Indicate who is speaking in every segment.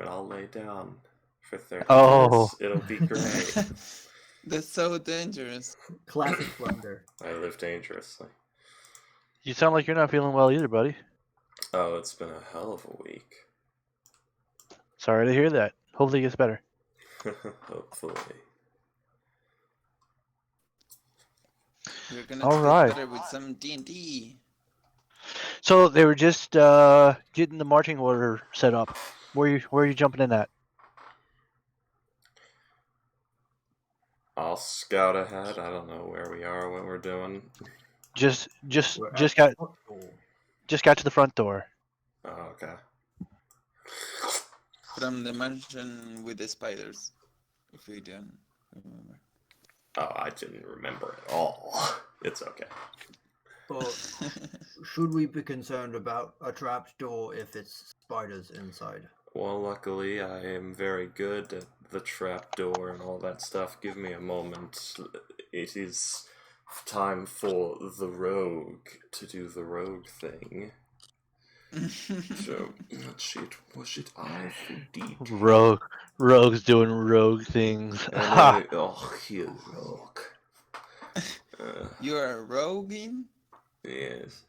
Speaker 1: and I'll lay down for 30
Speaker 2: Oh.
Speaker 1: days. It'll be great.
Speaker 3: That's so dangerous.
Speaker 4: Classic blunder.
Speaker 1: I live dangerously.
Speaker 2: You sound like you're not feeling well either, buddy.
Speaker 1: Oh, it's been a hell of a week.
Speaker 2: Sorry to hear that. Hopefully it gets better.
Speaker 1: Hopefully.
Speaker 3: We're gonna
Speaker 2: All
Speaker 3: get
Speaker 2: right.
Speaker 3: better with some D&D.
Speaker 2: So they were just getting the marching order set up. Where are you jumping in at?
Speaker 1: I'll scout ahead. I don't know where we are, what we're doing.
Speaker 2: Just
Speaker 4: We're at
Speaker 2: got
Speaker 4: the front door.
Speaker 2: just got to the front door.
Speaker 1: Oh, okay.
Speaker 3: From the mansion with the spiders. If we don't remember.
Speaker 1: Oh, I didn't remember at all. It's okay.
Speaker 4: But should we be concerned about a trap door if it's spiders inside?
Speaker 1: Well, luckily, I am very good at the trapdoor and all that stuff. Give me a moment. It is time for the rogue to do the rogue thing. So, was it I indeed?
Speaker 2: Rogues doing rogue things.
Speaker 1: Oh, you rogue.
Speaker 3: You are roguing?
Speaker 1: Yes.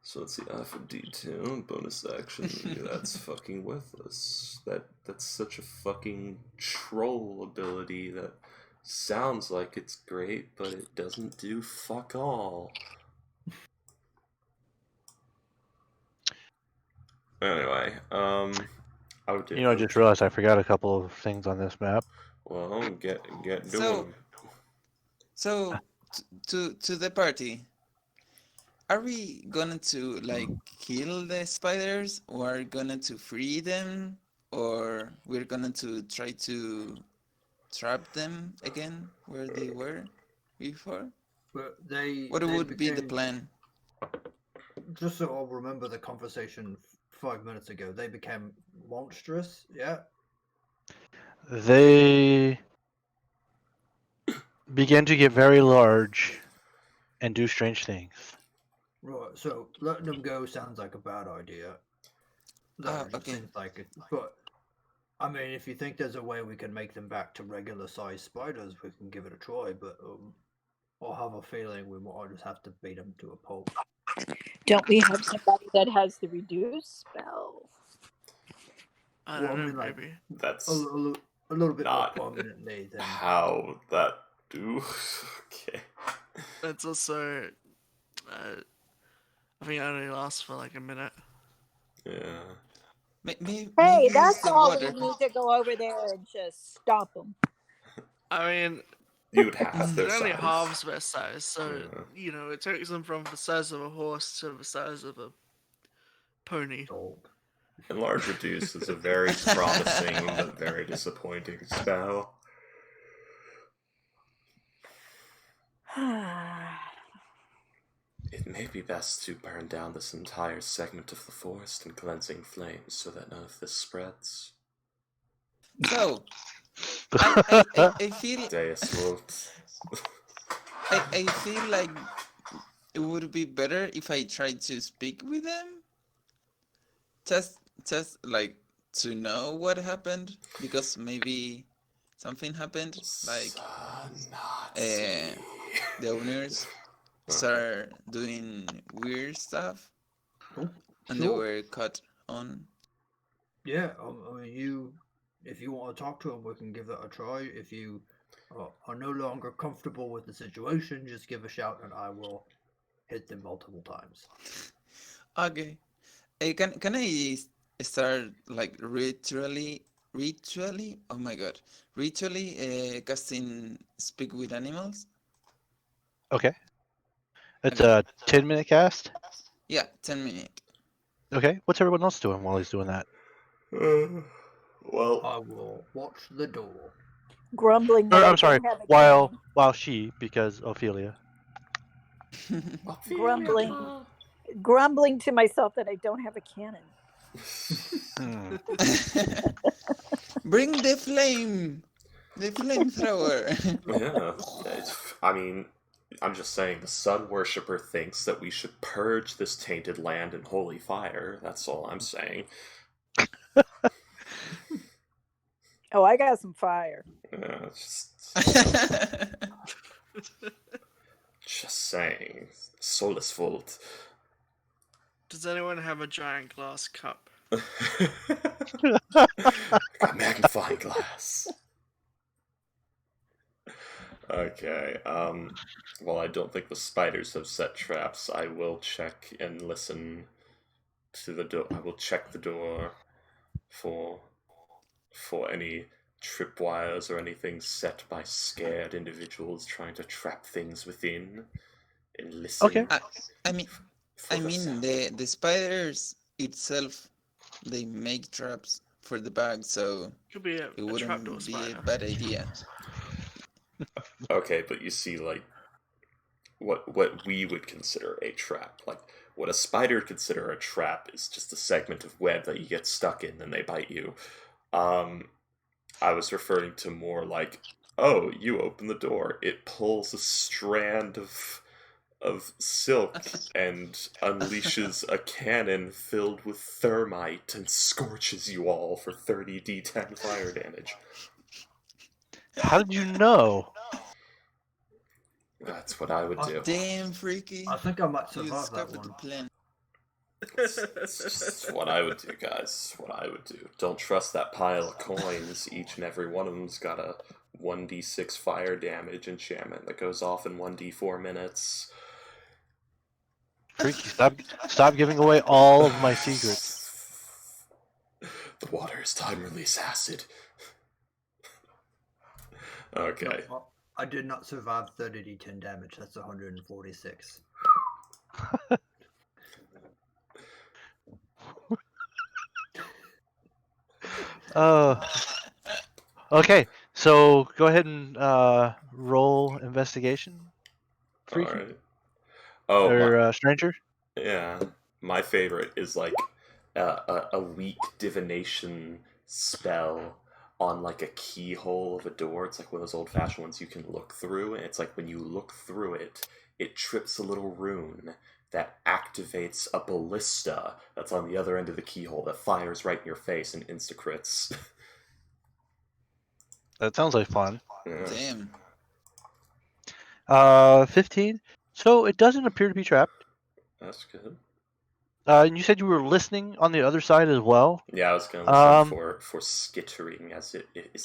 Speaker 1: So let's see, I for D2, bonus action, that's fucking worthless. That's such a fucking troll ability that sounds like it's great, but it doesn't do fuck all. Anyway, I would do.
Speaker 2: I just realized I forgot a couple of things on this map.
Speaker 1: Well, get
Speaker 3: So-
Speaker 1: doing.
Speaker 3: So, to the party. Are we gonna to like kill the spiders, or gonna to free them, or we're gonna to try to trap them again where they were before?
Speaker 4: But
Speaker 3: What would be the plan?
Speaker 4: Just so I'll remember the conversation 5 minutes ago, they became monstrous, yeah?
Speaker 2: They began to get very large and do strange things.
Speaker 4: Right, so letting them go sounds like a bad idea. That just
Speaker 3: Okay.
Speaker 4: seems like it. But, I mean, if you think there's a way we can make them back to regular sized spiders, we can give it a try, but I have a feeling we might just have to beat them to a pulp.
Speaker 5: Don't we have somebody that has the reduce spell?
Speaker 6: I
Speaker 4: Well,
Speaker 6: don't
Speaker 4: I
Speaker 6: know,
Speaker 4: mean, like,
Speaker 6: maybe.
Speaker 1: That's
Speaker 4: A little bit more
Speaker 1: Not-
Speaker 4: prominently than.
Speaker 1: how that do. Okay.
Speaker 6: It's also, I think it only lasts for like a minute.
Speaker 1: Yeah.
Speaker 3: Maybe
Speaker 5: Hey,
Speaker 3: use
Speaker 5: that's
Speaker 3: the
Speaker 5: all
Speaker 3: water.
Speaker 5: we need to go over there and just stop them.
Speaker 6: I mean,
Speaker 1: You would have
Speaker 6: they're
Speaker 1: their
Speaker 6: only
Speaker 1: size.
Speaker 6: halves their size, so,
Speaker 1: Yeah.
Speaker 6: it takes them from the size of a horse to the size of a pony.
Speaker 4: Dog.
Speaker 1: Enlarge Reduce is a very promising but very disappointing spell. It may be best to burn down this entire segment of the forest in cleansing flames so that none of this spreads.
Speaker 3: So, I feel
Speaker 1: Deus Vult.
Speaker 3: I feel like it would be better if I tried to speak with them. Just like to know what happened, because maybe something happened, like the owners start doing weird stuff,
Speaker 4: Oh,
Speaker 3: and they
Speaker 4: sure.
Speaker 3: were caught on.
Speaker 4: Yeah, I mean, if you want to talk to them, we can give that a try. If you are no longer comfortable with the situation, just give a shout and I will hit them multiple times.
Speaker 3: Okay. Can I start like ritually? Oh my god! Ritually casting speak with animals.
Speaker 2: Okay. It's a 10-minute cast.
Speaker 3: Yeah, 10 minutes.
Speaker 2: Okay. What's everyone else doing while he's doing that?
Speaker 1: Well,
Speaker 4: I will watch the door.
Speaker 5: Grumbling.
Speaker 2: Or,
Speaker 5: that I
Speaker 2: I'm sorry.
Speaker 5: don't have a
Speaker 2: While she, because Ophelia.
Speaker 5: grumbling to myself that I don't have a cannon.
Speaker 3: Bring the flame, the flamethrower.
Speaker 1: yeah. I mean, I'm just saying, the sun worshipper thinks that we should purge this tainted land in holy fire. That's all I'm saying.
Speaker 5: Oh, I got some fire.
Speaker 1: It's just saying. Solus Volt.
Speaker 6: Does anyone have a giant glass cup?
Speaker 1: Got magnifying glass. Okay, well, I don't think the spiders have set traps. I will check and listen to the door. I will check the door for any tripwires or anything set by scared individuals trying to trap things within, and listen.
Speaker 2: Okay.
Speaker 3: I mean,
Speaker 1: for the sound.
Speaker 3: the spiders itself, they make traps for the bag, so
Speaker 6: Could be
Speaker 3: it
Speaker 6: a trapdoor
Speaker 3: wouldn't be a
Speaker 6: spider.
Speaker 3: bad idea.
Speaker 1: Okay, but you see, like, what we would consider a trap. Like, what a spider would consider a trap is just a segment of web that you get stuck in and they bite you. I was referring to more like, oh, you open the door, it pulls a strand of silk and unleashes a cannon filled with thermite and scorches you all for 30d10 fire damage.
Speaker 2: How did you know?
Speaker 1: That's what I would do.
Speaker 3: Damn, freaky!
Speaker 4: I think I might
Speaker 3: You
Speaker 4: survive that
Speaker 3: discovered the
Speaker 4: one.
Speaker 3: plan.
Speaker 1: It's just what I would do, guys. What I would do. Don't trust that pile of coins. Each and every one of them's got a 1d6 fire damage enchantment that goes off in 1d4 minutes.
Speaker 2: Freaky, stop giving away all of my secrets.
Speaker 1: The water is time release acid. Okay.
Speaker 4: No, I did not survive 30d10 damage. That's 146.
Speaker 2: Okay, so go ahead and roll investigation. Freaky.
Speaker 1: Alright. Oh,
Speaker 2: or stranger.
Speaker 1: yeah. My favorite is like a weak divination spell on like a keyhole of a door. It's like one of those old-fashioned ones you can look through, and it's like when you look through it, it trips a little rune that activates a ballista that's on the other end of the keyhole that fires right in your face and insta-crits.
Speaker 2: That sounds like fun.
Speaker 1: Yeah.
Speaker 3: Damn.
Speaker 2: 15. So it doesn't appear to be trapped.
Speaker 1: That's good.
Speaker 2: And you said you were listening on the other side as well.
Speaker 1: Yeah, I was gonna listen for skittering. Is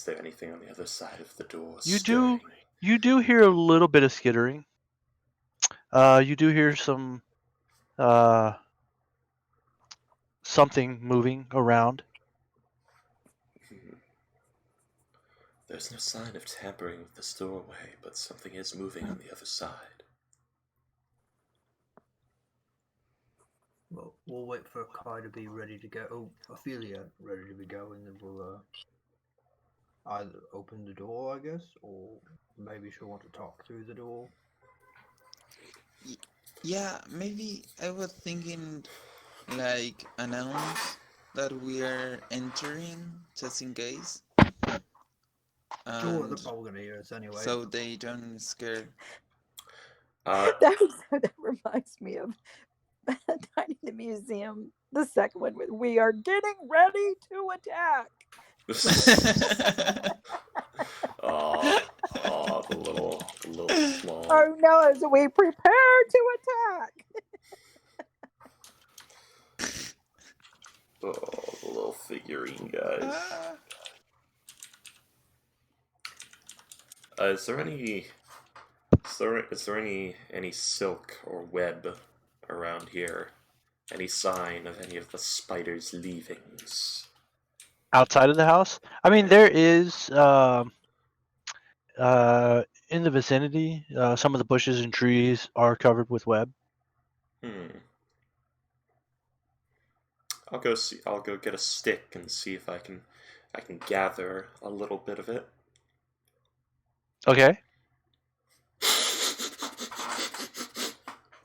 Speaker 1: there anything on the other side of the door?
Speaker 2: You
Speaker 1: stirring?
Speaker 2: You do hear a little bit of skittering. You do hear some something moving around.
Speaker 1: There's no sign of tampering with this doorway, but something is moving on the other side.
Speaker 4: Well, we'll wait for Kai to be ready to go. Oh, Ophelia ready to be going, and then we'll either open the door, I guess, or maybe she'll want to talk through the door.
Speaker 3: Yeah, maybe I was thinking, like, announce that we are entering, just in case.
Speaker 4: Sure, they're
Speaker 3: And
Speaker 4: probably gonna hear us anyway.
Speaker 3: so they don't scare.
Speaker 5: That reminds me of Night in the Museum, the second one. We are getting ready to attack.
Speaker 1: The little small.
Speaker 5: Oh no! As we prepare to attack.
Speaker 1: The little figurine guys. Is there any silk or web around here? Any sign of any of the spiders' leavings?
Speaker 2: Outside of the house? I mean, there is in the vicinity, some of the bushes and trees are covered with web.
Speaker 1: I'll go get a stick and see if I can gather a little bit of it.
Speaker 2: Okay.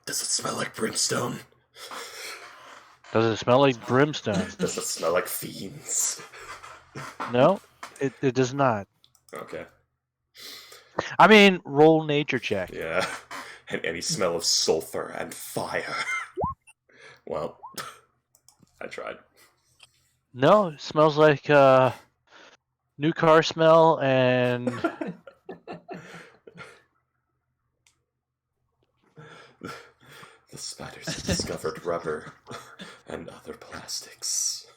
Speaker 1: Does it smell like brimstone?
Speaker 2: Does it smell like brimstone?
Speaker 1: Does it smell like fiends?
Speaker 2: No, it does not.
Speaker 1: Okay.
Speaker 2: I mean, roll nature check.
Speaker 1: Yeah. And any smell of sulfur and fire. Well, I tried.
Speaker 2: No, it smells like new car smell and
Speaker 1: The spiders have discovered rubber and other plastics.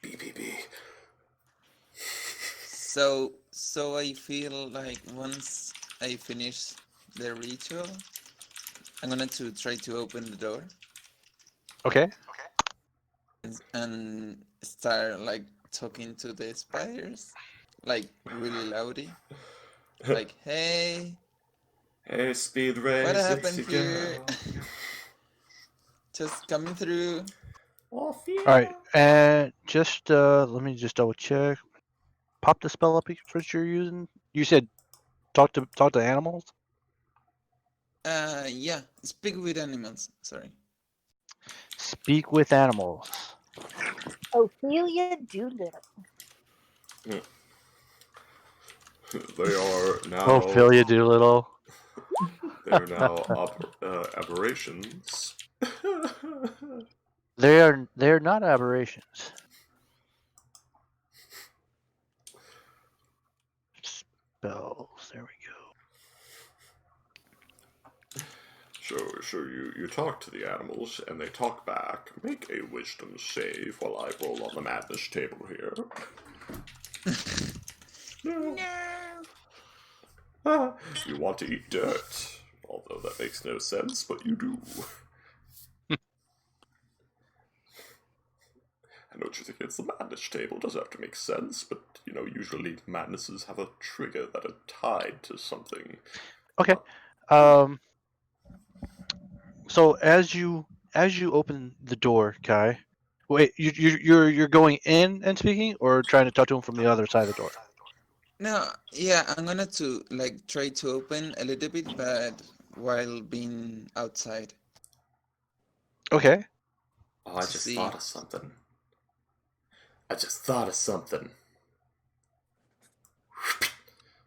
Speaker 1: BBB.
Speaker 3: So I feel like once I finish the ritual, I'm gonna to try to open the door
Speaker 2: okay.
Speaker 3: and start like talking to the spiders, like really loudy, like, "Hey,
Speaker 1: Hey, Speed Race,
Speaker 3: what
Speaker 1: it's
Speaker 3: happened
Speaker 1: your
Speaker 3: here?
Speaker 1: girl.
Speaker 3: Just coming through."
Speaker 2: All right, and just let me just double check. Pop the spell up first you're using. You said talk to animals.
Speaker 3: Yeah, speak with animals. Sorry.
Speaker 2: Speak with animals.
Speaker 5: Ophelia Doolittle.
Speaker 1: They are now.
Speaker 2: Ophelia Doolittle.
Speaker 1: They are now aberrations.
Speaker 2: They're not aberrations. Spells. There we go.
Speaker 1: So you talk to the animals, and they talk back. Make a wisdom save while I roll on the madness table here. No. You want to eat dirt. Although that makes no sense, but you do. I know what you think it's the madness table. It doesn't have to make sense, but, usually madnesses have a trigger that are tied to something.
Speaker 2: Okay. So as you open the door, Kai, wait, you're going in and speaking, or trying to talk to him from the other side of the door?
Speaker 3: No, yeah, I'm gonna to like try to open a little bit, but while being outside.
Speaker 2: Okay.
Speaker 1: Oh, I
Speaker 3: To
Speaker 1: just
Speaker 3: see.
Speaker 1: thought of something.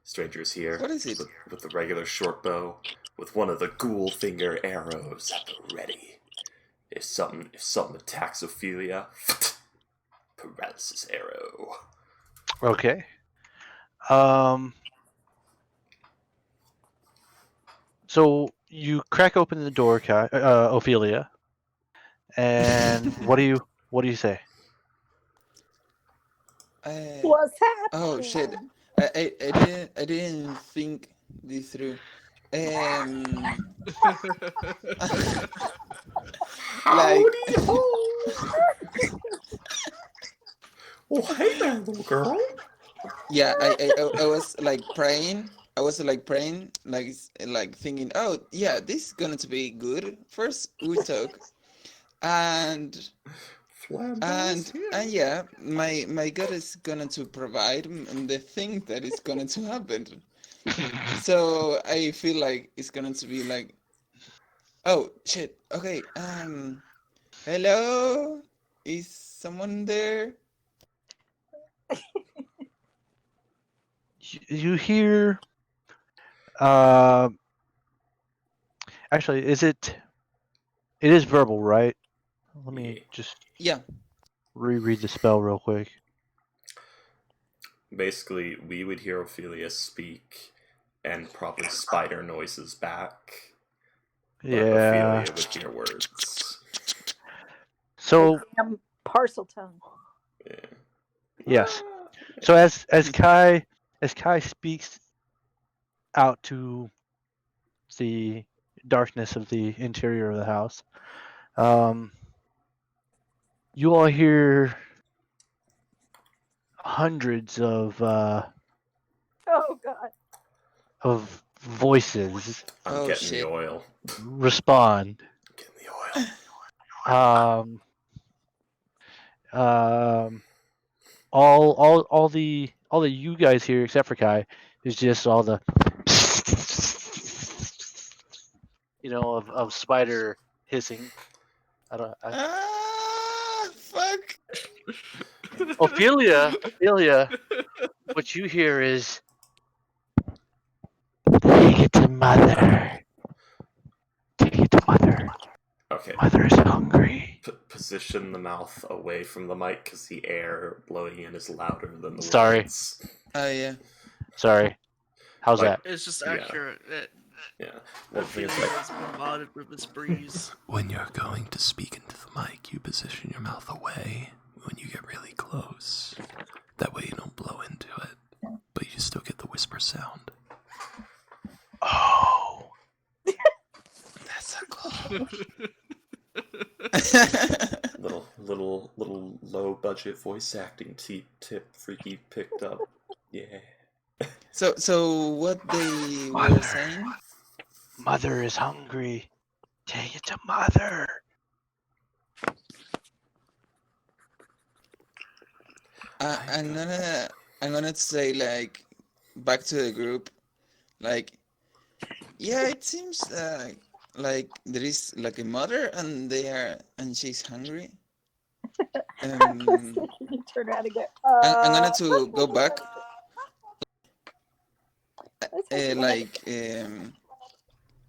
Speaker 1: Stranger's here.
Speaker 3: What is it?
Speaker 1: With the regular short bow, with one of the ghoul finger arrows at the ready. If something attacks Ophelia, paralysis arrow.
Speaker 2: Okay. So you crack open the door, Kai, Ophelia, and what do you say?
Speaker 5: What's happening?
Speaker 3: Oh shit! I didn't think this through. Like,
Speaker 1: Oh, hey there, little girl.
Speaker 3: yeah, I was like praying. I was like praying, like thinking, oh yeah, this is going to be good. First we talk, and yeah, my God is going to provide the thing that is going to happen. So I feel like it's going to be like, oh shit, okay, hello, is someone there?
Speaker 2: You hear? Actually, it is verbal, right? Let me just
Speaker 3: Yeah.
Speaker 2: reread the spell real quick.
Speaker 1: Basically, we would hear Ophelia speak, and probably spider noises back. But
Speaker 2: Yeah.
Speaker 1: Ophelia would hear words.
Speaker 2: So
Speaker 5: Parcel tongue.
Speaker 1: Yeah.
Speaker 2: yes. So as Kai speaks out to the darkness of the interior of the house, you all hear hundreds of
Speaker 5: Oh God.
Speaker 2: voices
Speaker 1: I'm
Speaker 3: Oh,
Speaker 1: getting
Speaker 3: shit.
Speaker 1: the oil.
Speaker 2: respond.
Speaker 1: I'm getting the oil.
Speaker 2: All the you guys hear except for Kai is just all the of spider hissing.
Speaker 3: Fuck.
Speaker 2: Ophelia, what you hear is take it to mother.
Speaker 1: Okay.
Speaker 2: Mother is hungry.
Speaker 1: Position the mouth away from the mic because the air blowing in is louder than the
Speaker 2: Sorry.
Speaker 1: words.
Speaker 3: Oh yeah.
Speaker 2: Sorry. How's
Speaker 1: Like-
Speaker 2: that?
Speaker 6: It's just
Speaker 1: Yeah.
Speaker 6: accurate.
Speaker 1: Yeah.
Speaker 6: I
Speaker 1: Well, the thing
Speaker 6: feel
Speaker 1: is,
Speaker 6: it
Speaker 1: like,
Speaker 6: has bombarded with this breeze.
Speaker 1: when you're going to speak into the mic, you position your mouth away when you get really close. That way you don't blow into it, but you still get the whisper sound.
Speaker 2: Oh.
Speaker 3: That's so cool.
Speaker 1: Little low budget voice acting tip Freaky picked up. Yeah.
Speaker 3: So what they were
Speaker 2: Mother.
Speaker 3: saying?
Speaker 2: Mother is hungry. Take it to Mother.
Speaker 3: I'm gonna say like back to the group, like yeah, it seems like there is like a mother and she's hungry.
Speaker 5: You turn around and go.
Speaker 3: I'm gonna to go back,
Speaker 5: Like,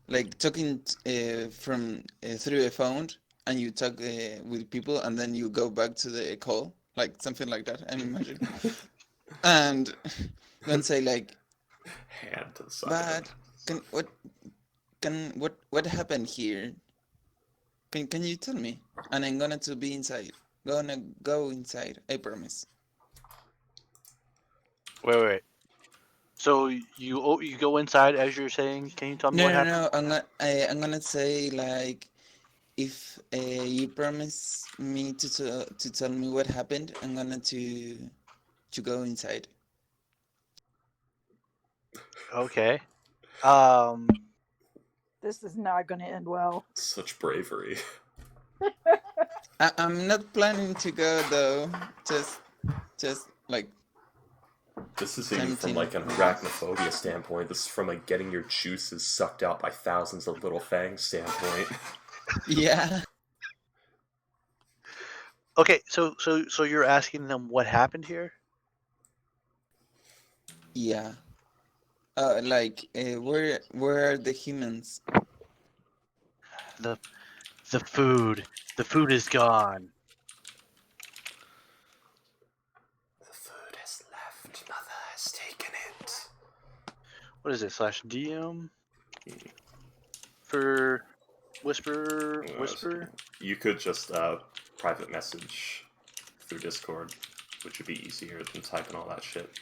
Speaker 3: like talking from through a phone, and you talk with people, and then you go back to the call, like something like that. I'm imagining, and then say like,
Speaker 1: Hand to the side.
Speaker 3: but what happened here? Can you tell me? And I'm gonna to be inside. Gonna go inside. I promise.
Speaker 2: Wait. So you go inside as you're saying. Can you tell me what happened?
Speaker 3: No. I'm gonna say like, if you promise me to tell me what happened, I'm gonna to go inside.
Speaker 2: Okay.
Speaker 5: this is not going to end well.
Speaker 1: Such bravery.
Speaker 3: I'm not planning to go though. Just like.
Speaker 1: This isn't even from like an arachnophobia standpoint. This is from like getting your juices sucked out by thousands of little fangs standpoint.
Speaker 3: Yeah.
Speaker 2: Okay. So you're asking them what happened here?
Speaker 3: Yeah. Where are the humans?
Speaker 2: The food. The food is gone.
Speaker 1: The food has left. Mother has taken it.
Speaker 2: What is it? /DM for whisper.
Speaker 1: You could just private message through Discord, which would be easier than typing all that shit.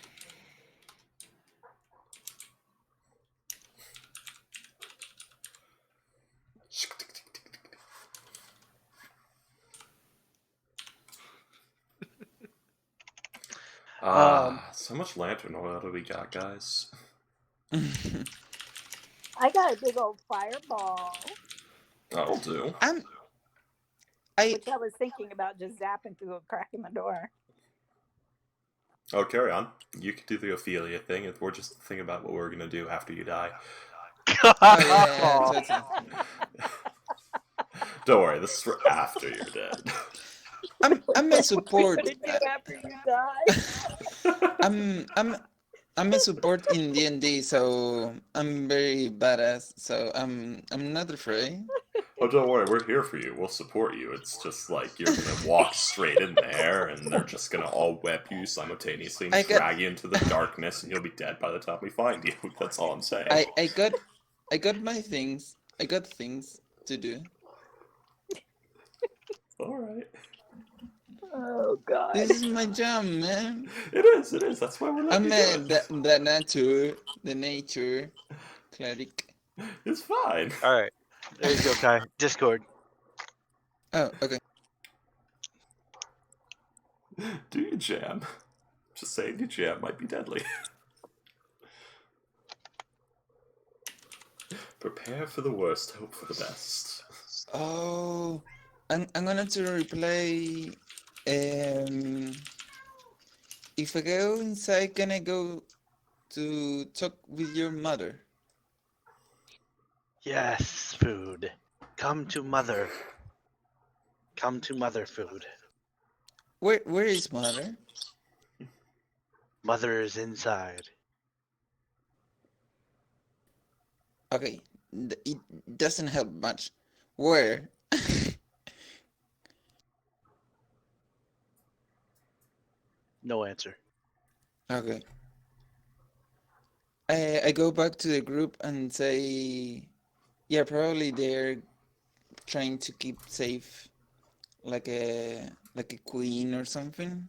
Speaker 1: So much lantern oil do we got, guys?
Speaker 5: I got a big old fireball,
Speaker 1: That'll do.
Speaker 5: which I was thinking about just zapping through a crack in the door.
Speaker 1: Oh, carry on. You can do the Ophelia thing, and we're just thinking about what we're gonna do after you die.
Speaker 3: Oh, yeah, totally.
Speaker 1: Don't worry, this is for after you're dead.
Speaker 3: I'm a support.
Speaker 5: What are you gonna do after you die?
Speaker 3: I'm a support in D&D, so I'm very badass. So I'm not afraid.
Speaker 1: Oh, don't worry, we're here for you. We'll support you. It's just like you're gonna walk straight in there, and they're just gonna all web you simultaneously and drag you into the darkness, and you'll be dead by the time we find you. That's all I'm saying.
Speaker 3: I got my things. I got things to do.
Speaker 1: All right.
Speaker 5: Oh God.
Speaker 3: This is my jam, man.
Speaker 1: It is. That's why we're letting
Speaker 3: I'm
Speaker 1: you do it.
Speaker 3: the nature cleric.
Speaker 1: It's fine.
Speaker 2: All right. There you go, Kai. Discord.
Speaker 3: Oh, okay.
Speaker 1: Do your jam. Just saying your jam might be deadly. Prepare for the worst, hope for the best.
Speaker 3: Oh, I'm gonna to replay. If I go inside, can I go to talk with your mother?
Speaker 2: Yes, food. Come to Mother. Come to Mother, food.
Speaker 3: Where is mother?
Speaker 2: Mother is inside.
Speaker 3: Okay, it doesn't help much. Where?
Speaker 2: No answer.
Speaker 3: Okay. I go back to the group and say, yeah, probably they're trying to keep safe, like a queen or something.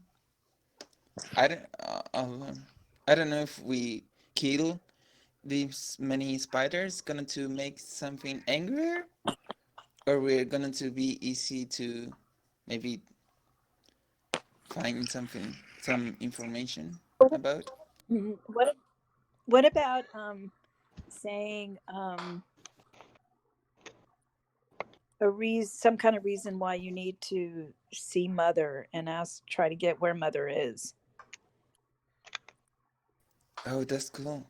Speaker 3: I don't I don't know if we kill these many spiders gonna to make something angrier, or we're gonna to be easy to maybe find some information about.
Speaker 5: Mhm. What about saying some kind of reason why you need to see Mother and try to get where Mother is?
Speaker 3: Oh, that's cool.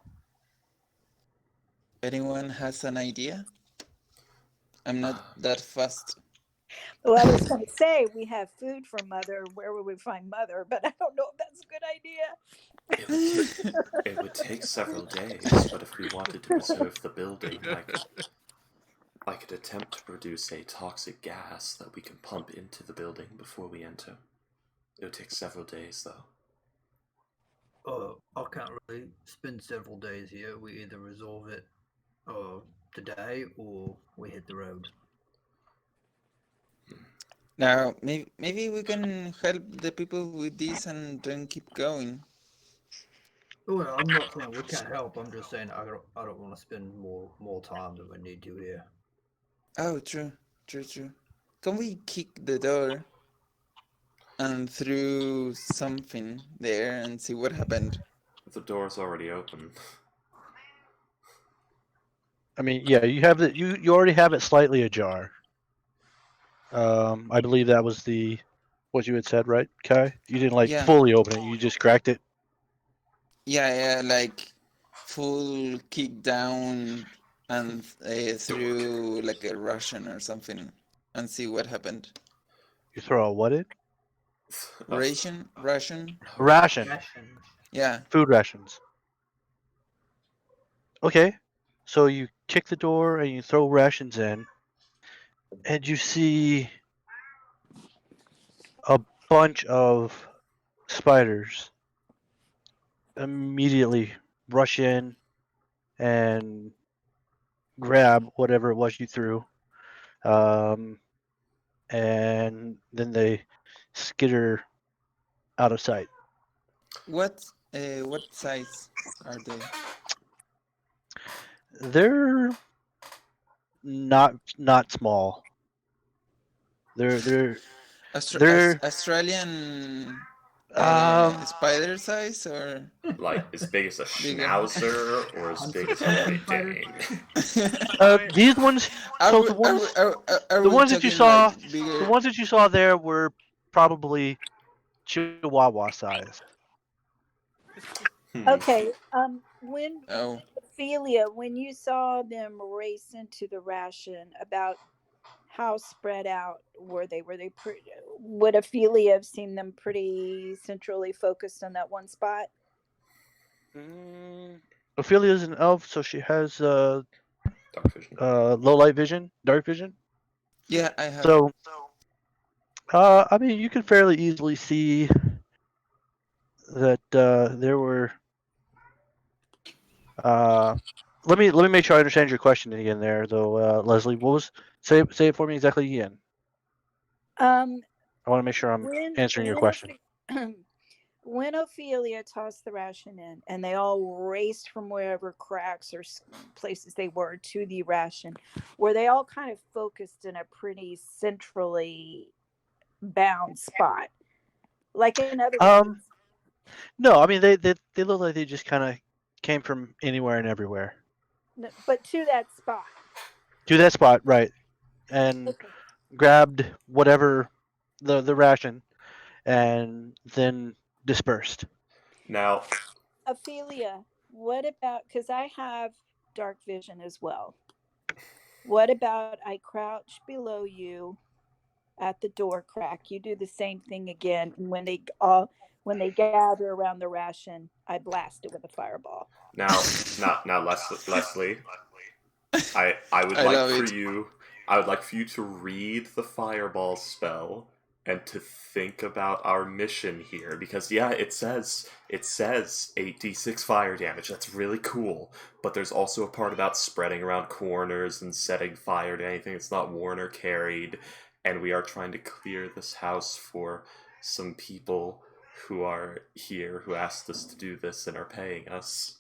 Speaker 3: Anyone has an idea? I'm not that fast.
Speaker 5: Well, I was going to say we have food for Mother. Where would we find Mother? But I don't know if that's a good idea.
Speaker 1: It would take several days, but if we wanted to preserve the building, I could attempt to produce a toxic gas that we can pump into the building before we enter. It would take several days, though.
Speaker 4: I can't really spend several days here. We either resolve it today or we hit the road.
Speaker 3: Now, maybe we can help the people with this and then keep going.
Speaker 4: Well, I'm not saying we can't help. I'm just saying I don't want to spend more time than we need to here.
Speaker 3: Oh, true. Can we kick the door and throw something there and see what happened?
Speaker 1: The door's already open.
Speaker 2: I mean, yeah, you have it. You already have it slightly ajar. I believe that was what you had said, right, Kai? You didn't
Speaker 3: Yeah.
Speaker 2: fully open it. You just cracked it.
Speaker 3: Yeah, like full kick down and through like a Russian or something and see what happened.
Speaker 2: You throw a what in?
Speaker 3: Russian?
Speaker 2: Ration.
Speaker 3: Yeah.
Speaker 2: Food rations. Okay. So you kick the door and you throw rations in, and you see a bunch of spiders immediately rush in and grab whatever it was you threw, and then they skitter out of sight.
Speaker 3: What size are they?
Speaker 2: They're not small. They're
Speaker 3: Australian spider size or
Speaker 1: like as big as a
Speaker 3: bigger?
Speaker 1: schnauzer or as big as a Great Dane.
Speaker 2: These ones. So the ones, the ones that you saw, the ones that you saw there were probably Chihuahua size.
Speaker 5: Okay. When
Speaker 3: Oh.
Speaker 5: Ophelia, when you saw them race into the ration, about how spread out were they? Would Ophelia have seen them pretty centrally focused on that one spot?
Speaker 2: Ophelia's an elf, so she has
Speaker 1: Dark vision.
Speaker 2: low light vision, dark vision.
Speaker 3: Yeah, I have.
Speaker 2: So, I mean, you can fairly easily see that there were. Let me make sure I understand your question again there, though, Leslie. What was say it for me exactly again? I want to make sure I'm answering your question.
Speaker 5: When Ophelia tossed the ration in and they all raced from wherever cracks or places they were to the ration, were they all kind of focused in a pretty centrally bound spot? Like in other words?
Speaker 2: No, I mean they look like they just kind of came from anywhere and everywhere.
Speaker 5: But to that spot.
Speaker 2: To that spot, right. And grabbed whatever the ration and then dispersed.
Speaker 1: Now,
Speaker 5: Ophelia, what about, because I have dark vision as well. What about I crouch below you at the door crack? You do the same thing again. And when they gather around the ration, I blast it with a fireball.
Speaker 1: Now, Leslie, I would like for you to read the fireball spell and to think about our mission here, because yeah, it says 8d6 fire damage. That's really cool, but there's also a part about spreading around corners and setting fire to anything that's not worn or carried, and we are trying to clear this house for some people who are here who asked us to do this and are paying us.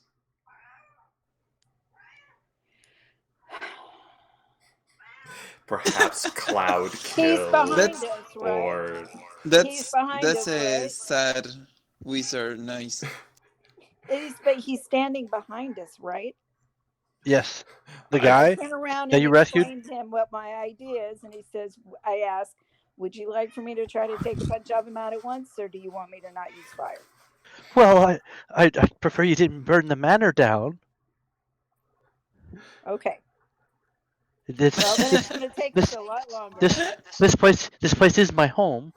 Speaker 1: Perhaps Cloud
Speaker 5: He's
Speaker 1: Kill
Speaker 5: behind
Speaker 3: That's-
Speaker 5: us, right?
Speaker 1: or
Speaker 5: He's behind
Speaker 3: That's
Speaker 5: us,
Speaker 3: a
Speaker 5: right?
Speaker 3: sad wizard noise.
Speaker 5: But he's standing behind us, right?
Speaker 2: Yes. The
Speaker 1: I-
Speaker 2: guy
Speaker 5: I turn around
Speaker 2: that
Speaker 5: and
Speaker 2: you rescued?
Speaker 5: explain to him what my idea is, and he says, I ask, would you like for me to try to take a bunch of them out at once, or do you want me to not use fire?
Speaker 2: Well, I prefer you didn't burn the manor down.
Speaker 5: Okay.
Speaker 2: This,
Speaker 5: Well, then it's going to take us a lot longer.
Speaker 2: this place is my home.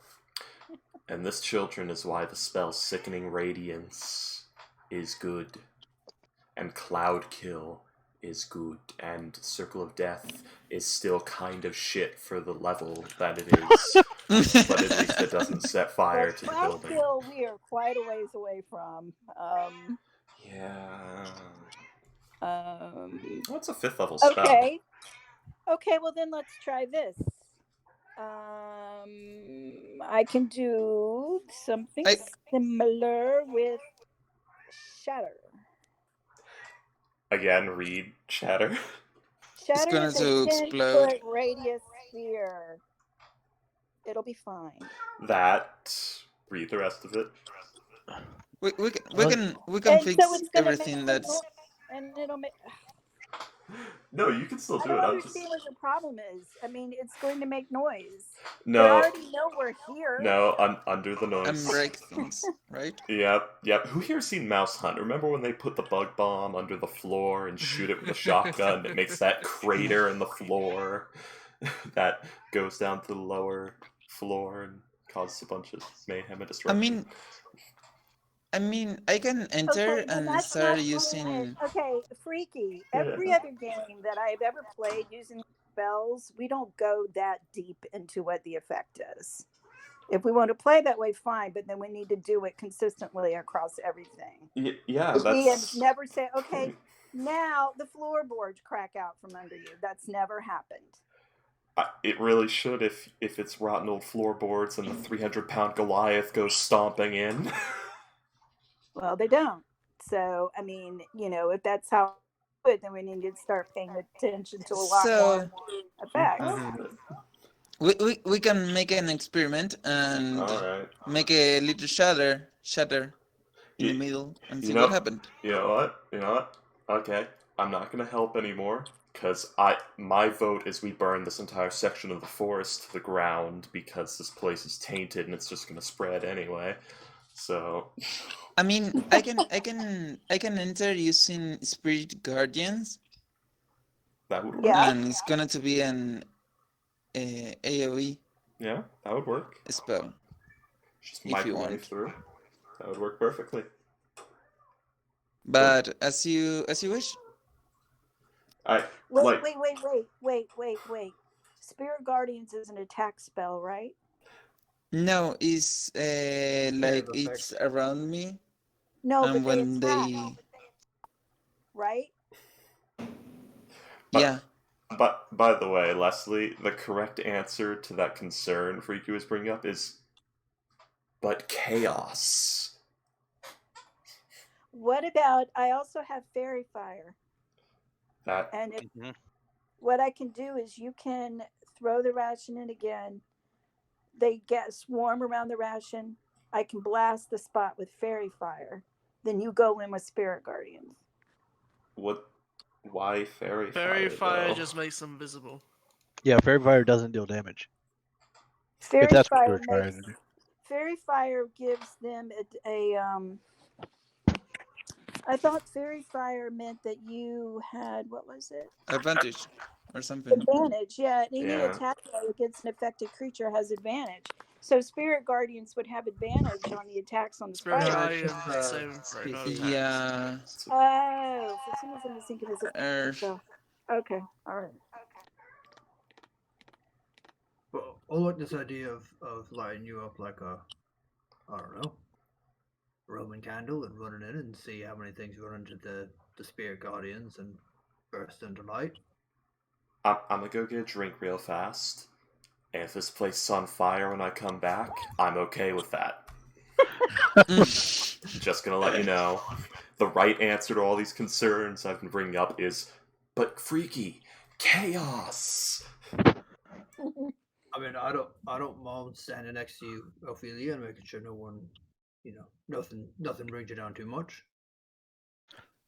Speaker 1: And this, children, is why the spell Sickening Radiance is good. And Cloud Kill is good. And Circle of Death is still kind of shit for the level that it is. But at least it doesn't set fire
Speaker 5: Well,
Speaker 1: to the
Speaker 5: Cloud
Speaker 1: building.
Speaker 5: Kill, we are quite a ways away from.
Speaker 1: Yeah.
Speaker 5: What's
Speaker 1: What's a 5th level spell?
Speaker 5: Okay, well then let's try this. I can do something similar with Shatter.
Speaker 1: Again, read Shatter.
Speaker 5: Shatter
Speaker 3: gonna
Speaker 5: is
Speaker 3: to
Speaker 5: a 10
Speaker 3: explode.
Speaker 5: foot radius sphere. It'll be fine.
Speaker 1: That. Read the rest of it.
Speaker 3: We can
Speaker 5: And
Speaker 3: fix
Speaker 5: so it's gonna
Speaker 3: everything
Speaker 5: make
Speaker 3: that's.
Speaker 5: and it'll make.
Speaker 1: No, you can still
Speaker 5: I
Speaker 1: do
Speaker 5: don't
Speaker 1: it.
Speaker 5: understand what your problem is. I mean, it's going to make noise. They
Speaker 1: No,
Speaker 5: already know we're here.
Speaker 1: no, under the noise.
Speaker 3: And break things, right?
Speaker 1: Yep. Who here's seen Mouse Hunt? Remember when they put the bug bomb under the floor and shoot it with a shotgun? It makes that crater in the floor that goes down to the lower floor and causes a bunch of mayhem and destruction.
Speaker 3: I mean, I can enter
Speaker 5: Okay,
Speaker 3: and
Speaker 5: that's
Speaker 3: start
Speaker 5: not
Speaker 3: using.
Speaker 5: fun. Okay, Freaky. Every other game that I've ever played using spells, we don't go that deep into what the effect is. If we want to play that way, fine, but then we need to do it consistently across everything.
Speaker 1: Yeah,
Speaker 5: We
Speaker 1: that's.
Speaker 5: never say, okay, now the floorboards crack out from under you. That's never happened.
Speaker 1: It really should if it's rotten old floorboards and the 300-pound Goliath goes stomping in.
Speaker 5: Well, they don't. So, I mean, if that's how it, then we need to start paying attention to a lot more effects.
Speaker 3: We can make an experiment and
Speaker 1: Alright.
Speaker 3: make a little shatter in the middle and see what happened.
Speaker 1: You know what? Okay, I'm not gonna help anymore, because my vote is we burn this entire section of the forest to the ground, because this place is tainted and it's just gonna spread anyway. So
Speaker 3: I mean, I can enter using Spirit Guardians,
Speaker 1: that would work.
Speaker 5: Yeah.
Speaker 3: and it's gonna to be an AOE
Speaker 1: Yeah, that would work.
Speaker 3: spell.
Speaker 1: Just
Speaker 3: If you
Speaker 1: microwave
Speaker 3: want.
Speaker 1: through. That would work perfectly.
Speaker 3: But as you wish.
Speaker 5: Wait. Spirit Guardians is an attack spell, right?
Speaker 3: No, it's like
Speaker 4: effect.
Speaker 3: it's around me.
Speaker 5: No,
Speaker 3: And
Speaker 5: but
Speaker 3: when
Speaker 5: they attack,
Speaker 3: they
Speaker 5: right?
Speaker 3: yeah.
Speaker 1: But by the way, Leslie, the correct answer to that concern Freaky was bringing up is, but chaos.
Speaker 5: What about, I also have Fairy Fire.
Speaker 1: That
Speaker 5: And what I can do is you can throw the ration in again. They get swarm around the ration. I can blast the spot with Fairy Fire. Then you go in with Spirit Guardians.
Speaker 1: what? Why fairy fire?
Speaker 6: Fairy fire
Speaker 1: though?
Speaker 6: just makes them visible.
Speaker 2: Yeah, fairy fire doesn't deal damage.
Speaker 5: Fairy
Speaker 2: If that's what you
Speaker 5: Fire
Speaker 2: were trying to do.
Speaker 5: Fairy Fire gives them a I thought Fairy Fire meant that you had, what was it?
Speaker 3: Advantage or something.
Speaker 5: Advantage, yeah. Any
Speaker 1: Yeah.
Speaker 5: attack roll against an affected creature has advantage. So Spirit Guardians would have advantage on the attacks on the
Speaker 6: Spirit
Speaker 5: spider.
Speaker 6: Guardian,
Speaker 4: just,
Speaker 6: same for no
Speaker 4: species.
Speaker 6: attacks.
Speaker 3: Yeah.
Speaker 5: Oh, for some reason I was thinking it's a
Speaker 3: Earth.
Speaker 5: so. Okay, all right.
Speaker 4: I like this idea of lighting you up like a, I don't know, Roman candle and running in and see how many things run into the spirit guardians and burst into light.
Speaker 1: I'm gonna go get a drink real fast. And if this place is on fire when I come back, I'm okay with that. Just gonna let you know. The right answer to all these concerns I've been bringing up is, but freaky, chaos.
Speaker 4: I mean, I don't mind standing next to you, Ophelia, and making sure no one, nothing brings you down too much.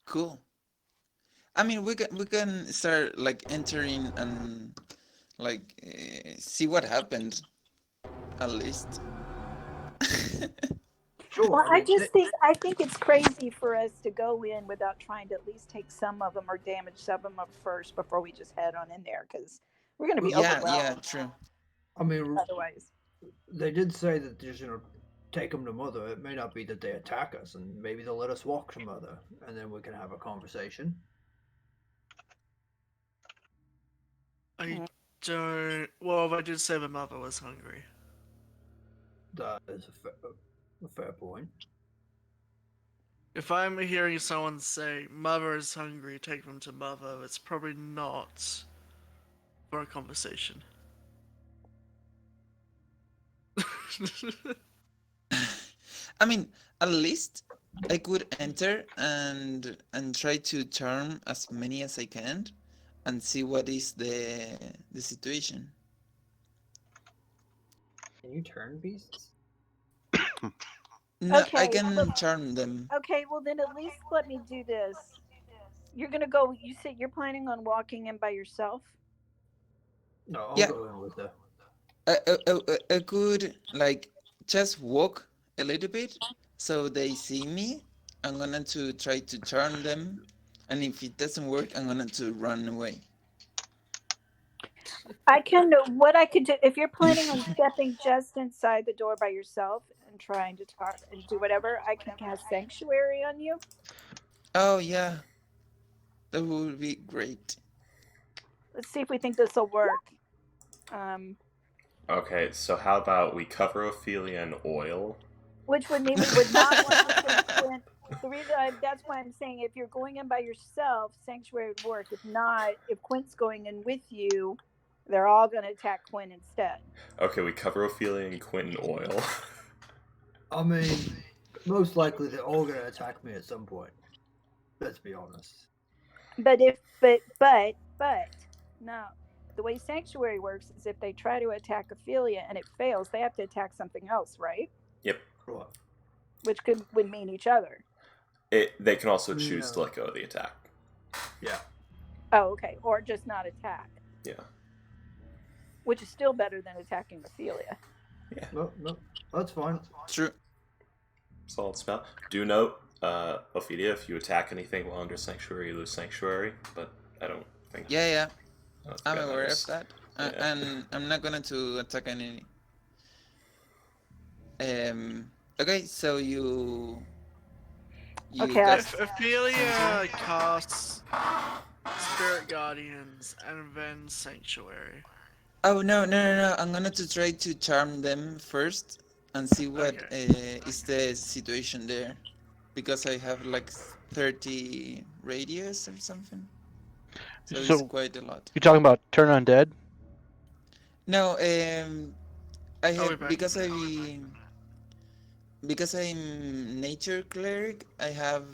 Speaker 3: Cool. I mean, we can start like entering and like see what happened at least.
Speaker 4: Sure.
Speaker 5: Well,
Speaker 4: I mean,
Speaker 5: I think it's crazy for us to go in without trying to at least take some of them or damage some of them first before we just head on in there because we're going to be
Speaker 3: Yeah,
Speaker 5: overwhelmed
Speaker 3: true.
Speaker 4: I mean,
Speaker 5: otherwise.
Speaker 4: they did say that just take them to Mother. It may not be that they attack us, and maybe they'll let us walk to Mother, and then we can have a conversation.
Speaker 6: I don't. Well, I did say my mother was hungry.
Speaker 4: That is a fair point.
Speaker 6: If I'm hearing someone say mother is hungry, take them to mother, it's probably not for a conversation.
Speaker 3: I mean, at least I could enter and try to charm as many as I can, and see what is the situation.
Speaker 4: Can you turn beasts?
Speaker 3: No, I
Speaker 5: Okay,
Speaker 3: can charm them.
Speaker 5: Okay, well then at least let me do this. You're going to go, you said you're planning on walking in by yourself?
Speaker 4: No, I'll
Speaker 3: Yeah.
Speaker 4: go in with her.
Speaker 3: I could like just walk a little bit so they see me. I'm gonna to try to charm them, and if it doesn't work, I'm gonna to run away.
Speaker 5: What I could do, if you're planning on stepping just inside the door by yourself and trying to talk and do whatever, I can cast Sanctuary on you.
Speaker 3: Oh yeah, that would be great.
Speaker 5: Let's see if we think this will work.
Speaker 1: Okay, so how about we cover Ophelia in oil?
Speaker 5: Which would mean we would not want to send Quint. That's why I'm saying if you're going in by yourself, Sanctuary would work. If not, if Quint's going in with you, they're all going to attack Quint instead.
Speaker 1: Okay, we cover Ophelia in Quint in oil.
Speaker 4: I mean, most likely they're all gonna attack me at some point. Let's be honest.
Speaker 5: But no. The way Sanctuary works is if they try to attack Ophelia and it fails, they have to attack something else, right?
Speaker 1: Yep.
Speaker 4: Right.
Speaker 5: Which would mean each other.
Speaker 1: They can also choose to
Speaker 4: No.
Speaker 1: let go of the attack.
Speaker 4: Yeah.
Speaker 5: Oh, okay. Or just not attack.
Speaker 1: Yeah.
Speaker 5: Which is still better than attacking Ophelia.
Speaker 1: Yeah.
Speaker 4: No, that's fine.
Speaker 3: True.
Speaker 1: Solid spell. Do note, Ophelia, if you attack anything while under Sanctuary, you lose Sanctuary, but I don't think...
Speaker 3: Yeah. I'm
Speaker 1: that
Speaker 3: aware
Speaker 1: matters.
Speaker 3: of that,
Speaker 1: Yeah.
Speaker 3: and I'm not gonna to attack any. Okay, so you
Speaker 5: Okay,
Speaker 3: cast.
Speaker 6: If Ophelia casts Spirit Guardians and then Sanctuary.
Speaker 3: Oh no! I'm gonna to try to charm them first and see what is the situation there, because I have like 30 radius or something. So it's quite a lot.
Speaker 2: You're talking about turn undead?
Speaker 3: No, I
Speaker 6: I'll be
Speaker 3: have
Speaker 6: back.
Speaker 3: because I'm nature cleric. I have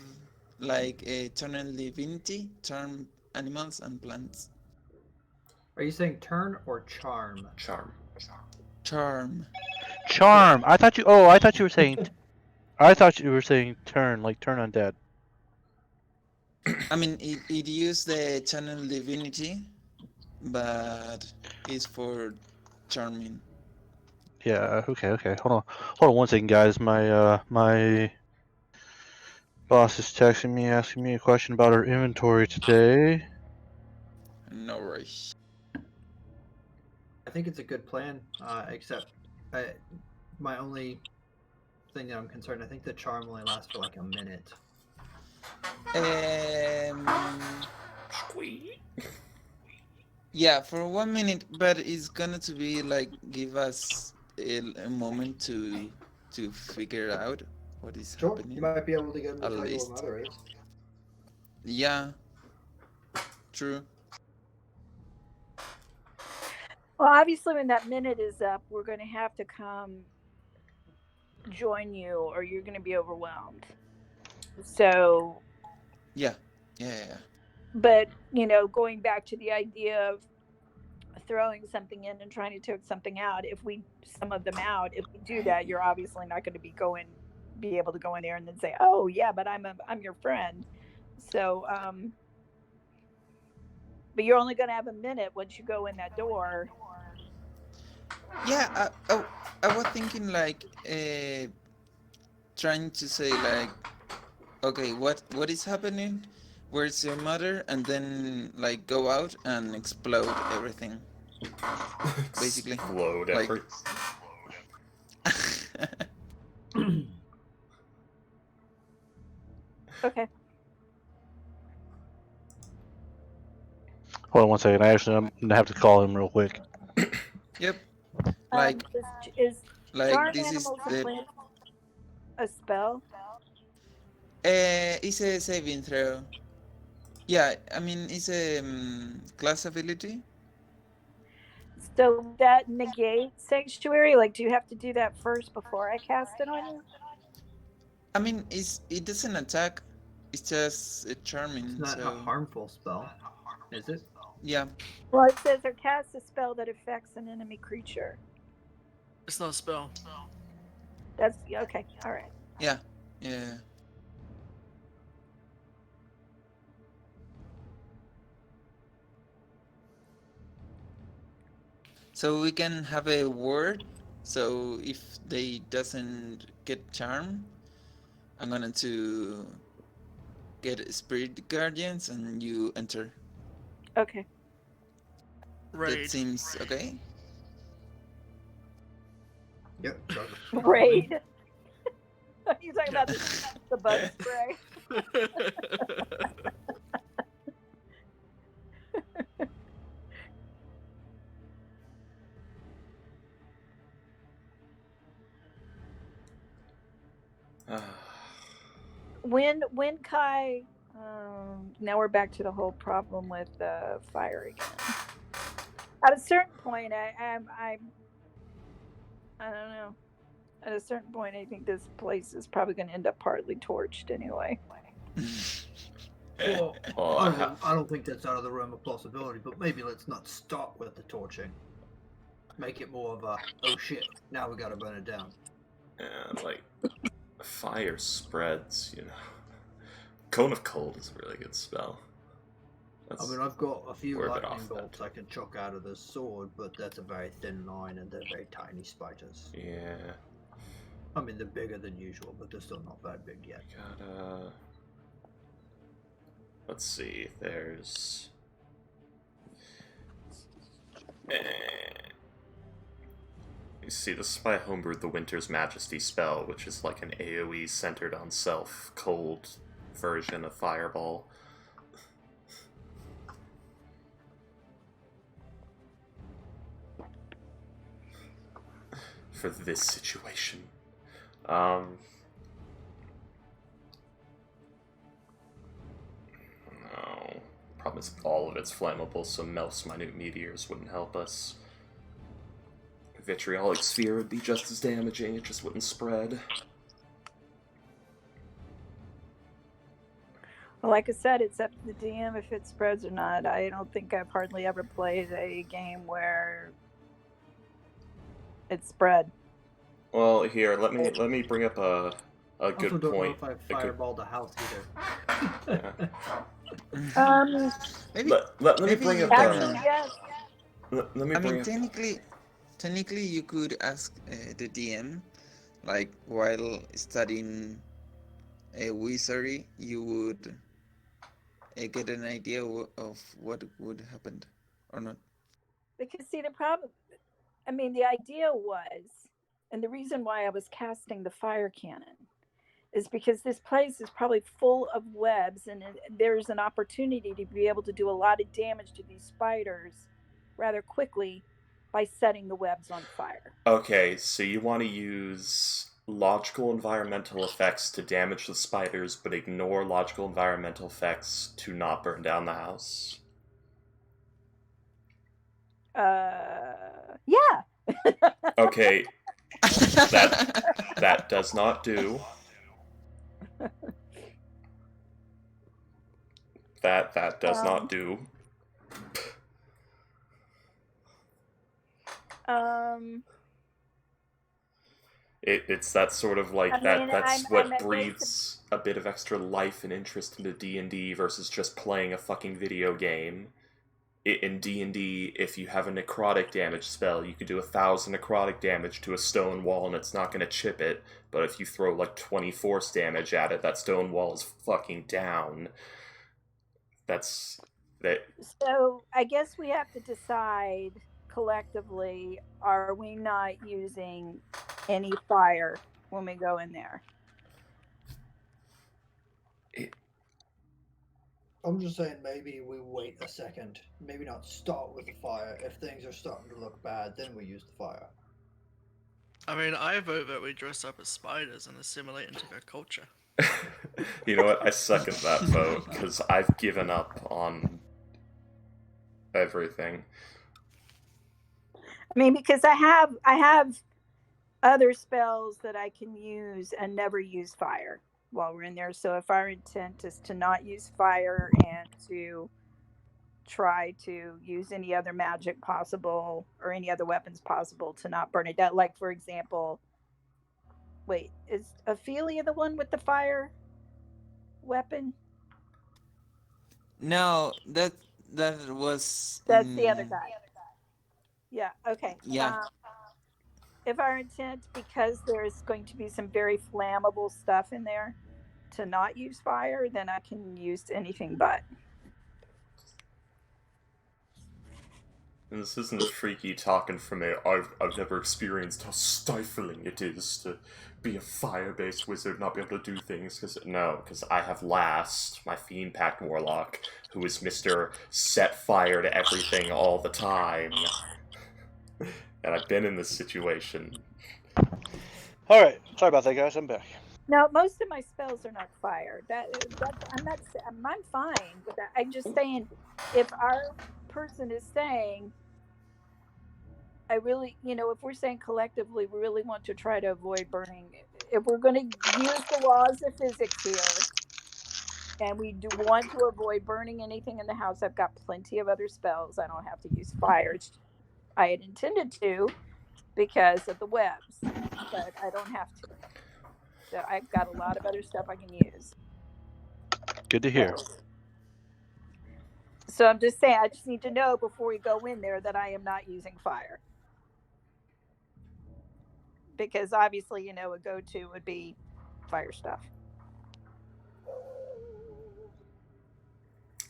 Speaker 3: like a eternal divinity, charm animals and plants.
Speaker 4: Are you saying turn or charm?
Speaker 1: Charm.
Speaker 3: Charm.
Speaker 2: Charm. I thought you. Oh, I thought you were saying. I thought you were saying turn, like turn undead.
Speaker 3: I mean, it used the channel divinity, but it's for charming.
Speaker 2: Yeah. Okay. Hold on 1 second, guys. My boss is texting me, asking me a question about our inventory today.
Speaker 3: No rush.
Speaker 4: I think it's a good plan. Except, my only thing that I'm concerned, I think the charm only lasts for like a minute.
Speaker 1: Squeak.
Speaker 3: Yeah, for 1 minute, but it's gonna to be like give us a moment to figure out what is
Speaker 4: Sure, you
Speaker 3: happening.
Speaker 4: might be able to get him to
Speaker 3: At
Speaker 4: tell you where
Speaker 3: least.
Speaker 4: Mother is.
Speaker 3: Yeah, true.
Speaker 5: Well, obviously, when that minute is up, we're going to have to come join you, or you're going to be overwhelmed. So,
Speaker 3: Yeah, yeah.
Speaker 5: but going back to the idea of throwing something in and trying to take something out, if we some of them out, if we do that, you're obviously not going to be able to go in there and then say, "Oh yeah, but I'm your friend." So, but you're only going to have a minute once you go in that door.
Speaker 3: Yeah, I was thinking like trying to say like, okay, what is happening? Where's your mother? And then like go out and explode everything, basically.
Speaker 1: Explode
Speaker 3: Like,
Speaker 1: every.
Speaker 5: Okay.
Speaker 2: Hold on 1 second. I'm gonna have to call him real quick.
Speaker 3: yep, like
Speaker 5: Is
Speaker 3: like
Speaker 5: charm
Speaker 3: this is
Speaker 5: animals
Speaker 3: the
Speaker 5: a spell?
Speaker 3: it's a saving throw. Yeah, I mean it's a class ability.
Speaker 5: So that negate sanctuary, like, do you have to do that first before I cast it on you?
Speaker 3: I mean it doesn't attack. It's just a
Speaker 4: It's
Speaker 3: charming.
Speaker 4: not a
Speaker 3: So
Speaker 4: harmful spell, is it?
Speaker 3: yeah,
Speaker 5: Well, it says or cast a spell that affects an enemy creature.
Speaker 6: It's not a spell.
Speaker 5: That's okay. All right.
Speaker 3: yeah, yeah. So we can have a word. So if they doesn't get charm, I'm going to get spirit guardians and you enter.
Speaker 5: Okay.
Speaker 3: That
Speaker 6: Raid.
Speaker 3: seems okay.
Speaker 4: Yep. Sounds
Speaker 5: Raid. You talking about the bug spray? When Kai, now we're back to the whole problem with fire again. At a certain point, I don't know. At a certain point, I think this place is probably going to end up partly torched anyway.
Speaker 4: Well,
Speaker 1: Well,
Speaker 4: I don't think that's out of the realm of possibility, but maybe let's not start with the torching. Make it more of a, oh shit, now we gotta burn it down.
Speaker 1: and like fire spreads, Cone of Cold is a really good spell.
Speaker 4: I mean, I've got a few
Speaker 1: we're a bit
Speaker 4: lightning
Speaker 1: off that.
Speaker 4: bolts I can chuck out of this sword, but that's a very thin line and they're very tiny spiders.
Speaker 1: Yeah.
Speaker 4: I mean, they're bigger than usual, but they're still not that big yet.
Speaker 1: Gotta. Let's see. There's. You see, this is why I homebrewed the Winter's Majesty spell, which is like an AoE centered on self, cold version of Fireball. For this situation. No. Problem is, all of it's flammable, so Melf's minute meteors wouldn't help us. Vitriolic Sphere would be just as damaging, it just wouldn't spread.
Speaker 5: Well, like I said, it's up to the DM if it spreads or not. I don't think I've hardly ever played a game where it spread.
Speaker 1: Well, here, let me bring up a
Speaker 4: I
Speaker 1: good
Speaker 4: also don't
Speaker 1: point.
Speaker 4: know if I fireballed a house either.
Speaker 1: Yeah.
Speaker 3: Maybe
Speaker 1: Let me
Speaker 3: maybe
Speaker 1: bring
Speaker 3: you
Speaker 1: up.
Speaker 5: Actually,
Speaker 3: can.
Speaker 5: yes.
Speaker 1: Let me
Speaker 3: I
Speaker 1: bring
Speaker 3: mean,
Speaker 1: up.
Speaker 3: technically, you could ask the DM, like while studying a wizardry, you would get an idea of what would happen, or not.
Speaker 5: Because see, the problem, I mean, the idea was, and the reason why I was casting the fire cannon is because this place is probably full of webs and there's an opportunity to be able to do a lot of damage to these spiders rather quickly by setting the webs on fire.
Speaker 1: Okay, so you want to use logical environmental effects to damage the spiders, but ignore logical environmental effects to not burn down the house.
Speaker 5: Yeah.
Speaker 1: Okay, that does not do. That does not do. It's that sort of like
Speaker 5: I mean,
Speaker 1: that's
Speaker 5: I'm
Speaker 1: what
Speaker 5: at
Speaker 1: breathes a bit of extra life and interest into D&D versus just playing a fucking video game. In D&D, if you have a necrotic damage spell, you could do 1,000 necrotic damage to a stone wall and it's not going to chip it, but if you throw like 20 force damage at it, that stone wall is fucking down. That's that.
Speaker 5: So I guess we have to decide collectively, are we not using any fire when we go in there?
Speaker 4: I'm just saying maybe we wait a second. Maybe not start with the fire. If things are starting to look bad, then we use the fire.
Speaker 6: I mean, I vote that we dress up as spiders and assimilate into their culture.
Speaker 1: You know what? I second that vote because I've given up on everything.
Speaker 5: I mean, because I have other spells that I can use and never use fire while we're in there. So if our intent is to not use fire and to try to use any other magic possible or any other weapons possible to not burn it down, like for example, wait, is Ophelia the one with the fire weapon?
Speaker 3: No, that was.
Speaker 5: That's the other guy. Yeah. Okay.
Speaker 3: Yeah.
Speaker 5: If our intent, because there's going to be some very flammable stuff in there, to not use fire, then I can use anything but.
Speaker 1: And this isn't freaky talking from a I've never experienced how stifling it is to be a fire-based wizard, not be able to do things, because I have Last, my Fiend Pact Warlock, who is Mr. Set Fire to everything all the time. And I've been in this situation.
Speaker 2: All right, sorry about that, guys. I'm back.
Speaker 5: No, most of my spells are not fire. I'm fine with that. I'm just saying, if our person is saying, I really, if we're saying collectively, we really want to try to avoid burning. If we're going to use the laws of physics here, and we do want to avoid burning anything in the house, I've got plenty of other spells. I don't have to use fire. I had intended to because of the webs, but I don't have to. So I've got a lot of other stuff I can use.
Speaker 2: Good to hear.
Speaker 5: So I'm just saying, I just need to know before we go in there that I am not using fire. Because obviously, a go-to would be fire stuff.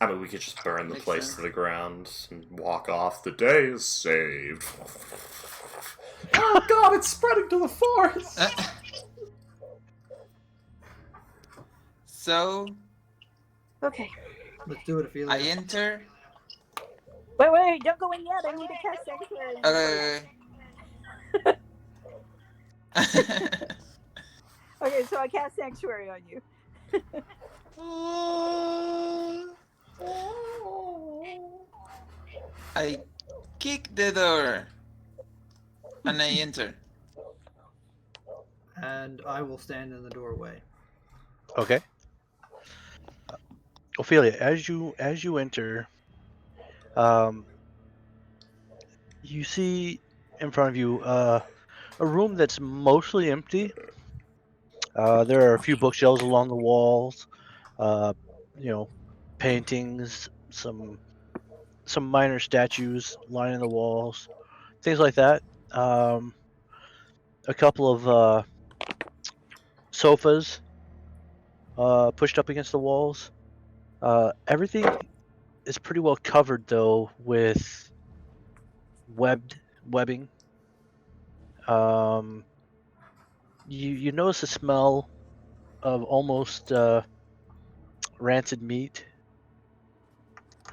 Speaker 1: I mean, we could just burn the
Speaker 3: Makes
Speaker 1: place
Speaker 3: sense.
Speaker 1: to the ground and walk off. The day is saved. Oh god, it's spreading to the forest!
Speaker 3: So
Speaker 5: Okay.
Speaker 4: Let's do it, Ophelia.
Speaker 3: I enter.
Speaker 5: Wait, don't go in yet. I need to cast Sanctuary.
Speaker 3: Okay.
Speaker 5: Okay, so I cast Sanctuary on you.
Speaker 3: I kick the door and I enter.
Speaker 4: And I will stand in the doorway.
Speaker 2: Okay. Ophelia, as you enter, you see in front of you a room that's mostly empty. There are a few bookshelves along the walls, paintings, some minor statues lining the walls, things like that. A couple of sofas pushed up against the walls. Everything is pretty well covered though with webbing. You notice a smell of almost rancid meat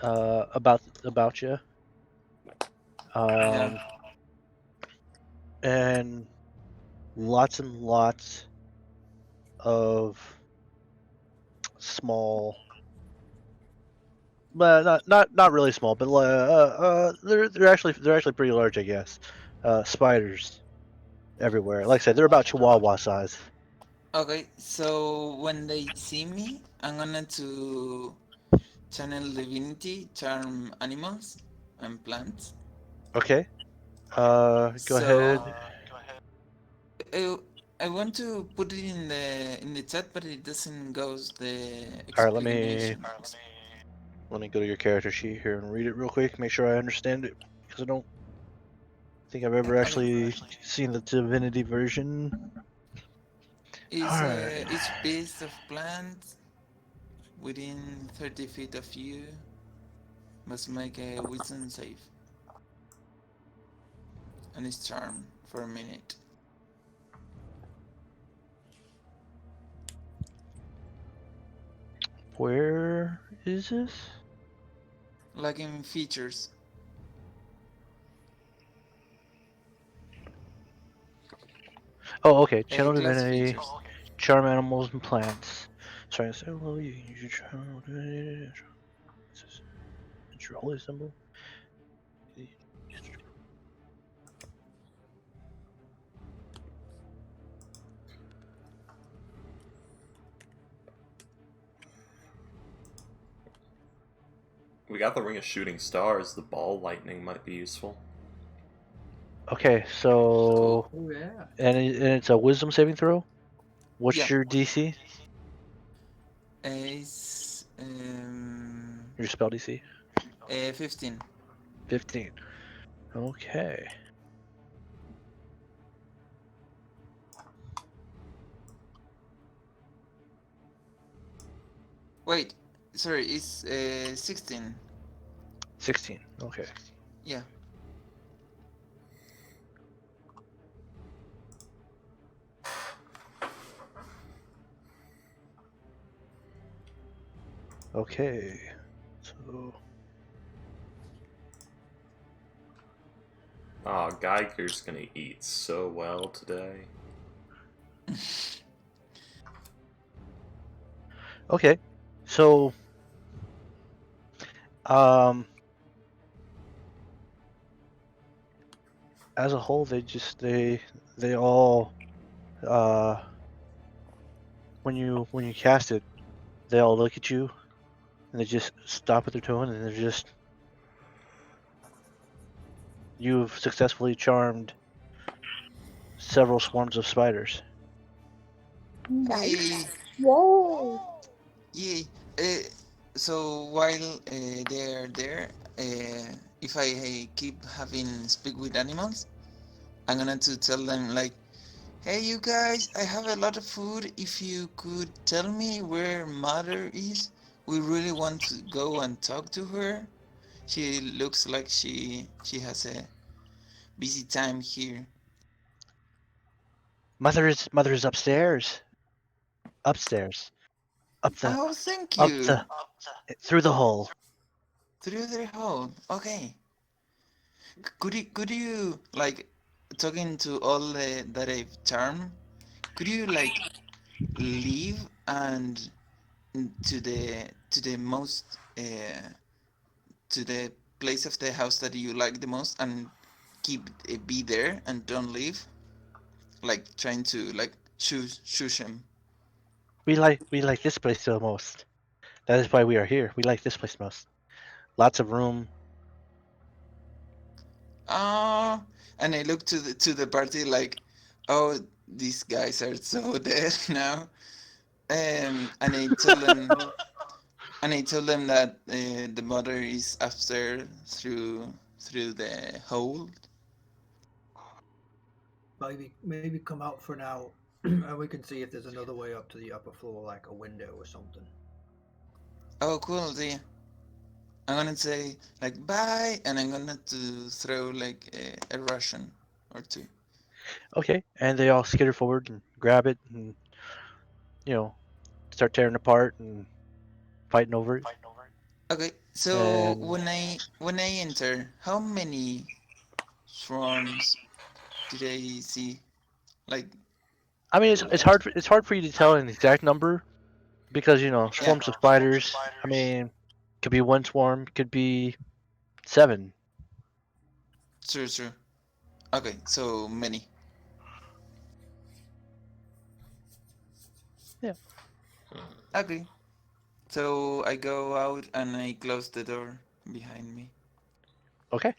Speaker 2: about you. Um, and lots of small, but not really small, but they're actually pretty large, I guess. Spiders everywhere. Like I said, they're about Chihuahua size.
Speaker 3: Okay, so when they see me, I'm gonna to channel divinity, charm animals and plants.
Speaker 2: Okay. Go
Speaker 3: So
Speaker 2: ahead.
Speaker 3: I, I want to put it in the chat, but it doesn't goes the
Speaker 2: All right,
Speaker 3: explanation.
Speaker 2: let me go to your character sheet here and read it real quick. Make sure I understand it because I don't think I've ever
Speaker 3: Okay.
Speaker 2: actually seen the Divinity version.
Speaker 3: It's
Speaker 2: All right.
Speaker 3: each piece of plant within 30 feet of you must make a wisdom save. And it's charm for a minute.
Speaker 2: Where is this?
Speaker 3: Like in features.
Speaker 2: Oh, okay. Channel
Speaker 3: Class
Speaker 2: Divinity,
Speaker 3: features.
Speaker 2: charm animals and plants. Sorry, so well, you can use your channel divinity. It's your holy symbol.
Speaker 1: We got the Ring of Shooting Stars. The ball lightning might be useful.
Speaker 2: Okay, so
Speaker 4: Oh yeah.
Speaker 2: and it's a wisdom saving throw. What's
Speaker 3: Yeah.
Speaker 2: your DC?
Speaker 3: It's
Speaker 2: Your spell DC?
Speaker 3: 15.
Speaker 2: 15. Okay.
Speaker 3: Wait, sorry, it's 16.
Speaker 2: 16. Okay.
Speaker 3: Yeah.
Speaker 2: Okay. So
Speaker 1: Ah, Geiger's gonna eat so well today.
Speaker 2: okay. So as a whole they all when you cast it, they all look at you and they just stop what they're doing and they're just you've successfully charmed several swarms of spiders.
Speaker 5: Nice.
Speaker 3: Hey,
Speaker 5: Whoa.
Speaker 3: yay. So while they're there, if I keep having speak with animals, I'm gonna to tell them like, hey you guys, I have a lot of food. If you could tell me where mother is, we really want to go and talk to her. She looks like she has a busy time here.
Speaker 2: Mother is upstairs. Upstairs. Up the
Speaker 3: Oh, thank
Speaker 2: up
Speaker 3: you.
Speaker 2: the through the hole.
Speaker 3: Through the hole. Okay. Could you like talking to all that I've charmed? Could you like leave and to the most to the place of the house that you like the most and keep be there and don't leave? Like trying to like shush him.
Speaker 2: We like this place the most. That is why we are here. We like this place most. Lots of room.
Speaker 3: Oh, and I look to the party like, oh, these guys are so dead now. And I told them, and I told them that the mother is upstairs through the hole.
Speaker 4: Maybe come out for now, and we can see if there's another way up to the upper floor, like a window or something.
Speaker 3: Oh, cool. See, I'm gonna say like bye, and I'm gonna to throw like a Russian or two.
Speaker 2: Okay, and they all skitter forward and grab it and start tearing apart and fighting over it.
Speaker 3: Okay, so
Speaker 2: And
Speaker 3: when I enter, how many swarms do they see? Like,
Speaker 2: I mean, it's hard for you to tell an exact number because swarms of spiders. I mean, could be one swarm, could be 7.
Speaker 3: sure. Okay, so many.
Speaker 2: Yeah.
Speaker 3: Okay. So I go out and I close the door behind me.
Speaker 2: Okay.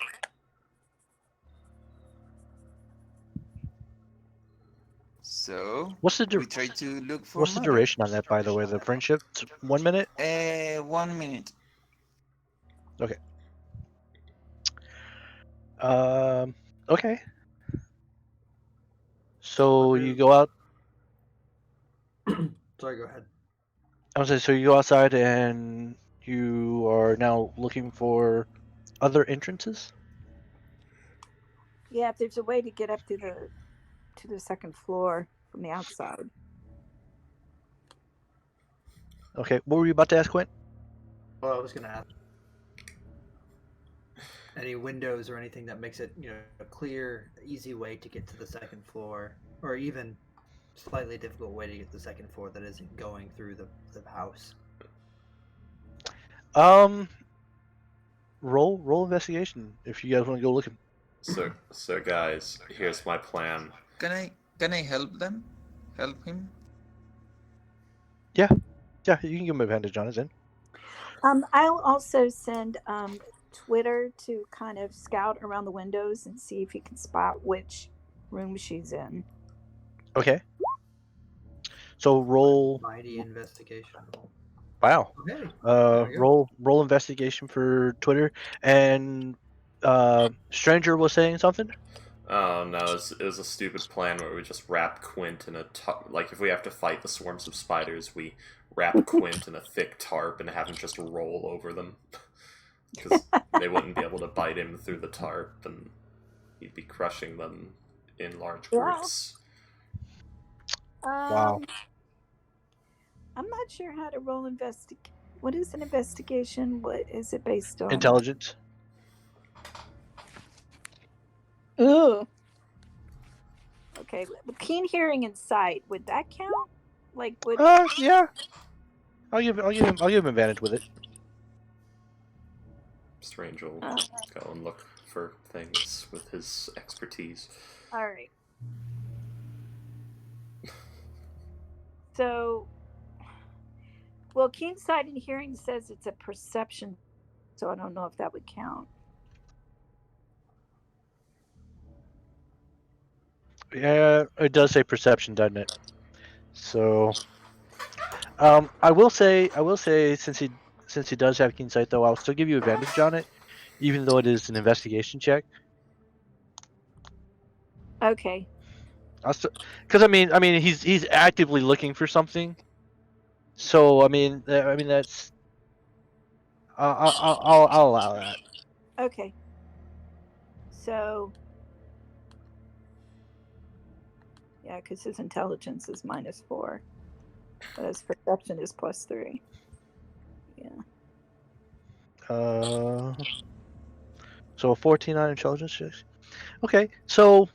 Speaker 3: So
Speaker 2: What's the
Speaker 3: we try to look for
Speaker 2: what's the
Speaker 3: mother.
Speaker 2: duration on that, by the way? The friendship, 1 minute.
Speaker 3: 1 minute.
Speaker 2: Okay. Okay. So you go out.
Speaker 4: Sorry, go ahead.
Speaker 2: I was saying, so you go outside and you are now looking for other entrances.
Speaker 5: Yeah, if there's a way to get up to the second floor from the outside.
Speaker 2: Okay. What were you about to ask, Quint?
Speaker 4: Well, I was gonna ask any windows or anything that makes it, a clear, easy way to get to the second floor, or even slightly difficult way to get to the second floor that isn't going through the house.
Speaker 2: Roll investigation if you guys want to go looking.
Speaker 1: So guys, here's my plan.
Speaker 3: Can I help them? Help him?
Speaker 2: Yeah, you can give him advantage on it then.
Speaker 5: I'll also send Twitter to kind of scout around the windows and see if he can spot which room she's in.
Speaker 2: Okay. So roll.
Speaker 4: Mighty investigation roll.
Speaker 2: Wow.
Speaker 4: Okay. There we go.
Speaker 2: Roll investigation for Twitter, and Stranger was saying something.
Speaker 1: Oh no, it was a stupid plan where we just wrap Quint in a like if we have to fight the swarms of spiders, we wrap Quint in a thick tarp and have him just roll over them because they wouldn't be able to bite him through the tarp, and he'd be crushing them in large groups.
Speaker 2: Wow.
Speaker 5: I'm not sure how to roll What is an investigation? What is it based on?
Speaker 2: Intelligence.
Speaker 5: Ooh. Okay, keen hearing and sight. Would that count? Like, would?
Speaker 2: Yeah. I'll give him advantage with it.
Speaker 1: Strange will go and look for things with his expertise.
Speaker 5: All right. So, well, keen sight and hearing says it's a perception, so I don't know if that would count.
Speaker 2: Yeah, it does say perception, doesn't it? So, I will say, since he does have keen sight, though, I'll still give you advantage on it, even though it is an investigation check.
Speaker 5: Okay.
Speaker 2: Because I mean, he's actively looking for something. So I mean that's. I'll allow that.
Speaker 5: Okay. So, yeah, because his intelligence is -4, but his perception is +3. Yeah.
Speaker 2: So a 14 on intelligence checks. Okay, so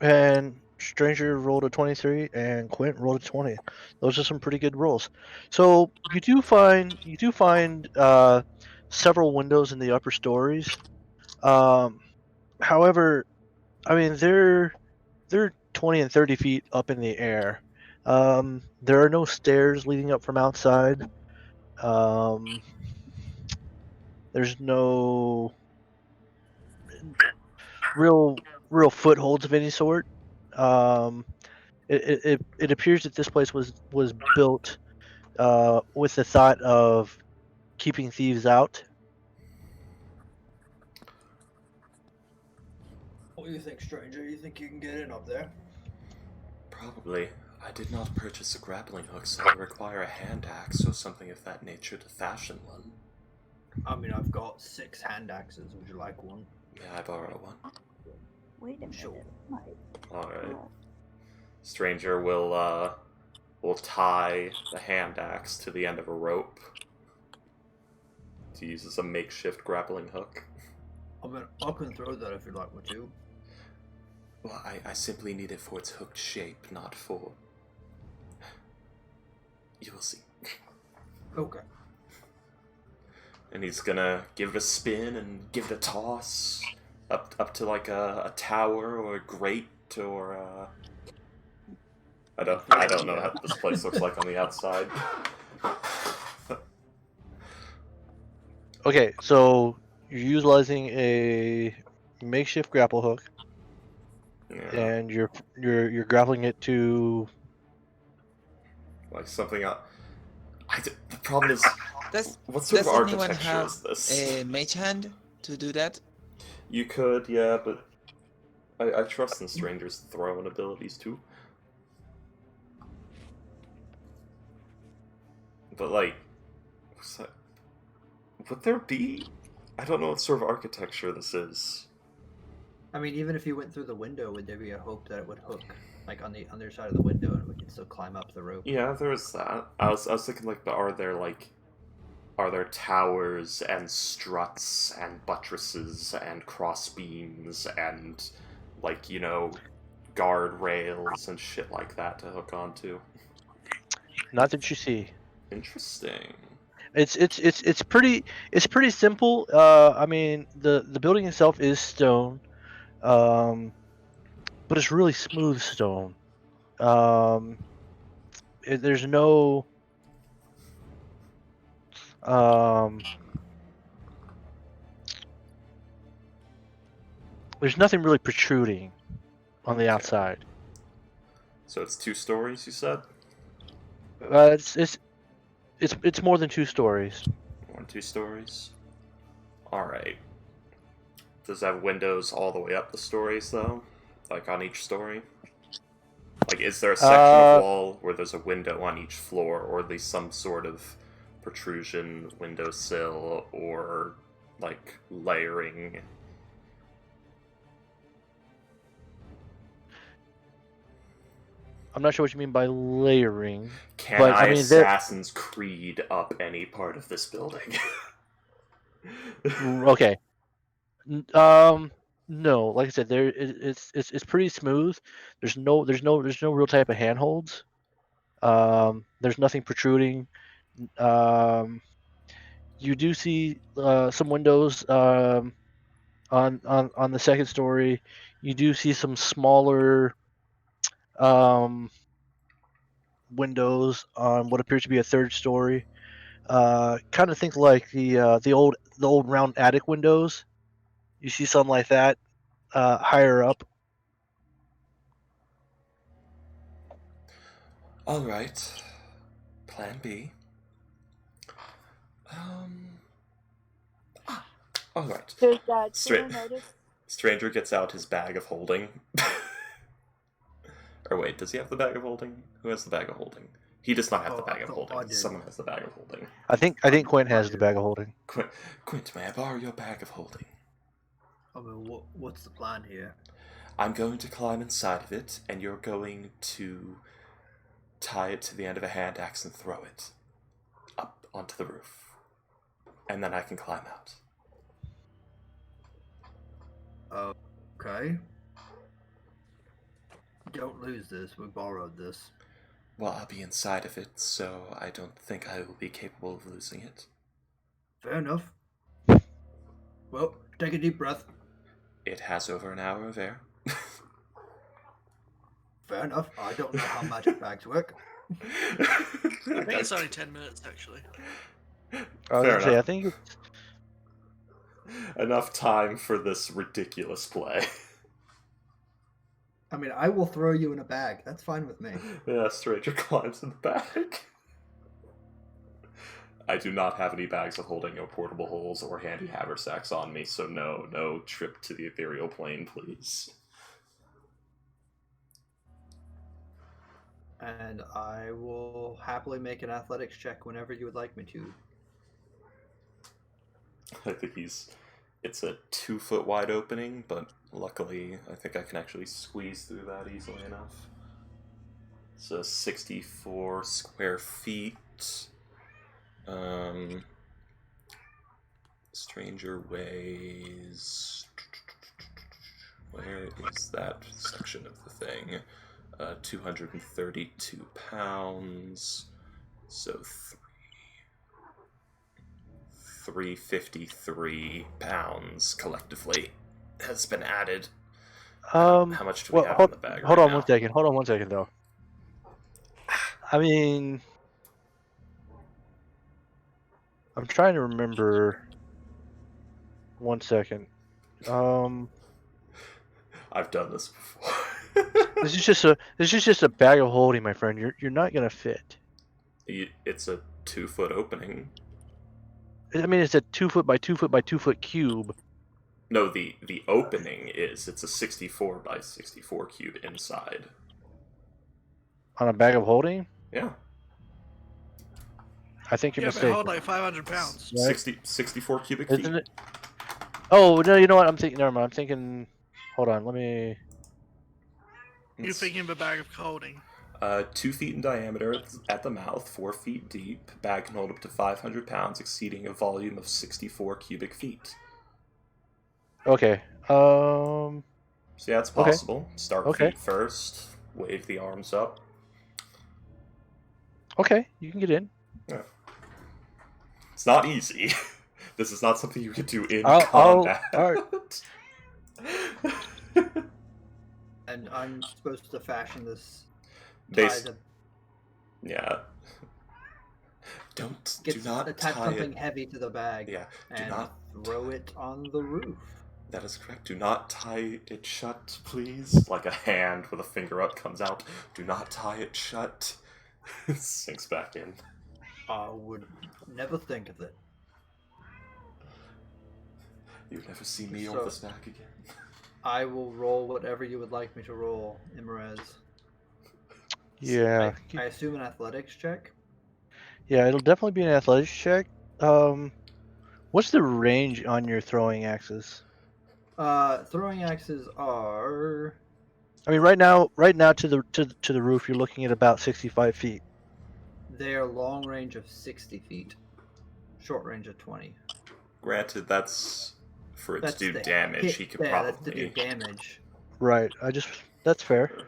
Speaker 2: and Stranger rolled a 23 and Quint rolled a 20. Those are some pretty good rolls. So you do find several windows in the upper stories. However, I mean they're 20 and 30 feet up in the air. There are no stairs leading up from outside. There's no real footholds of any sort. It appears that this place was built with the thought of keeping thieves out.
Speaker 4: What do you think, stranger? You think you can get in up there?
Speaker 1: Probably. I did not purchase a grappling hook, so I require a hand axe or something of that nature to fashion one.
Speaker 4: I mean, I've got 6 hand axes. Would you like one?
Speaker 1: May I borrow one?
Speaker 5: Wait a minute.
Speaker 4: Sure.
Speaker 1: Alright. Stranger will tie the hand axe to the end of a rope to use as a makeshift grappling hook.
Speaker 4: I mean, I can throw that if you'd like me to.
Speaker 1: Well, I simply need it for its hooked shape, not for... You will see.
Speaker 4: Okay.
Speaker 1: And he's gonna give it a spin and give it a toss up to like a tower or a grate or I don't know how this place looks like on the outside.
Speaker 2: Okay, so you're utilizing a makeshift grapple hook,
Speaker 1: Yeah,
Speaker 2: and you're grappling it to.
Speaker 1: like something else. The problem is,
Speaker 3: Does
Speaker 1: what sort of
Speaker 3: Does anyone
Speaker 1: architecture
Speaker 3: have
Speaker 1: is this?
Speaker 3: a mage hand to do that?
Speaker 1: You could, yeah, but I trust in strangers' throwing abilities too. But like, what's that? Would there be? I don't know what sort of architecture this is.
Speaker 4: I mean, even if you went through the window, would there be a hope that it would hook, like on the other side of the window, and we could still climb up the rope?
Speaker 1: Yeah, there's that. I was thinking like, but are there towers and struts and buttresses and cross beams and like guard rails and shit like that to hook onto?
Speaker 2: Not that you see.
Speaker 1: Interesting.
Speaker 2: It's pretty simple. I mean the building itself is stone, but it's really smooth stone. There's no um, there's nothing really protruding on the
Speaker 1: Okay.
Speaker 2: outside.
Speaker 1: So it's 2 stories, you said?
Speaker 2: It's more than 2 stories.
Speaker 1: 2 stories. All right. Does it have windows all the way up the stories though? Like on each story? Like, is there a section of wall where there's a window on each floor, or at least some sort of protrusion, windowsill, or like layering?
Speaker 2: I'm not sure what you mean by layering.
Speaker 1: Can
Speaker 2: But,
Speaker 1: I
Speaker 2: I mean, there-
Speaker 1: Assassin's Creed up any part of this building?
Speaker 2: Okay. No, like I said, it's pretty smooth. There's no real type of handholds. There's nothing protruding. You do see some windows on the second story. You do see some smaller windows on what appears to be a third story. Kind of think like the old round attic windows. You see something like that higher up.
Speaker 1: All right. Plan B. All right.
Speaker 5: Does
Speaker 1: Straight.
Speaker 5: Tudor notice?
Speaker 1: Stranger gets out his bag of holding. Or wait, does he have the bag of holding? Who has the bag of holding? He does not have the
Speaker 4: Oh, I
Speaker 1: bag of
Speaker 4: thought I
Speaker 1: holding.
Speaker 4: did.
Speaker 1: Someone has the bag of holding.
Speaker 2: I think Quint has the bag of holding.
Speaker 1: Quint, may I borrow your bag of holding?
Speaker 4: I mean, what's the plan here?
Speaker 1: I'm going to climb inside of it, and you're going to tie it to the end of a hand axe and throw it up onto the roof. And then I can climb out.
Speaker 4: Okay. Don't lose this. We borrowed this.
Speaker 1: Well, I'll be inside of it, so I don't think I will be capable of losing it.
Speaker 4: Fair enough. Well, take a deep breath.
Speaker 1: It has over an hour of air.
Speaker 4: Fair enough. I don't know how magic bags work.
Speaker 6: I think it's only 10 minutes, actually.
Speaker 2: I was
Speaker 1: Fair
Speaker 2: gonna say, I
Speaker 1: enough.
Speaker 2: think
Speaker 1: Enough time for this ridiculous play.
Speaker 4: I mean, I will throw you in a bag. That's fine with me.
Speaker 1: Yeah, Stranger climbs in the bag. I do not have any bags of holding, no portable holes or handy haversacks on me, so no trip to the ethereal plane, please.
Speaker 4: And I will happily make an athletics check whenever you would like me to.
Speaker 1: I think it's a 2-foot wide opening, but luckily I think I can actually squeeze through that easily enough. So 64 square feet. Stranger weighs... Where is that section of the thing? 232 pounds. So 353 pounds collectively has been added. How much do we have in the bag
Speaker 2: hold
Speaker 1: right
Speaker 2: on
Speaker 1: now?
Speaker 2: 1 second. Hold on 1 second, though. I mean, I'm trying to remember. 1 second.
Speaker 1: I've done this before.
Speaker 2: This is just a bag of holding, my friend. You're not gonna fit.
Speaker 1: It's a 2-foot opening.
Speaker 2: I mean, it's a 2 foot by 2 foot by 2 foot cube.
Speaker 1: No, the opening is. It's a 64 by 64 cube inside.
Speaker 2: On a bag of holding?
Speaker 1: Yeah.
Speaker 2: I think you're
Speaker 6: Yeah, but
Speaker 2: mistaken.
Speaker 6: hold like 500 pounds.
Speaker 2: Right?
Speaker 1: 64 cubic
Speaker 2: Isn't
Speaker 1: feet.
Speaker 2: it? Oh no! You know what? I'm thinking. Never mind. I'm thinking. Hold on. Let me.
Speaker 6: You're thinking of a bag of holding.
Speaker 1: 2 feet in diameter at the mouth, 4 feet deep. Bag can hold up to 500 pounds, exceeding a volume of 64 cubic feet.
Speaker 2: Okay.
Speaker 1: So yeah, it's
Speaker 2: Okay.
Speaker 1: possible. Start
Speaker 2: Okay.
Speaker 1: feet first. Wave the arms up.
Speaker 2: Okay. You can get in.
Speaker 1: Yeah. It's not easy. This is not something you can do in
Speaker 2: I'll-
Speaker 1: combat.
Speaker 2: alright.
Speaker 4: And I'm supposed to fashion this
Speaker 1: They
Speaker 4: tie
Speaker 1: s-
Speaker 4: to
Speaker 1: Yeah. Do
Speaker 4: get
Speaker 1: not
Speaker 4: attach
Speaker 1: tie
Speaker 4: something
Speaker 1: it.
Speaker 4: heavy to the bag
Speaker 1: Yeah. Do
Speaker 4: and
Speaker 1: not.
Speaker 4: throw it on the roof.
Speaker 1: That is correct. Do not tie it shut, please. Like a hand with a finger up comes out. Do not tie it shut. Sinks back in.
Speaker 4: I would never think of it.
Speaker 1: You'll never see me
Speaker 4: So-
Speaker 1: on this back again.
Speaker 4: I will roll whatever you would like me to roll, Imrez.
Speaker 2: Yeah.
Speaker 4: I assume an athletics check.
Speaker 2: Yeah. It'll definitely be an athletics check. What's the range on your throwing axes?
Speaker 4: Throwing axes are
Speaker 2: I mean, right now to the roof, you're looking at about 65 feet.
Speaker 4: they are long range of 60 feet, short range of 20.
Speaker 1: Granted, that's for it to do
Speaker 4: the
Speaker 1: damage.
Speaker 4: hit-
Speaker 1: He could
Speaker 4: yeah, that's to do
Speaker 1: probably.
Speaker 4: damage.
Speaker 2: Right. That's fair.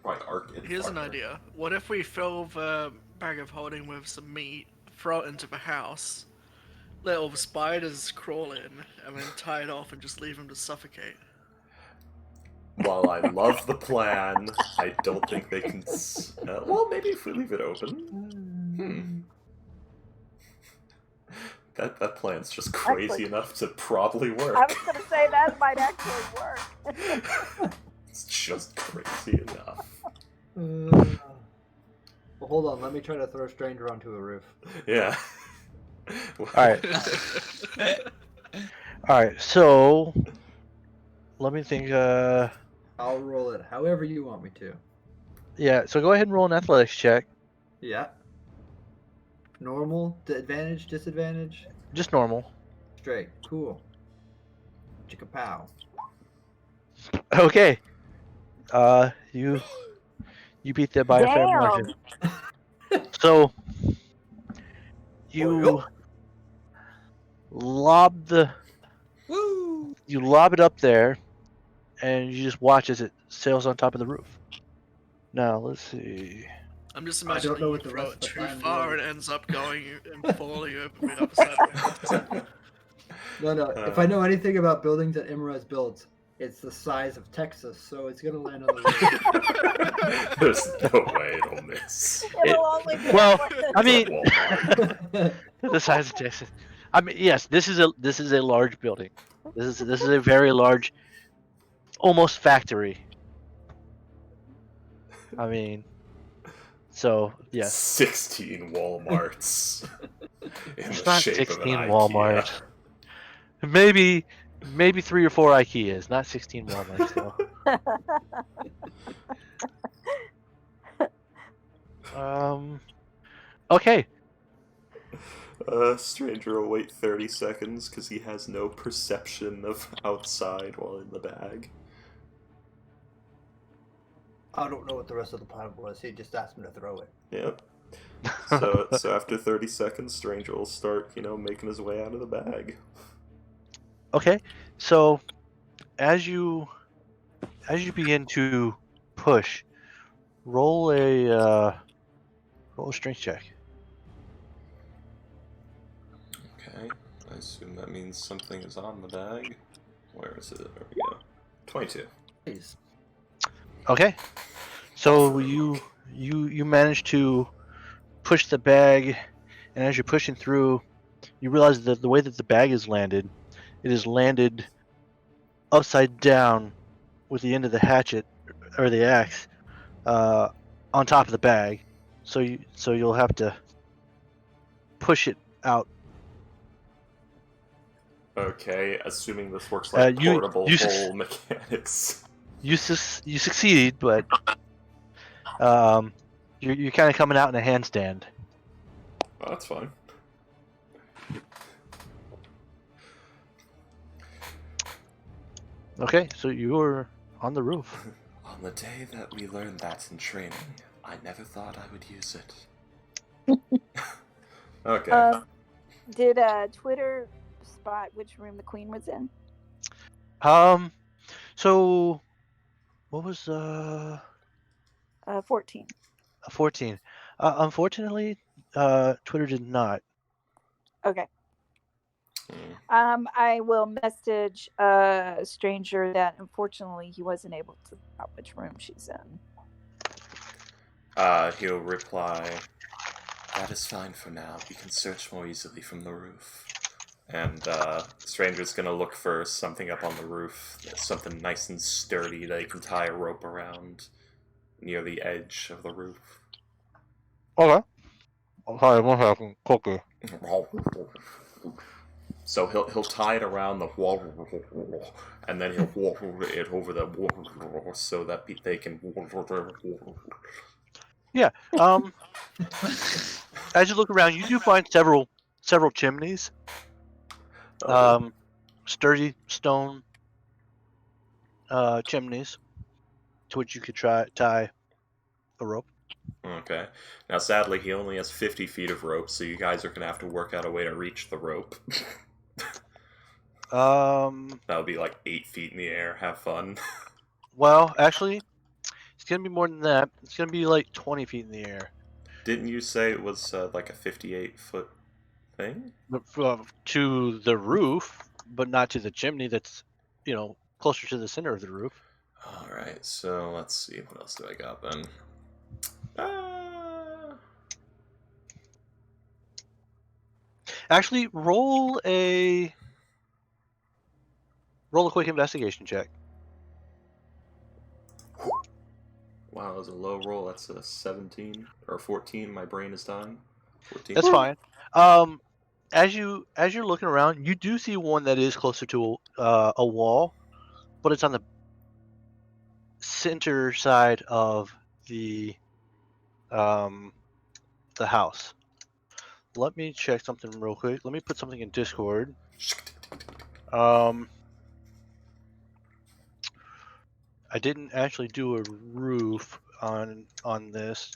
Speaker 1: Probably arc it
Speaker 6: Here's an
Speaker 1: farther.
Speaker 6: idea. What if we fill the bag of holding with some meat, throw it into the house, let all the spiders crawl in, and then tie it off and just leave them to suffocate?
Speaker 1: While I love the plan, I don't think they can. Well, maybe if we leave it open. That plan's just crazy
Speaker 5: Actually-
Speaker 1: enough to probably work.
Speaker 5: I was going to say that might actually work.
Speaker 1: It's just crazy enough.
Speaker 4: Well, hold on. Let me try to throw Stranger onto a roof.
Speaker 1: Yeah.
Speaker 2: Alright. Alright. So let me think.
Speaker 4: I'll roll it however you want me to.
Speaker 2: Yeah. So go ahead and roll an athletics check.
Speaker 4: Yeah. Normal, advantage, disadvantage,
Speaker 2: Just normal.
Speaker 4: straight. Cool. Chicka pow.
Speaker 2: Okay. You beat that by a fair margin. So you lob
Speaker 3: Woo!
Speaker 2: it up there, and you just watch as it sails on top of the roof. Now let's see.
Speaker 6: I'm just
Speaker 4: I don't
Speaker 6: imagining
Speaker 4: know
Speaker 6: you
Speaker 4: what the
Speaker 6: throw
Speaker 4: rest
Speaker 6: it
Speaker 4: of the
Speaker 6: too
Speaker 4: plan
Speaker 6: far
Speaker 4: was.
Speaker 6: and it ends up going and falling over the other side of the house.
Speaker 4: No. If I know anything about buildings that Imrez builds, it's the size of Texas, so it's gonna land on the roof.
Speaker 1: There's no way it'll miss.
Speaker 5: It'll only be
Speaker 2: well,
Speaker 5: more than-
Speaker 2: I mean,
Speaker 1: Walmart.
Speaker 2: the size of Texas. I mean, yes, this is a large building. This is a very large, almost factory. I mean, so yes,
Speaker 1: 16 Walmarts. In
Speaker 2: it's
Speaker 1: the
Speaker 2: not
Speaker 1: shape
Speaker 2: 16
Speaker 1: of an
Speaker 2: Walmarts.
Speaker 1: IKEA.
Speaker 2: Maybe 3 or 4 IKEAs, not 16 Walmarts though. Okay.
Speaker 1: Stranger will wait 30 seconds because he has no perception of outside while in the bag.
Speaker 4: I don't know what the rest of the plan was. He just asked me to throw it.
Speaker 1: Yep. So after 30 seconds, Stranger will start, making his way out of the bag.
Speaker 2: Okay, so as you begin to push, roll a strength check.
Speaker 1: Okay, I assume that means something is on the bag. Where is it? There we go. 22.
Speaker 4: Please.
Speaker 2: Okay, so
Speaker 1: Off-road.
Speaker 2: you manage to push the bag, and as you're pushing through, you realize that the way that the bag is landed, it is landed upside down with the end of the hatchet or the axe on top of the bag. So you'll have to push it out.
Speaker 1: Okay, assuming this works
Speaker 2: Uh,
Speaker 1: like
Speaker 2: you
Speaker 1: portable
Speaker 2: you
Speaker 1: hole mechanics.
Speaker 2: you succeed, but you're kind of coming out in a handstand.
Speaker 1: Oh, that's fine.
Speaker 2: Okay, so you're on the roof.
Speaker 1: On the day that we learned that in training, I never thought I would use it. Okay.
Speaker 5: Did Twitter spot which room the queen was in?
Speaker 2: So what was
Speaker 5: 14.
Speaker 2: 14? Unfortunately, Twitter did not.
Speaker 5: Okay.
Speaker 1: Hmm.
Speaker 5: I will message Stranger that unfortunately he wasn't able to spot which room she's in.
Speaker 1: He'll reply, "That is fine for now. We can search more easily from the roof." And Stranger's gonna look for something up on the roof, something nice and sturdy that he can tie a rope around near the edge of the roof.
Speaker 2: Okay. Sorry, one second. Cookie.
Speaker 1: So he'll tie it around the wall, and then he'll walk it over the so that they can.
Speaker 2: Yeah. As you look around, you do find several chimneys.
Speaker 1: Oh,
Speaker 2: Sturdy stone chimneys to which you could tie a rope.
Speaker 1: okay. Now, sadly, he only has 50 feet of rope, so you guys are gonna have to work out a way to reach the rope. That'll be like 8 feet in the air. Have fun.
Speaker 2: Well, actually, it's gonna be more than that. It's gonna be like 20 feet in the air.
Speaker 1: Didn't you say it was like a 58-foot thing?
Speaker 2: To the roof, but not to the chimney that's, closer to the center of the roof.
Speaker 1: Alright, so let's see. What else do I got then?
Speaker 2: Actually, roll a quick investigation check.
Speaker 1: Wow, that was a low roll. That's a 17 or 14. My brain is dying. 14.
Speaker 2: That's fine. As you're looking around, you do see one that is closer to a wall, but it's on the center side of the house. Let me check something real quick. Let me put something in Discord. I didn't actually do a roof on this,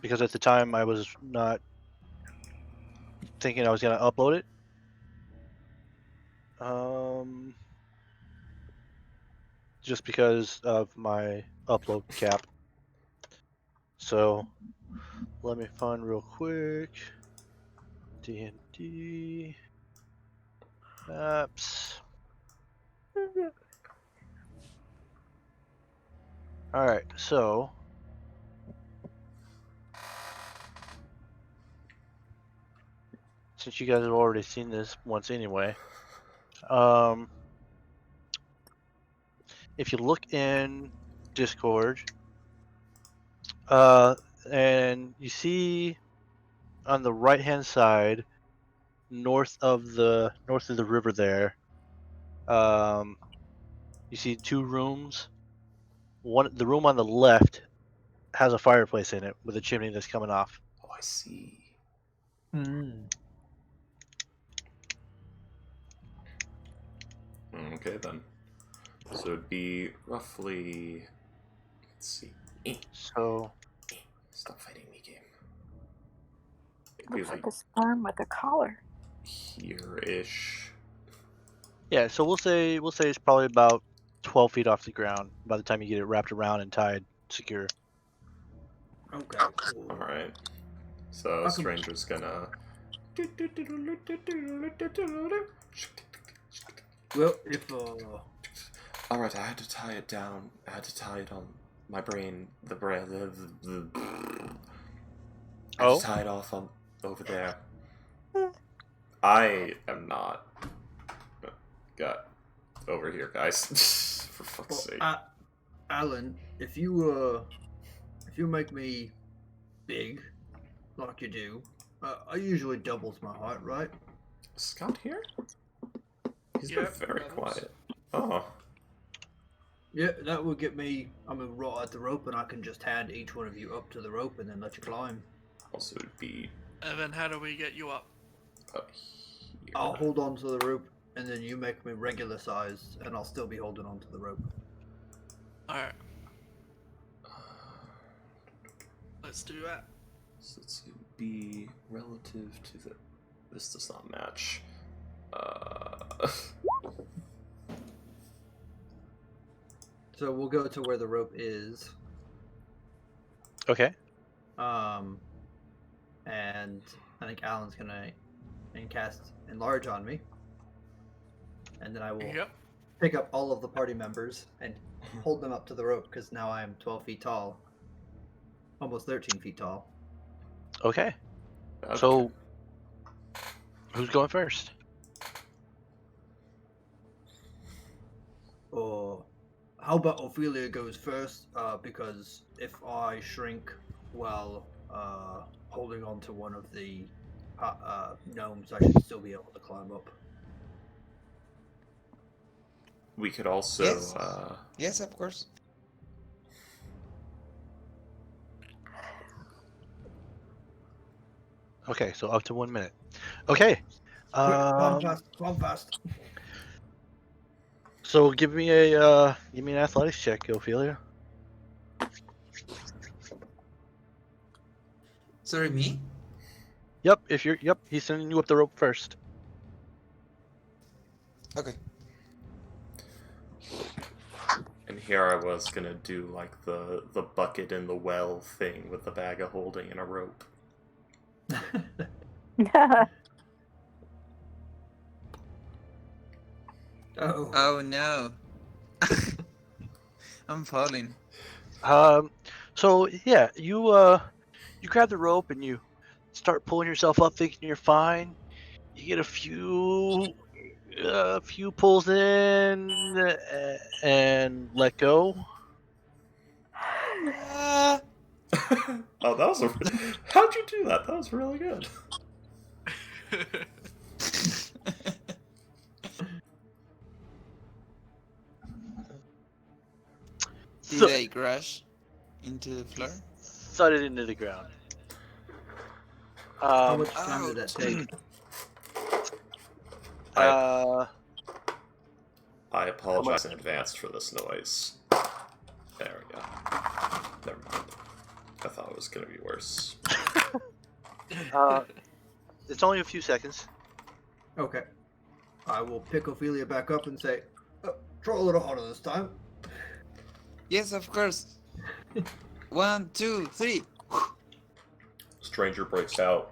Speaker 2: because at the time I was not thinking I was gonna upload it. Just because of my upload cap. So let me find real quick. D&D maps. All right, so since you guys have already seen this once anyway, if you look in Discord, and you see on the right hand side, north of the river there, you see two rooms. The room on the left has a fireplace in it with a chimney that's coming off.
Speaker 1: Oh, I see. Okay, then. So it'd be roughly. Let's see.
Speaker 2: So
Speaker 1: Stop fighting me, game. It'd
Speaker 5: Looks
Speaker 1: be
Speaker 5: like a sperm with a collar.
Speaker 1: here-ish.
Speaker 2: Yeah, so we'll say it's probably about 12 feet off the ground by the time you get it wrapped around and tied secure.
Speaker 4: Okay, cool.
Speaker 1: Alright. So,
Speaker 4: I can-
Speaker 1: Stranger's gonna...
Speaker 4: Well, if
Speaker 1: Alright, I had to tie it down. I had to tie it on my brain. I had
Speaker 2: Oh?
Speaker 1: to tie it off on over there. I am not... Got over here, guys. For fuck's sake.
Speaker 4: Alan, if you make me big, like you do, I usually doubles my height, right?
Speaker 1: Is Scott here? He's
Speaker 6: Yep,
Speaker 1: been very
Speaker 6: that is.
Speaker 1: quiet. Oh.
Speaker 4: Yeah, that will get me. I'm right at the rope, and I can just hand each one of you up to the rope and then let you climb.
Speaker 1: Also, it'd be
Speaker 6: And then how do we get you up?
Speaker 1: up here.
Speaker 4: I'll hold on to the rope, and then you make me regular size, and I'll still be holding on to the rope.
Speaker 6: Alright. Let's do that.
Speaker 1: So let's see, it would be relative to the... This does not match.
Speaker 4: So we'll go to where the rope is.
Speaker 2: Okay.
Speaker 4: And I think Alan's gonna cast enlarge on me, and then I will
Speaker 6: Yep.
Speaker 4: pick up all of the party members and hold them up to the rope because now I am 12 feet tall, almost 13 feet tall.
Speaker 2: Okay.
Speaker 1: Okay.
Speaker 2: So, who's going first?
Speaker 4: Or how about Ophelia goes first? Because if I shrink while holding on to one of the gnomes, I should still be able to climb up.
Speaker 1: We could also...
Speaker 3: Yes. Yes, of course.
Speaker 2: Okay, so up to 1 minute. Okay.
Speaker 4: Climb fast, climb fast.
Speaker 2: So give me an athletics check, Ophelia.
Speaker 3: Sorry, me?
Speaker 2: Yep, he's sending you up the rope first.
Speaker 3: Okay.
Speaker 1: And here I was gonna do like the bucket in the well thing with the bag of holding and a rope.
Speaker 4: Oh.
Speaker 3: Oh no. I'm falling.
Speaker 2: So yeah, you grab the rope and you start pulling yourself up, thinking you're fine. You get a few pulls in and let go.
Speaker 3: Ah.
Speaker 1: Oh, that was a... How'd you do that? That was really good.
Speaker 3: Did
Speaker 2: So-
Speaker 3: I crash into the floor?
Speaker 2: Thudded into the ground.
Speaker 4: How much time did that take?
Speaker 1: I apologize in advance for this noise. There we go. Never mind. I thought it was gonna be worse.
Speaker 2: It's only a few seconds.
Speaker 4: Okay. I will pick Ophelia back up and say, try a little harder this time.
Speaker 3: Yes, of course. 1, 2, 3.
Speaker 1: Stranger breaks out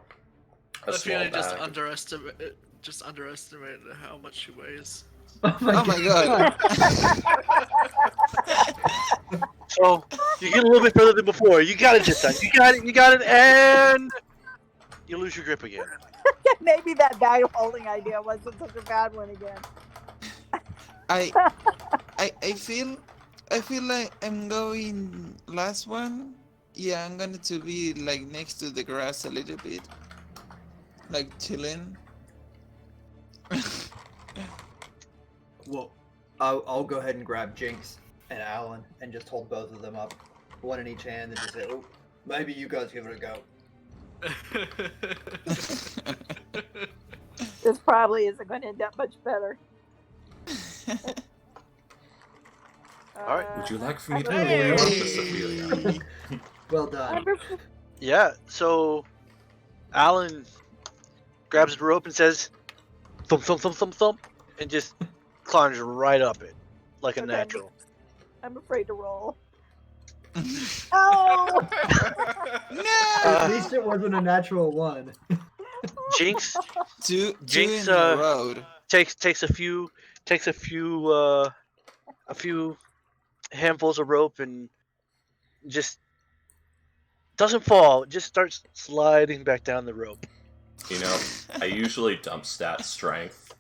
Speaker 1: a
Speaker 6: I feel
Speaker 1: small
Speaker 6: like just
Speaker 1: bag.
Speaker 6: underestimated how much she weighs.
Speaker 3: Oh my god.
Speaker 2: So you get a little bit further than before. You got it this time. You got it, and you lose your grip again.
Speaker 5: Maybe that bag of holding idea wasn't such a bad one again.
Speaker 3: I feel like I'm going last one. Yeah, I'm going to be like next to the grass a little bit. Like chilling.
Speaker 4: Well, I'll go ahead and grab Jinx and Alan and just hold both of them up, one in each hand, and just say, "Oh, maybe you guys give it a go."
Speaker 5: This probably isn't going to end up much better.
Speaker 2: All right.
Speaker 1: Would you like for me
Speaker 5: I'm
Speaker 1: to
Speaker 5: afraid
Speaker 1: pull you
Speaker 5: to
Speaker 1: up,
Speaker 5: roll.
Speaker 1: Miss Ophelia?
Speaker 4: Well done.
Speaker 5: I'm af-
Speaker 2: Yeah. So Alan grabs the rope and says, "Thump, thump, thump, thump, thump," and just climbs right up it like a
Speaker 5: Okay.
Speaker 2: natural.
Speaker 5: I'm afraid to roll. Oh!
Speaker 4: At
Speaker 2: Uh,
Speaker 4: least it wasn't a natural one.
Speaker 2: Jinx
Speaker 3: two
Speaker 2: Jinx,
Speaker 3: in a row.
Speaker 2: takes a few handfuls of rope and just doesn't fall. Just starts sliding back down the rope.
Speaker 1: You know, I usually dump stat strength,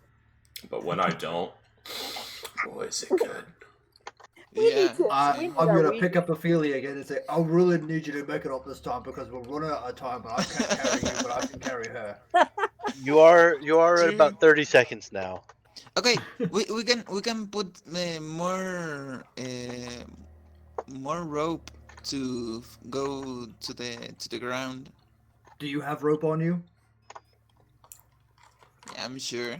Speaker 1: but when I don't, boy, is it good.
Speaker 5: We
Speaker 3: Yeah.
Speaker 5: need to.
Speaker 4: I'm
Speaker 5: we need
Speaker 4: going
Speaker 5: our
Speaker 4: to
Speaker 5: week.
Speaker 4: pick up Ophelia again and say, I really need you to make it up this time because we're running out of time, but I can't carry you, but I can carry her.
Speaker 2: You are at
Speaker 3: True.
Speaker 2: about 30 seconds now.
Speaker 3: Okay, we can put more rope to go to the ground.
Speaker 4: Do you have rope on you?
Speaker 3: Yeah, I'm sure.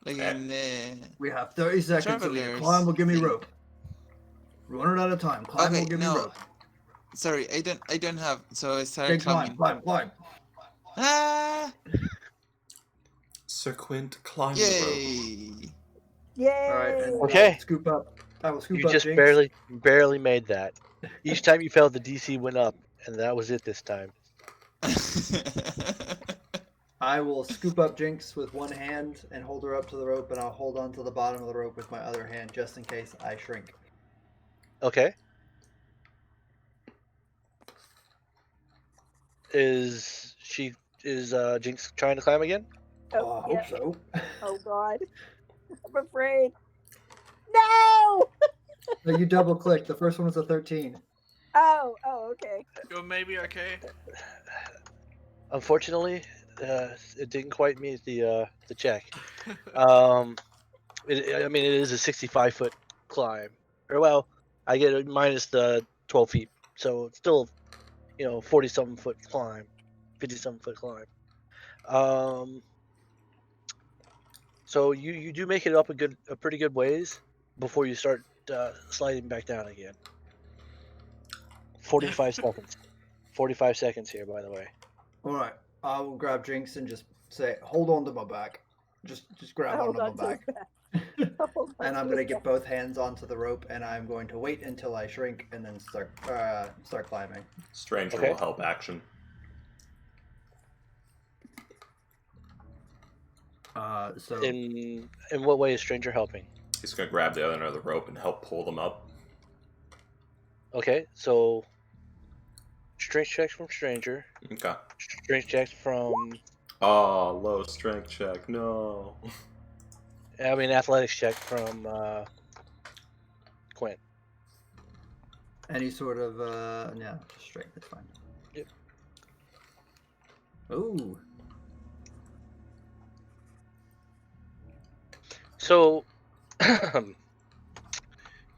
Speaker 3: Like
Speaker 1: Eh.
Speaker 3: in the
Speaker 4: We have 30 seconds, so either
Speaker 3: Travelers
Speaker 4: climb or give me
Speaker 3: thing.
Speaker 4: rope. Running out of time. Climb
Speaker 3: Okay,
Speaker 4: or give me
Speaker 3: no.
Speaker 4: rope.
Speaker 3: Sorry, I don't have. So I started
Speaker 4: Jinx, climb,
Speaker 3: climbing.
Speaker 4: climb.
Speaker 3: Ah!
Speaker 1: Sir Quint, climb the rope.
Speaker 3: Yay!
Speaker 5: Yay!
Speaker 4: All right, and
Speaker 2: Okay.
Speaker 4: I will scoop
Speaker 2: You
Speaker 4: up
Speaker 2: just
Speaker 4: Jinx.
Speaker 2: barely made that. Each time you fell, the DC went up, and that was it this time.
Speaker 4: I will scoop up Jinx with one hand and hold her up to the rope, and I'll hold on to the bottom of the rope with my other hand just in case I shrink.
Speaker 2: Okay. Is Jinx trying to climb again?
Speaker 4: Oh, I
Speaker 5: yeah.
Speaker 4: hope so.
Speaker 5: Oh God. I'm afraid. No!
Speaker 4: No, you double click. The first one was a 13.
Speaker 5: Oh, okay.
Speaker 6: You're maybe okay.
Speaker 2: Unfortunately, it didn't quite meet the check. It is a 65-foot climb. Or well, I get it minus the 12 feet, so it's still 40-something foot climb, 50-something foot climb. So you do make it up a pretty good ways before you start sliding back down again. 45 seconds. 45 seconds here, by the way.
Speaker 4: All right, I will grab Jinx and just say, "Hold on to my back." Just grab
Speaker 5: Hold
Speaker 4: onto
Speaker 5: on
Speaker 4: my
Speaker 5: to his
Speaker 4: back.
Speaker 5: Hold on
Speaker 4: And I'm
Speaker 5: to
Speaker 4: gonna
Speaker 5: his
Speaker 4: get both hands onto the rope, and I'm going to wait until I shrink, and then start climbing.
Speaker 1: Stranger
Speaker 2: Okay.
Speaker 1: will help action.
Speaker 4: So
Speaker 2: In what way is Stranger helping?
Speaker 1: He's gonna grab the other end of the rope and help pull them up.
Speaker 2: Okay, so strength checks from Stranger.
Speaker 1: Okay.
Speaker 2: Strength checks from
Speaker 1: Oh, low strength check. No.
Speaker 2: athletics check from Quint.
Speaker 4: any sort of yeah, just straight. That's fine.
Speaker 2: Yep.
Speaker 4: Ooh.
Speaker 2: So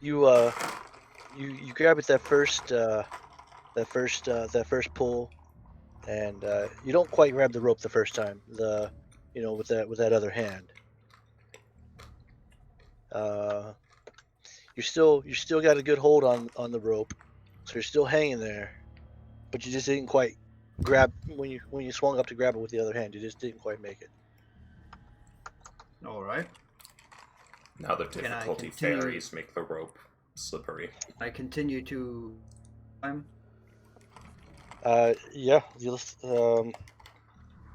Speaker 2: you grab at that first pull, and you don't quite grab the rope the first time. With that other hand. You still got a good hold on the rope, so you're still hanging there, but you just didn't quite grab when you swung up to grab it with the other hand. You just didn't quite make it.
Speaker 4: All right.
Speaker 1: Now the
Speaker 4: Can I
Speaker 1: difficulty
Speaker 4: continue?
Speaker 1: fairies make the rope slippery.
Speaker 4: I continue to climb.
Speaker 2: Yeah. You just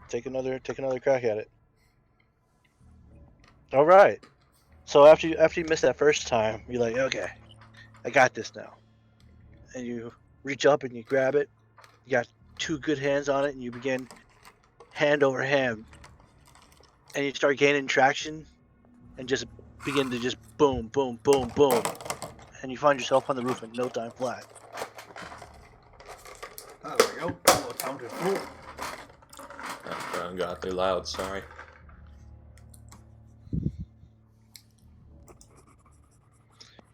Speaker 2: take another crack at it. All right. So after you miss that first time, you're like, okay, I got this now, and you reach up and you grab it. You got two good hands on it, and you begin hand over hand, and you start gaining traction, and just begin to just boom, boom, boom, boom, and you find yourself on the roof in no time flat.
Speaker 4: Oh, there we go. All accounted for.
Speaker 1: That got too loud, sorry.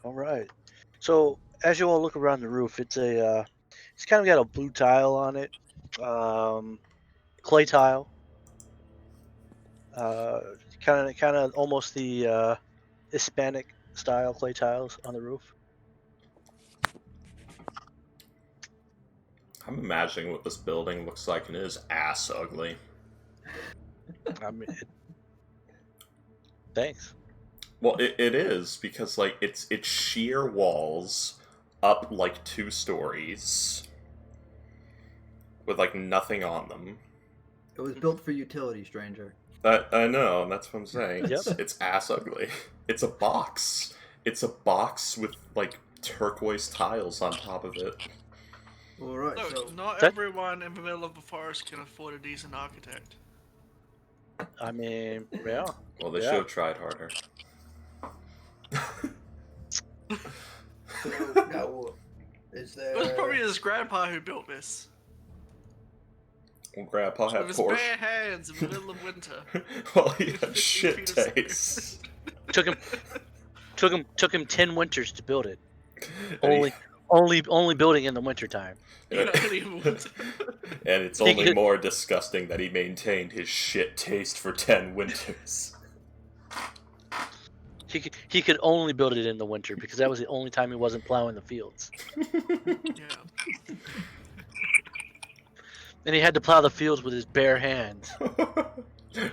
Speaker 2: All right. So as you all look around the roof, it's kind of got a blue tile on it, clay tile, kind of almost the Hispanic style clay tiles on the roof.
Speaker 1: I'm imagining what this building looks like, and it is ass ugly.
Speaker 2: I mean, thanks.
Speaker 1: Well, it is, because, like, it's sheer walls up, like, 2 stories with, like, nothing on them.
Speaker 4: It was built for utility, stranger.
Speaker 1: I know, and that's what I'm saying.
Speaker 2: Yep.
Speaker 1: It's ass ugly. It's a box. It's a box with, like, turquoise tiles on top of it.
Speaker 4: Alright,
Speaker 6: Look,
Speaker 4: so
Speaker 6: not
Speaker 2: That-
Speaker 6: everyone in the middle of the forest can afford a decent architect.
Speaker 2: I mean, yeah.
Speaker 1: Well, they
Speaker 2: Yeah.
Speaker 1: should have tried harder.
Speaker 4: now, is there...
Speaker 6: It was probably his grandpa who built this.
Speaker 1: Well, Grandpa had
Speaker 6: With his
Speaker 1: poor...
Speaker 6: bare hands in the middle of winter.
Speaker 1: Well, he had
Speaker 6: 15
Speaker 1: shit
Speaker 6: feet of snow.
Speaker 1: taste.
Speaker 2: Took him 10 winters to build it.
Speaker 1: And
Speaker 2: Only building in the wintertime.
Speaker 6: Yeah, only in winter.
Speaker 1: and it's
Speaker 2: He
Speaker 1: only
Speaker 2: could-
Speaker 1: more disgusting that he maintained his shit taste for 10 winters.
Speaker 2: He could only build it in the winter because that was the only time he wasn't plowing the fields.
Speaker 6: Yeah.
Speaker 2: And he had to plow the fields with his bare hands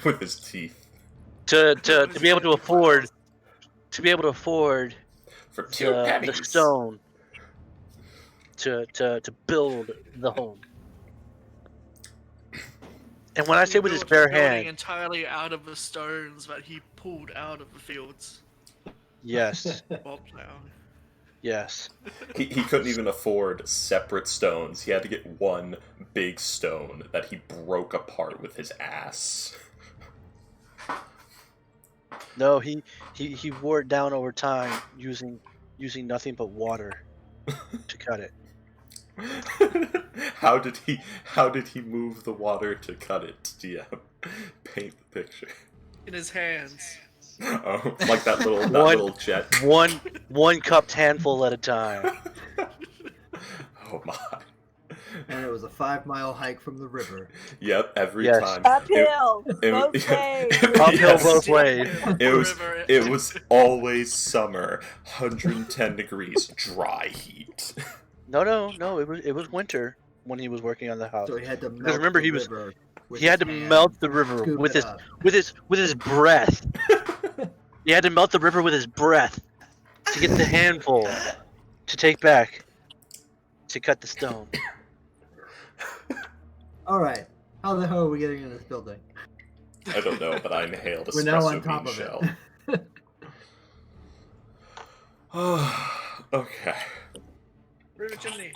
Speaker 1: With his teeth.
Speaker 2: to be able to afford
Speaker 1: For 2
Speaker 2: the
Speaker 1: pennies.
Speaker 2: stone to build the home. And when I say with his
Speaker 6: Built
Speaker 2: bare
Speaker 6: the building
Speaker 2: hand,
Speaker 6: entirely out of the stones that he pulled out of the fields
Speaker 2: yes,
Speaker 6: while plowing.
Speaker 2: yes.
Speaker 1: He couldn't even afford separate stones. He had to get one big stone that he broke apart with his ass.
Speaker 2: No, he wore it down over time using nothing but water to cut it.
Speaker 1: How did he move the water to cut it? DM, paint the picture.
Speaker 6: In his hands.
Speaker 1: Oh, like that
Speaker 2: One-
Speaker 1: little jet.
Speaker 2: One cupped handful at a time.
Speaker 1: Oh my.
Speaker 4: And it was a 5-mile hike from the river.
Speaker 1: Yep, every
Speaker 2: Yes.
Speaker 1: time.
Speaker 5: Uphill,
Speaker 1: It-
Speaker 5: both ways.
Speaker 2: Uphill
Speaker 1: Yes.
Speaker 2: both ways.
Speaker 1: It was always summer, 110 degrees, dry heat.
Speaker 2: No. It was winter when he was working on the house.
Speaker 4: So he had to melt
Speaker 2: remember,
Speaker 4: the
Speaker 2: he was-
Speaker 4: river with
Speaker 2: He had to
Speaker 4: his hands,
Speaker 2: melt the river
Speaker 4: scoop
Speaker 2: with
Speaker 4: it
Speaker 2: his
Speaker 4: up.
Speaker 2: with his breath. He had to melt the river with his breath to get the handful to take back to cut the stone.
Speaker 4: Alright, how the hell are we getting in this building?
Speaker 1: I don't know, but I inhaled
Speaker 4: We're now on
Speaker 1: espresso
Speaker 4: top
Speaker 1: bean
Speaker 4: of
Speaker 1: shell.
Speaker 4: it.
Speaker 1: Okay.
Speaker 6: Through the chimney.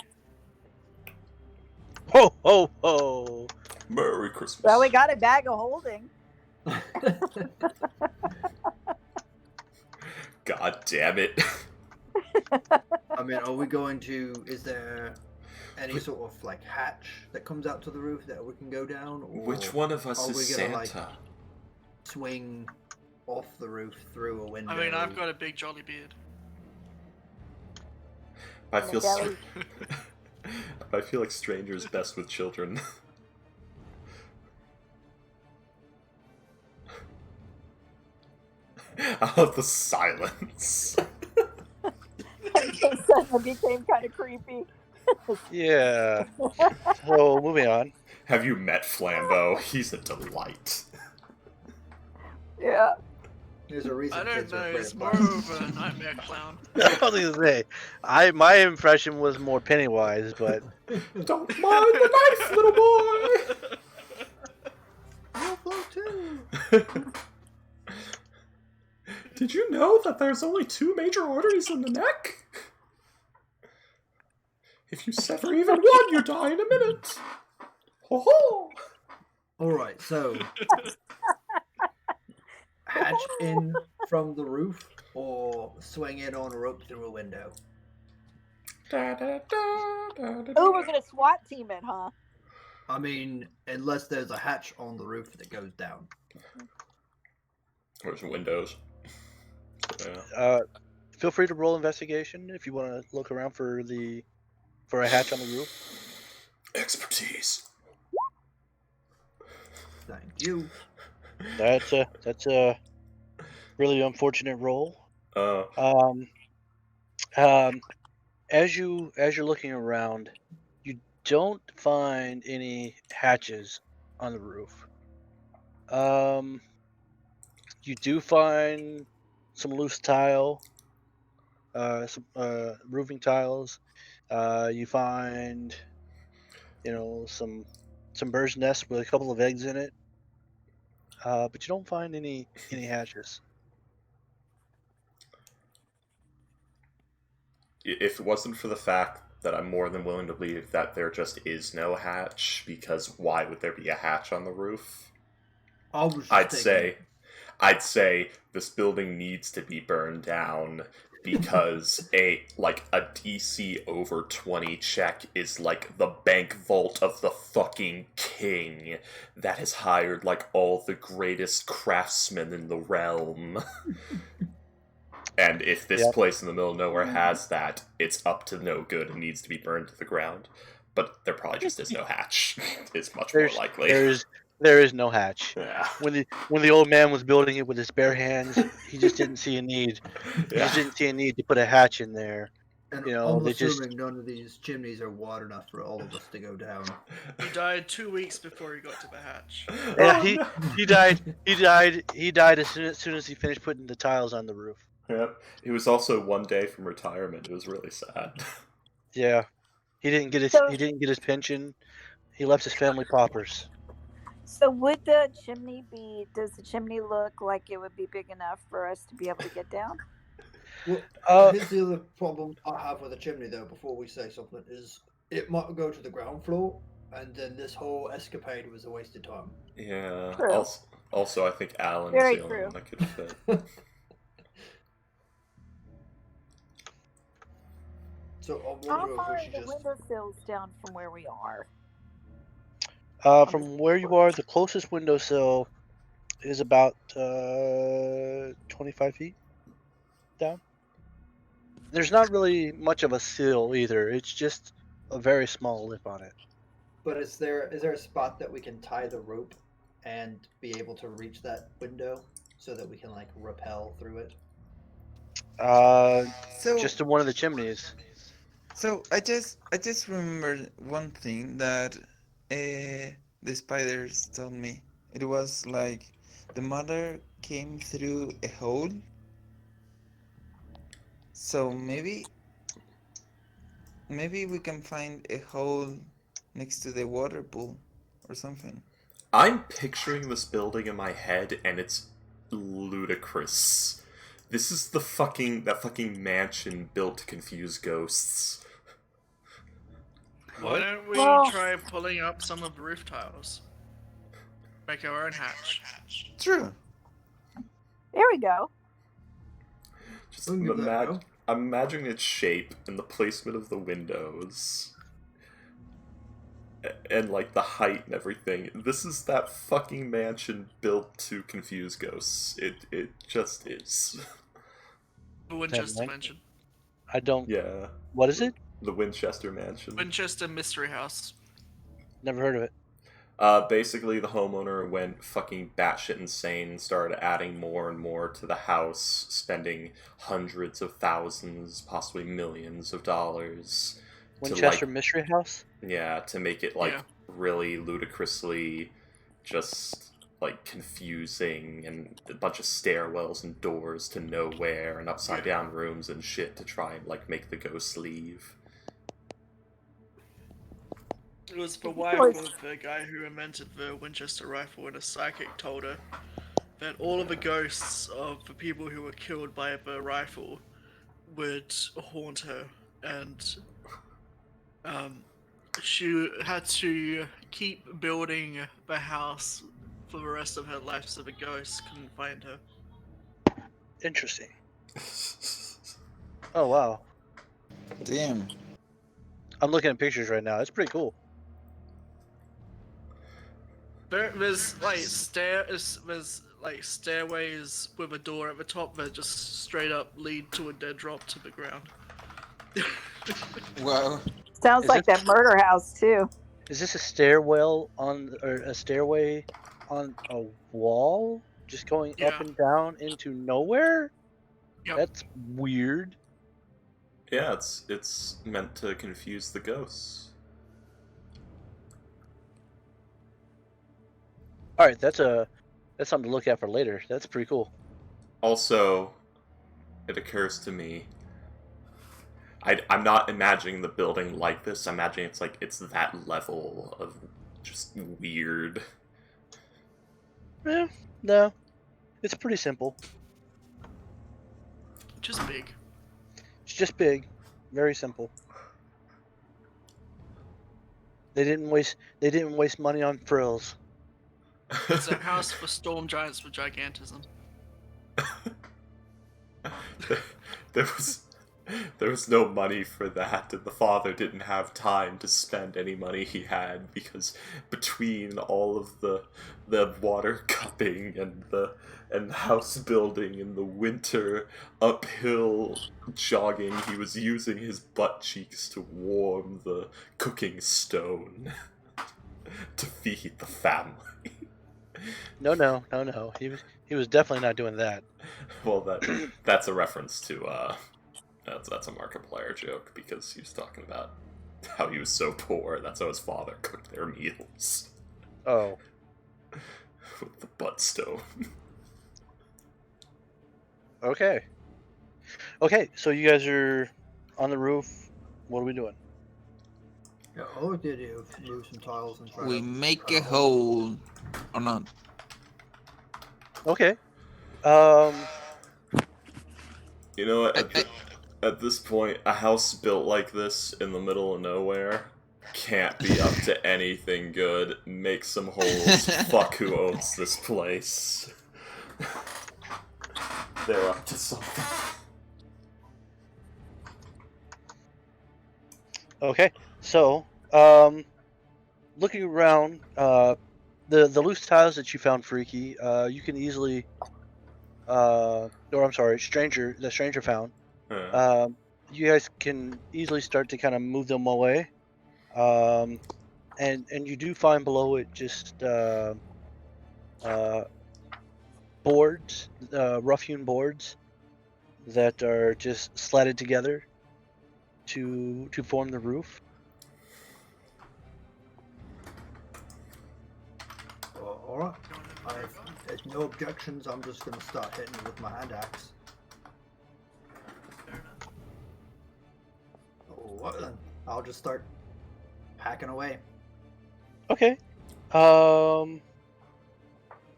Speaker 2: Ho ho ho!
Speaker 1: Merry Christmas.
Speaker 5: Well, we got a bag of holding.
Speaker 1: God damn it.
Speaker 4: I mean, are we going to... Is there any sort of, like, hatch that comes out to the roof that we can go down? Or
Speaker 1: Which one of us
Speaker 4: are
Speaker 1: is
Speaker 4: we gonna,
Speaker 1: Santa?
Speaker 4: like, swing off the roof through a window?
Speaker 6: I mean, I've got a big jolly beard.
Speaker 1: I
Speaker 5: And a
Speaker 1: feel
Speaker 5: belly.
Speaker 1: I feel like Stranger is best with children. I love the silence.
Speaker 5: It suddenly became kind of creepy.
Speaker 2: Yeah. So moving on.
Speaker 1: Have you met Flambeau? He's a delight.
Speaker 5: Yeah.
Speaker 4: There's a reason
Speaker 6: I don't
Speaker 4: kids
Speaker 6: know,
Speaker 4: are afraid
Speaker 6: it's
Speaker 4: of
Speaker 6: more
Speaker 4: bugs.
Speaker 6: of a nightmare clown.
Speaker 2: I was gonna say, my impression was more Pennywise, but
Speaker 1: Don't mind the knife, little boy!
Speaker 4: I'll float too.
Speaker 1: Did you know that there's only 2 major arteries in the neck? If you sever even one, you die in a minute. Ho ho!
Speaker 4: Alright, so... hatch in from the roof or swing in on a rope through a window?
Speaker 5: Oh, we're gonna SWAT team it, huh?
Speaker 4: I mean, unless there's a hatch on the roof that goes down.
Speaker 1: There's windows. Yeah.
Speaker 2: feel free to roll investigation if you want to look around for a hatch on the roof.
Speaker 1: Expertise.
Speaker 4: Thank you.
Speaker 2: That's a really unfortunate roll.
Speaker 1: Uh,
Speaker 2: As you're looking around, don't find any hatches on the roof. You do find some loose tile, some roofing tiles. You find, some bird's nests with a couple of eggs in it. But you don't find any hatches.
Speaker 1: If it wasn't for the fact that I'm more than willing to believe that there just is no hatch, because why would there be a hatch on the roof?
Speaker 4: I was just
Speaker 1: I'd
Speaker 4: taking
Speaker 1: say
Speaker 4: it.
Speaker 1: I'd say this building needs to be burned down because a DC over 20 check is like the bank vault of the fucking king that has hired like all the greatest craftsmen in the realm. And if this
Speaker 2: Yep.
Speaker 1: place in the middle of nowhere has that, it's up to no good and needs to be burned to the ground. But there probably just is no hatch. It's much more likely.
Speaker 2: There is no hatch.
Speaker 1: Yeah.
Speaker 2: When the old man was building it with his bare hands, he just didn't see a need. He just didn't see a need to put a hatch in there.
Speaker 4: And
Speaker 2: You know,
Speaker 4: I'm
Speaker 2: they
Speaker 4: assuming none of these chimneys are wide enough for all of us to go down.
Speaker 6: He died 2 weeks before he got to the hatch.
Speaker 2: Yeah,
Speaker 1: Oh, no.
Speaker 2: he died as soon as he finished putting the tiles on the roof.
Speaker 1: Yep. He was also 1 day from retirement. It was really sad.
Speaker 2: Yeah, he didn't get
Speaker 5: So-
Speaker 2: his pension. He left his family paupers.
Speaker 5: So would the chimney does the chimney look like it would be big enough for us to be able to get down?
Speaker 4: Well, here's the other problem I have with a chimney, though, before we say something, is it might go to the ground floor, and then this whole escapade was a waste of time.
Speaker 1: Yeah.
Speaker 5: True.
Speaker 1: Also, I think Alan's
Speaker 5: Very
Speaker 1: the only
Speaker 5: true.
Speaker 1: one that could fit.
Speaker 4: So I'm
Speaker 5: How
Speaker 4: wondering
Speaker 5: far
Speaker 4: if
Speaker 5: are
Speaker 4: we
Speaker 5: the
Speaker 4: should just...
Speaker 5: windowsills down from where we are?
Speaker 2: From where you are, the closest windowsill is about 25 feet down. There's not really much of a sill either. It's just a very small lip on it.
Speaker 4: But is there a spot that we can tie the rope and be able to reach that window so that we can like rappel through it?
Speaker 3: So
Speaker 2: Just to one of the chimneys.
Speaker 3: So I just remembered one thing that the spiders told me. It was like the mother came through a hole. So maybe we can find a hole next to the water pool or something.
Speaker 1: I'm picturing this building in my head, and it's ludicrous. This is that fucking mansion built to confuse ghosts.
Speaker 6: Why don't we
Speaker 5: Well-
Speaker 6: try pulling up some of the roof tiles? Make our own hatch.
Speaker 3: True.
Speaker 5: There we go.
Speaker 1: Just
Speaker 4: We can give that a go.
Speaker 1: I'm imagining its shape and the placement of the windows. And like the height and everything. This is that fucking mansion built to confuse ghosts. It just is.
Speaker 6: The Winchester
Speaker 2: right?
Speaker 6: Mansion.
Speaker 2: I don't.
Speaker 1: Yeah.
Speaker 2: What is it?
Speaker 1: The Winchester Mansion.
Speaker 6: Winchester Mystery House.
Speaker 2: Never heard of it.
Speaker 1: Basically, the homeowner went fucking batshit insane and started adding more and more to the house, spending hundreds of thousands, possibly millions of dollars.
Speaker 2: Winchester Mystery House?
Speaker 1: Yeah, to make it really ludicrously just like confusing, and a bunch of stairwells and doors to nowhere and upside down rooms and shit to try and like make the ghosts leave.
Speaker 6: It was the wife of the guy who invented the Winchester rifle, and a psychic told her that all of the ghosts of the people who were killed by the rifle would haunt her, and she had to keep building the house for the rest of her life so the ghosts couldn't find her.
Speaker 2: Interesting. Oh, wow.
Speaker 3: Damn.
Speaker 2: I'm looking at pictures right now. It's pretty cool.
Speaker 6: There's like stairways with a door at the top that just straight up lead to a dead drop to the ground.
Speaker 3: Wow.
Speaker 5: Sounds
Speaker 2: Is
Speaker 5: like
Speaker 2: it-
Speaker 5: that murder house too.
Speaker 2: Is this a stairwell or a stairway on a wall? Just going up
Speaker 6: Yeah.
Speaker 2: and down into nowhere?
Speaker 6: Yep.
Speaker 2: That's weird.
Speaker 1: Yeah, it's meant to confuse the ghosts.
Speaker 2: All right, that's something to look at for later. That's pretty cool.
Speaker 1: Also, it occurs to me, I'm not imagining the building like this. I'm imagining it's like it's that level of just weird.
Speaker 2: Yeah, no, it's pretty simple.
Speaker 6: Just big.
Speaker 2: It's just big, very simple. They didn't waste money on frills.
Speaker 6: It's a house for storm giants with gigantism.
Speaker 1: there was no money for that, and the father didn't have time to spend any money he had because between all of the water cupping and the house building in the winter uphill jogging, he was using his butt cheeks to warm the cooking stone to feed the family.
Speaker 2: No. He was definitely not doing that.
Speaker 1: Well, that's a reference to that's a Markiplier joke because he was talking about how he was so poor. That's how his father cooked their meals
Speaker 2: Oh,
Speaker 1: with the butt stove.
Speaker 2: okay. Okay, so you guys are on the roof. What are we doing?
Speaker 4: Yeah, all we did is move some tiles and try
Speaker 3: We
Speaker 4: to
Speaker 3: make
Speaker 4: cut
Speaker 3: a hole or not.
Speaker 2: Okay.
Speaker 1: You know what?
Speaker 3: I-
Speaker 1: At this point, a house built like this in the middle of nowhere can't be up to anything good. Make some holes. Fuck who owns this place. They're up to something.
Speaker 2: Okay. So, looking around, the loose tiles that you found, Freaky, you can easily, or I'm sorry, the stranger found. You guys can easily start to kind of move them away, and you do find below it just boards, rough-hewn boards that are just slatted together to form the roof.
Speaker 4: Alright. If no objections, I'm just gonna start hitting it with my hand axe. What then? I'll just start hacking away.
Speaker 2: Okay.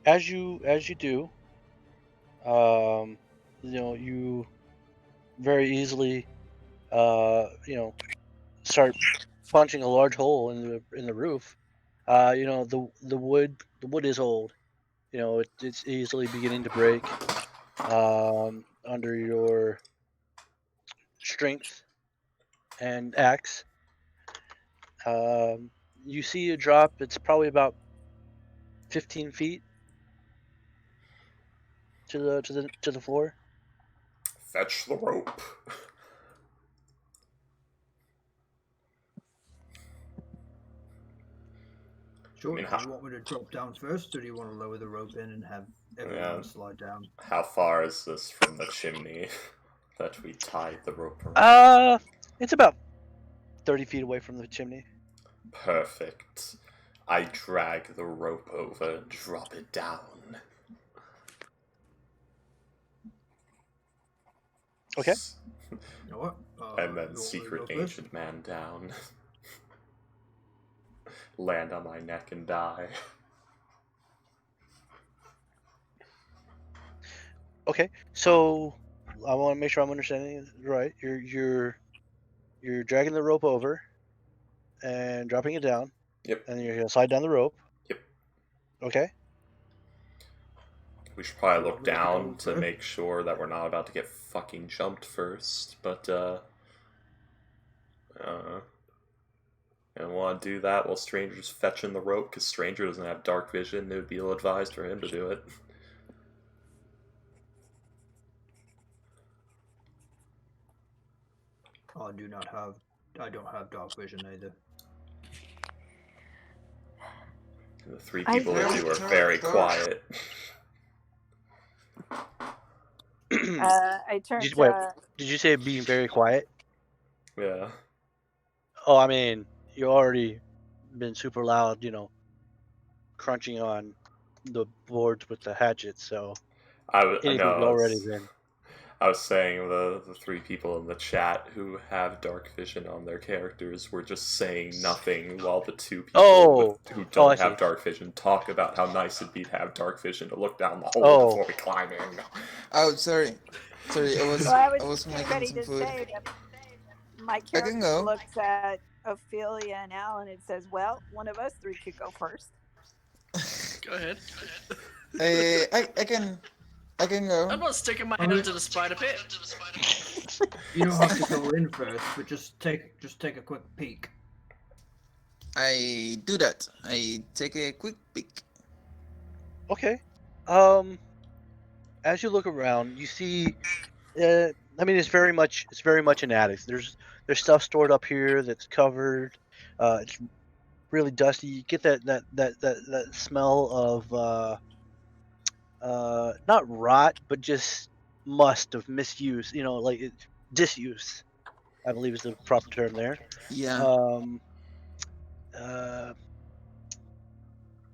Speaker 2: As you do, you very easily, start punching a large hole in the roof. The wood is old. It's easily beginning to break under your strength and axe. You see a drop. It's probably about 15 feet to the floor.
Speaker 1: Fetch the rope.
Speaker 4: Sure.
Speaker 1: I mean,
Speaker 4: Do you want me to drop down first, or do you want to lower the rope in and have everyone slide down?
Speaker 1: How far is this from the chimney that we tied the rope around?
Speaker 2: It's about 30 feet away from the chimney.
Speaker 1: Perfect. I drag the rope over and drop it down.
Speaker 2: Okay.
Speaker 4: You know what?
Speaker 1: And then
Speaker 4: you want me to
Speaker 1: secret
Speaker 4: go first?
Speaker 1: ancient man down. Land on my neck and die.
Speaker 2: Okay. So I want to make sure I'm understanding it right. You're dragging the rope over and dropping it down.
Speaker 1: Yep.
Speaker 2: And you're gonna slide down the rope.
Speaker 1: Yep.
Speaker 2: Okay.
Speaker 1: We should probably
Speaker 4: Do you
Speaker 1: look
Speaker 4: want me to
Speaker 1: down
Speaker 4: go
Speaker 1: to
Speaker 4: first?
Speaker 1: make sure that we're not about to get fucking jumped first, but and want to do that while Stranger's fetching the rope, because Stranger doesn't have dark vision. It would be ill-advised for him to do it.
Speaker 4: I don't have dark vision either.
Speaker 1: The three
Speaker 5: I
Speaker 1: people that
Speaker 5: do.
Speaker 1: do are very quiet.
Speaker 5: I turned.
Speaker 2: Did you say being very quiet?
Speaker 1: Yeah.
Speaker 2: Oh, I mean, you already been super loud. Crunching on the boards with the hatchet, so
Speaker 1: I
Speaker 2: anything's
Speaker 1: know.
Speaker 2: already been.
Speaker 1: I was saying the three people in the chat who have dark vision on their characters were just saying nothing while the two people who
Speaker 2: I
Speaker 1: don't
Speaker 2: see.
Speaker 1: have dark vision talk about how nice it'd be to have dark vision to look down the hole
Speaker 2: Oh.
Speaker 1: before we climb in.
Speaker 3: Oh, sorry. Sorry, I was
Speaker 5: Well, I was
Speaker 3: was
Speaker 5: getting
Speaker 3: making
Speaker 5: ready
Speaker 3: some
Speaker 5: to
Speaker 3: food.
Speaker 5: say that my
Speaker 3: I can
Speaker 5: character
Speaker 3: go.
Speaker 5: looks at Ophelia and Alan and says, "Well, one of us three could go first."
Speaker 6: Go ahead.
Speaker 3: I can go.
Speaker 6: I'm not sticking my
Speaker 4: I
Speaker 6: head
Speaker 4: mean-
Speaker 6: into the spider pit.
Speaker 4: You don't have to go in first, but just take a quick peek.
Speaker 3: I do that. I take a quick peek.
Speaker 2: Okay. As you look around, you see. I mean, it's very much an attic. There's stuff stored up here that's covered. It's really dusty. You get that smell of not rot, but just must of misuse. You know, like disuse. I believe is the proper term there.
Speaker 3: Yeah.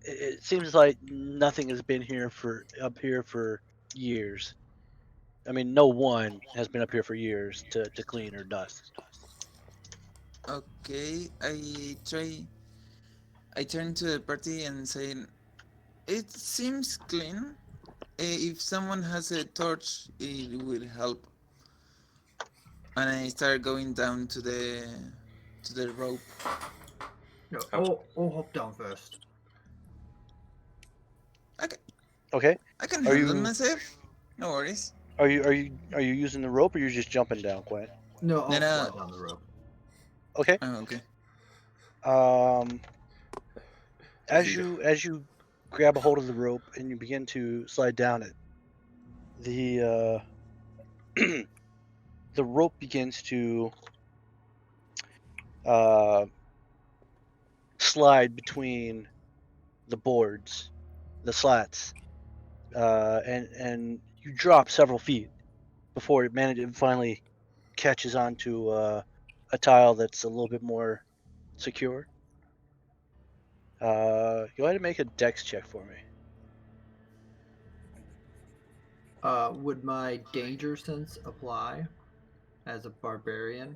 Speaker 2: It seems like nothing has been up here for years. I mean, no one has been up here for years to clean or dust.
Speaker 3: Okay. I turn to the party and say, "It seems clean. If someone has a torch, it will help." And I start going down to the rope.
Speaker 4: No,
Speaker 1: Oh.
Speaker 4: I'll hop down first.
Speaker 2: Okay.
Speaker 3: I can
Speaker 2: Are
Speaker 3: handle
Speaker 2: you-
Speaker 3: myself. No worries.
Speaker 2: Are you using the rope or you're just jumping down, Quinn?
Speaker 4: No, I'll
Speaker 3: No.
Speaker 4: slide down the rope.
Speaker 2: Okay.
Speaker 3: Oh, okay.
Speaker 2: As you grab a hold of the rope and you begin to slide down it, the the rope begins to slide between the boards, the slats, and you drop several feet before it finally catches onto a tile that's a little bit more secure. Go ahead and make a dex check for me.
Speaker 4: Would my danger sense apply as a barbarian?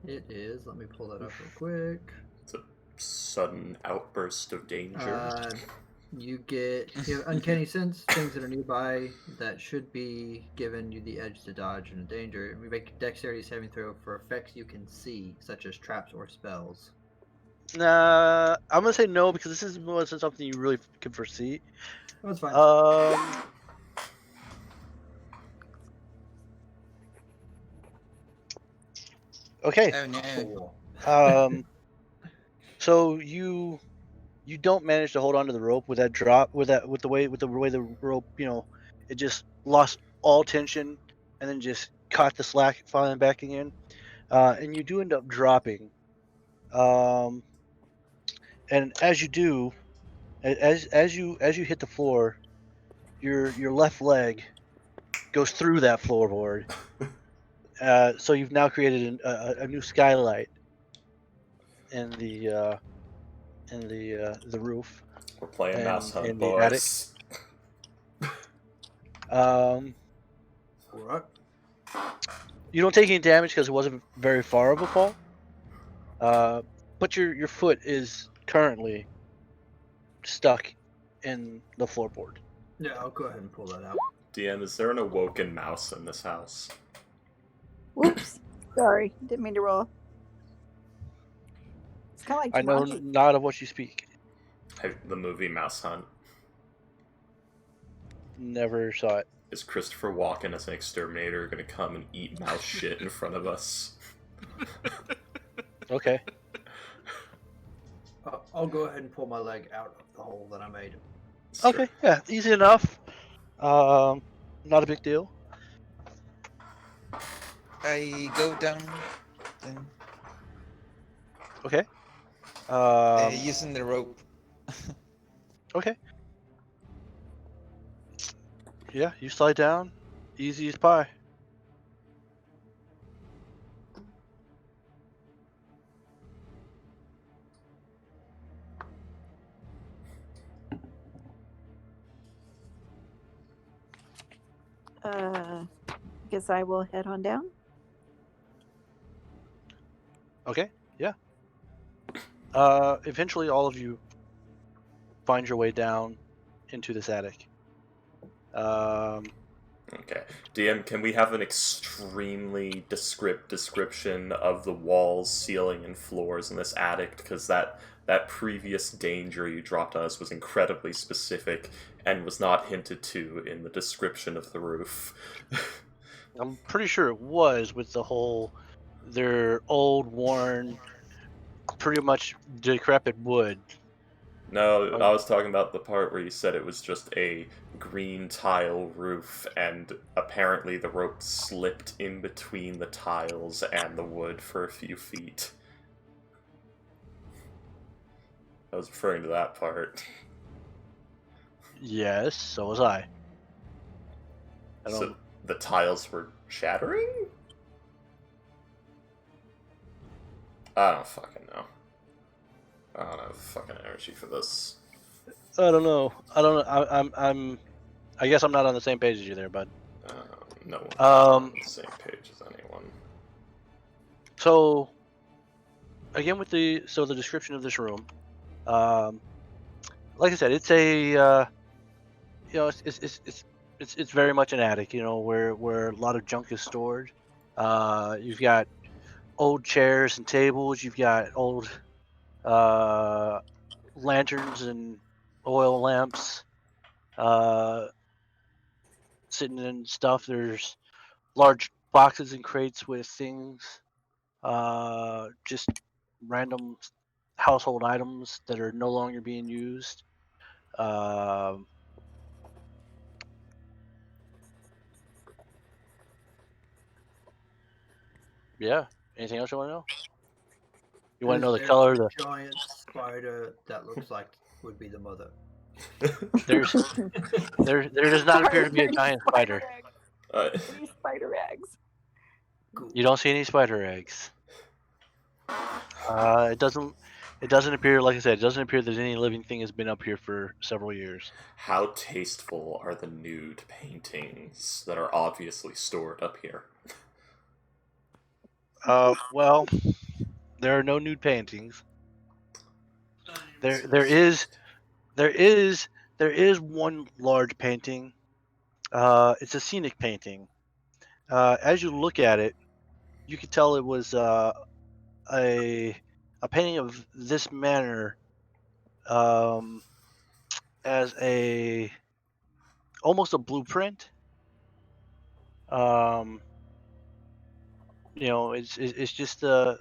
Speaker 4: It is. Let me pull that up real quick.
Speaker 1: It's a sudden outburst of danger.
Speaker 4: You have uncanny sense. Things that are nearby that should be given you the edge to dodge and danger. We make a dexterity saving throw for effects you can see, such as traps or spells.
Speaker 2: Nah, I'm gonna say no because this wasn't something you really can foresee.
Speaker 4: That's fine.
Speaker 2: Okay.
Speaker 3: Oh no.
Speaker 4: Four.
Speaker 2: So you don't manage to hold onto the rope with that drop with the way the rope, it just lost all tension and then just caught the slack falling back again. And you do end up dropping. And as you do, as you hit the floor, your left leg goes through that floorboard. So you've now created a new skylight in the roof.
Speaker 1: We're playing
Speaker 2: and
Speaker 1: Mouse Hunt,
Speaker 2: in the attic.
Speaker 1: boys.
Speaker 4: What?
Speaker 2: You don't take any damage because it wasn't very far of a fall. But your foot is currently stuck in the floorboard.
Speaker 4: Yeah, I'll go ahead and pull that out.
Speaker 1: DM, is there an awoken mouse in this house?
Speaker 5: Whoops. Sorry. Didn't mean to roll. It's kind of like
Speaker 2: I know
Speaker 5: Jumanji.
Speaker 2: not of what you speak.
Speaker 1: The movie Mouse Hunt.
Speaker 2: Never saw it.
Speaker 1: Is Christopher Walken as an exterminator gonna come and eat mouse shit in front of us?
Speaker 2: Okay.
Speaker 4: I'll go ahead and pull my leg out of the hole that I made.
Speaker 2: Okay. Yeah, easy enough. Not a big deal.
Speaker 3: I go down then,
Speaker 2: Okay.
Speaker 3: using the rope.
Speaker 2: Okay. Yeah, you slide down. Easy as pie.
Speaker 5: Guess I will head on down.
Speaker 2: Okay, yeah. Eventually, all of you find your way down into this attic.
Speaker 1: Okay. DM, can we have an extremely description of the walls, ceiling, and floors in this attic? Because that previous danger you dropped on us was incredibly specific and was not hinted to in the description of the roof.
Speaker 2: I'm pretty sure it was with the whole, they're old, worn, pretty much decrepit wood.
Speaker 1: No, I was talking about the part where you said it was just a green tile roof, and apparently the rope slipped in between the tiles and the wood for a few feet. I was referring to that part.
Speaker 2: Yes, so was I. I don't.
Speaker 1: So the tiles were shattering? I don't fucking know. I don't have fucking energy for this.
Speaker 2: I don't know. I don't know. I guess I'm not on the same page as you there, bud.
Speaker 1: No one's on the same page as anyone.
Speaker 2: So, again, with the description of this room, like I said, it's a it's very much an attic, where a lot of junk is stored. You've got old chairs and tables. You've got old lanterns and oil lamps sitting in stuff. There's large boxes and crates with things, just random household items that are no longer being used. Yeah. Anything else you want to know? You want to know the
Speaker 4: Is
Speaker 2: color of
Speaker 4: there
Speaker 2: the?
Speaker 4: a giant spider that looks like would be the mother?
Speaker 2: There does not appear to be a giant spider.
Speaker 5: Eggs. Any spider eggs?
Speaker 4: Cool.
Speaker 2: You don't see any spider eggs. It doesn't appear, like I said, it doesn't appear that any living thing has been up here for several years.
Speaker 1: How tasteful are the nude paintings that are obviously stored up here?
Speaker 2: Well, there are no nude paintings. There is one large painting. It's a scenic painting. As you look at it, you could tell it was a painting of this manner, as almost a blueprint. It's just the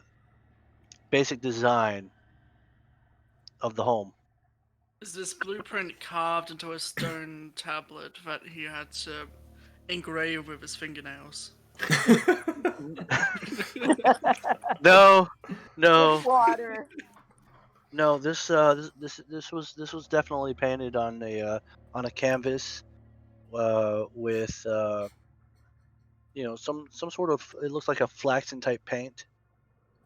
Speaker 2: basic design of the home.
Speaker 6: Is this blueprint carved into a stone tablet that he had to engrave with his fingernails?
Speaker 2: No.
Speaker 5: Water.
Speaker 2: No, this was definitely painted on a canvas, with some sort of, it looks like a flaxen type paint.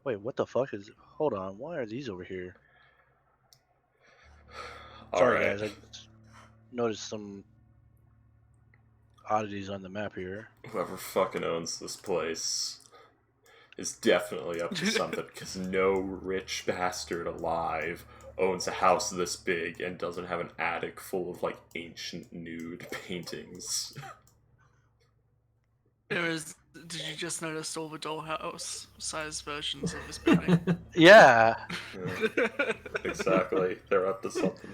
Speaker 2: Wait, what the fuck is? Hold on, why are these over here? Sorry guys, I just noticed some oddities on the map here.
Speaker 1: Whoever fucking owns this place is definitely up to something, because no rich bastard alive owns a house this big and doesn't have an attic full of, like, ancient nude paintings.
Speaker 6: Did you just notice all the dollhouse-sized versions of this building?
Speaker 2: Yeah.
Speaker 1: Yeah, exactly. They're up to something.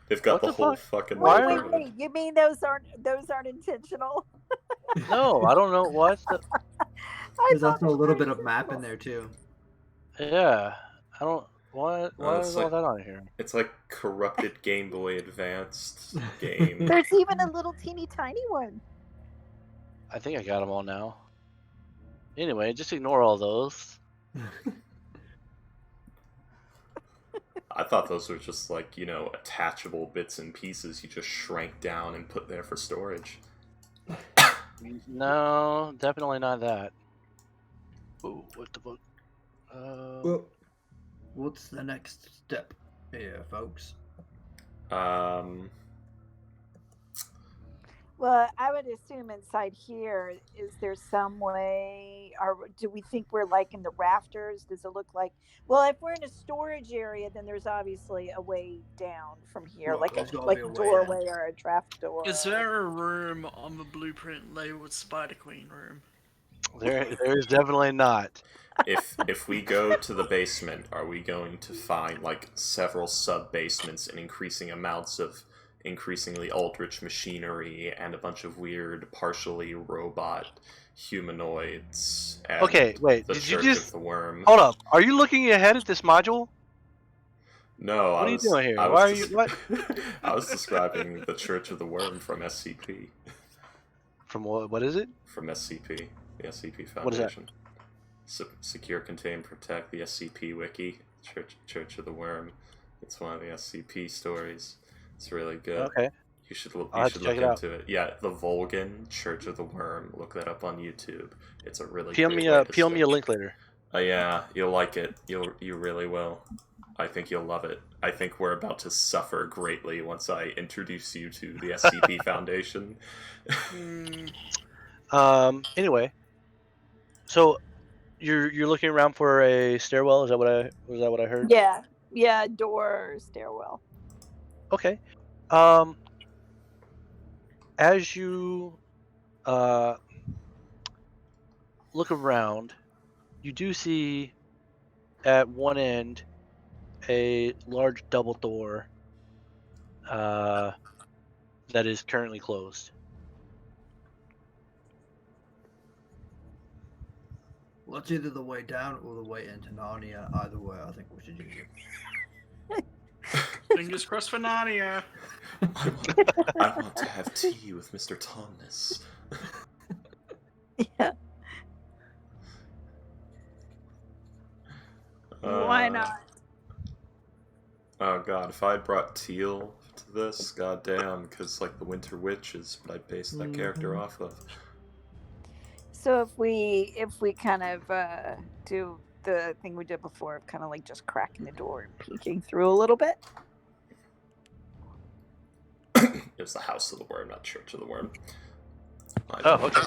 Speaker 1: They've got
Speaker 2: What
Speaker 1: the
Speaker 2: the
Speaker 1: whole
Speaker 2: fuck?
Speaker 1: fucking
Speaker 2: Why are-
Speaker 1: neighborhood.
Speaker 5: Wait. You mean those aren't intentional?
Speaker 2: No, I don't know what.
Speaker 4: There's also a little bit of map in there too.
Speaker 2: Yeah, I don't. Why
Speaker 1: it's
Speaker 2: is all
Speaker 1: like-
Speaker 2: that on here?
Speaker 1: It's like corrupted Game Boy Advanced game.
Speaker 5: There's even a little teeny tiny one.
Speaker 2: I think I got them all now. Anyway, just ignore all those.
Speaker 1: I thought those were just like, attachable bits and pieces you just shrank down and put there for storage.
Speaker 2: No, definitely not that. Ooh, what the fuck?
Speaker 4: Well, what's the next step here, folks?
Speaker 5: Well, I would assume inside here, is there some way, or do we think we're like in the rafters? Does it look like, well, if we're in a storage area, then there's obviously a way down from here,
Speaker 4: Right,
Speaker 5: like
Speaker 4: there's gotta
Speaker 5: like
Speaker 4: be a
Speaker 5: a
Speaker 4: way in.
Speaker 5: doorway or a trap door.
Speaker 6: Is there a room on the blueprint labeled Spider Queen room?
Speaker 2: There is definitely not.
Speaker 1: If we go to the basement, are we going to find like several sub basements and increasing amounts of increasingly eldritch machinery and a bunch of weird, partially robot humanoids and
Speaker 2: Okay, wait.
Speaker 1: the
Speaker 2: Did you
Speaker 1: Church
Speaker 2: just
Speaker 1: of the Worm?
Speaker 2: hold up? Are you looking ahead at this module?
Speaker 1: No,
Speaker 2: What
Speaker 1: I
Speaker 2: are you
Speaker 1: was.
Speaker 2: doing here?
Speaker 1: I
Speaker 2: Why
Speaker 1: was
Speaker 2: are you? What?
Speaker 1: I was describing the Church of the Worm from SCP.
Speaker 2: From what? What is it?
Speaker 1: From SCP, the SCP Foundation.
Speaker 2: What is that?
Speaker 1: Secure, contain, protect, the SCP wiki, Church of the Worm. It's one of the SCP stories. It's really good.
Speaker 2: Okay.
Speaker 1: You should look.
Speaker 2: I'll
Speaker 1: You
Speaker 2: have to
Speaker 1: should
Speaker 2: check
Speaker 1: look
Speaker 2: it out.
Speaker 1: into it. Yeah, the Volgan Church of the Worm. Look that up on YouTube. It's a really
Speaker 2: Peel
Speaker 1: great
Speaker 2: me
Speaker 1: way
Speaker 2: a
Speaker 1: to
Speaker 2: peel me a
Speaker 1: start.
Speaker 2: link later.
Speaker 1: Yeah, you'll like it. You really will. I think you'll love it. I think we're about to suffer greatly once I introduce you to the SCP Foundation.
Speaker 2: Anyway, so you're looking around for a stairwell. Is that what I heard?
Speaker 5: Yeah, door, stairwell.
Speaker 2: Okay. As you look around, you do see at one end a large double door that is currently closed.
Speaker 4: Well, it's either the way down or the way into Narnia. Either way, I think we should use it.
Speaker 6: Fingers crossed for Narnia.
Speaker 1: I want to have tea with Mr. Tonnes.
Speaker 5: Yeah. Why not?
Speaker 1: Oh god, if I had brought Teal to this, goddamn, because like the Winter Witch is what I based that character off of.
Speaker 5: So if we kind of do the thing we did before, of kind of like just cracking the door and peeking through a little bit.
Speaker 1: It was the House of the Worm, not Church of the Worm.
Speaker 2: Oh, okay.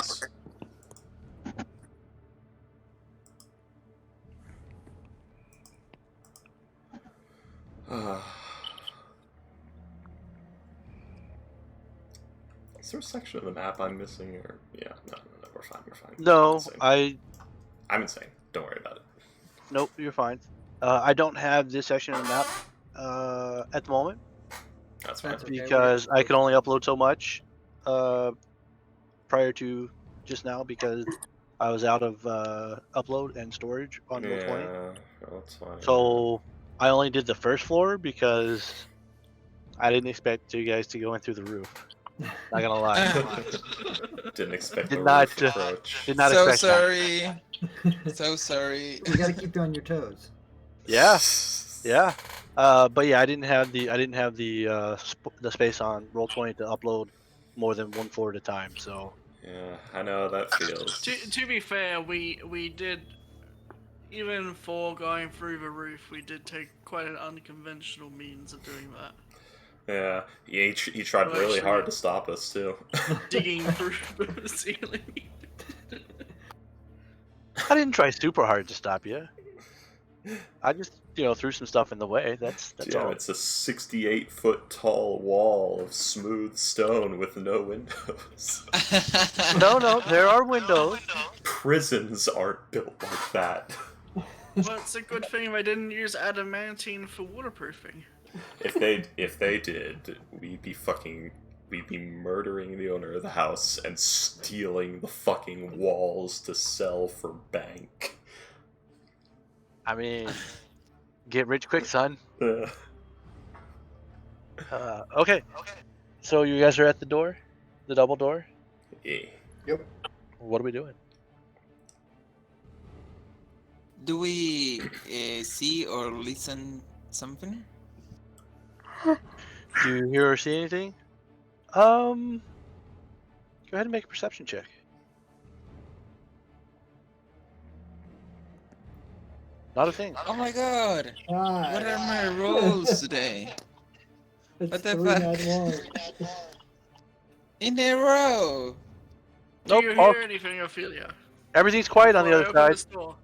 Speaker 1: Is there a section of the map I'm missing, or yeah, no, we're fine.
Speaker 2: No,
Speaker 1: I'm insane. Don't worry about it.
Speaker 2: Nope, you're fine. I don't have this section of the map at the moment
Speaker 1: That's fine.
Speaker 4: That's okay.
Speaker 2: because I can only upload so much prior to just now because I was out of upload and storage on Roll20.
Speaker 1: Yeah, that's fine.
Speaker 2: So I only did the first floor because I didn't expect you guys to go in through the roof. Not gonna lie.
Speaker 1: Didn't expect
Speaker 2: Did
Speaker 1: the
Speaker 2: not,
Speaker 1: roof approach.
Speaker 2: Did not
Speaker 3: So
Speaker 2: expect
Speaker 3: sorry. So sorry.
Speaker 4: You gotta keep you on your toes.
Speaker 2: that. Yeah. But yeah, I didn't have the space on Roll20 to upload more than one floor at a time. So
Speaker 1: Yeah, I know how that feels.
Speaker 6: To be fair, we did, even for going through the roof, we did take quite an unconventional means of doing that.
Speaker 1: Yeah, he tried
Speaker 6: Well,
Speaker 1: really
Speaker 6: actually-
Speaker 1: hard to stop us too.
Speaker 6: Digging through the ceiling.
Speaker 2: I didn't try super hard to stop you. I just threw some stuff in the way. That's
Speaker 1: Yeah,
Speaker 2: all.
Speaker 1: it's a 68-foot tall wall of smooth stone with no windows.
Speaker 2: No, there are windows.
Speaker 1: Prisons aren't built like that.
Speaker 6: Well, it's a good thing they didn't use adamantine for waterproofing.
Speaker 1: If they did, we'd be murdering the owner of the house and stealing the fucking walls to sell for bank.
Speaker 2: I mean, get rich quick, son. Okay. So you guys are at the door, the double door.
Speaker 1: Yeah.
Speaker 4: Yep.
Speaker 2: What are we doing?
Speaker 3: Do we see or listen something?
Speaker 2: Do you hear or see anything? Go ahead and make a perception check. Not a thing.
Speaker 3: Oh my god!
Speaker 4: Ah,
Speaker 3: What are my rolls today?
Speaker 4: it's
Speaker 3: What the
Speaker 4: 3
Speaker 3: fuck?
Speaker 4: and 1.
Speaker 3: In a row.
Speaker 6: Do
Speaker 2: Nope.
Speaker 6: you hear anything, Ophelia?
Speaker 2: Everything's quiet on the
Speaker 6: Before I
Speaker 2: other
Speaker 6: open
Speaker 2: side.
Speaker 6: this door.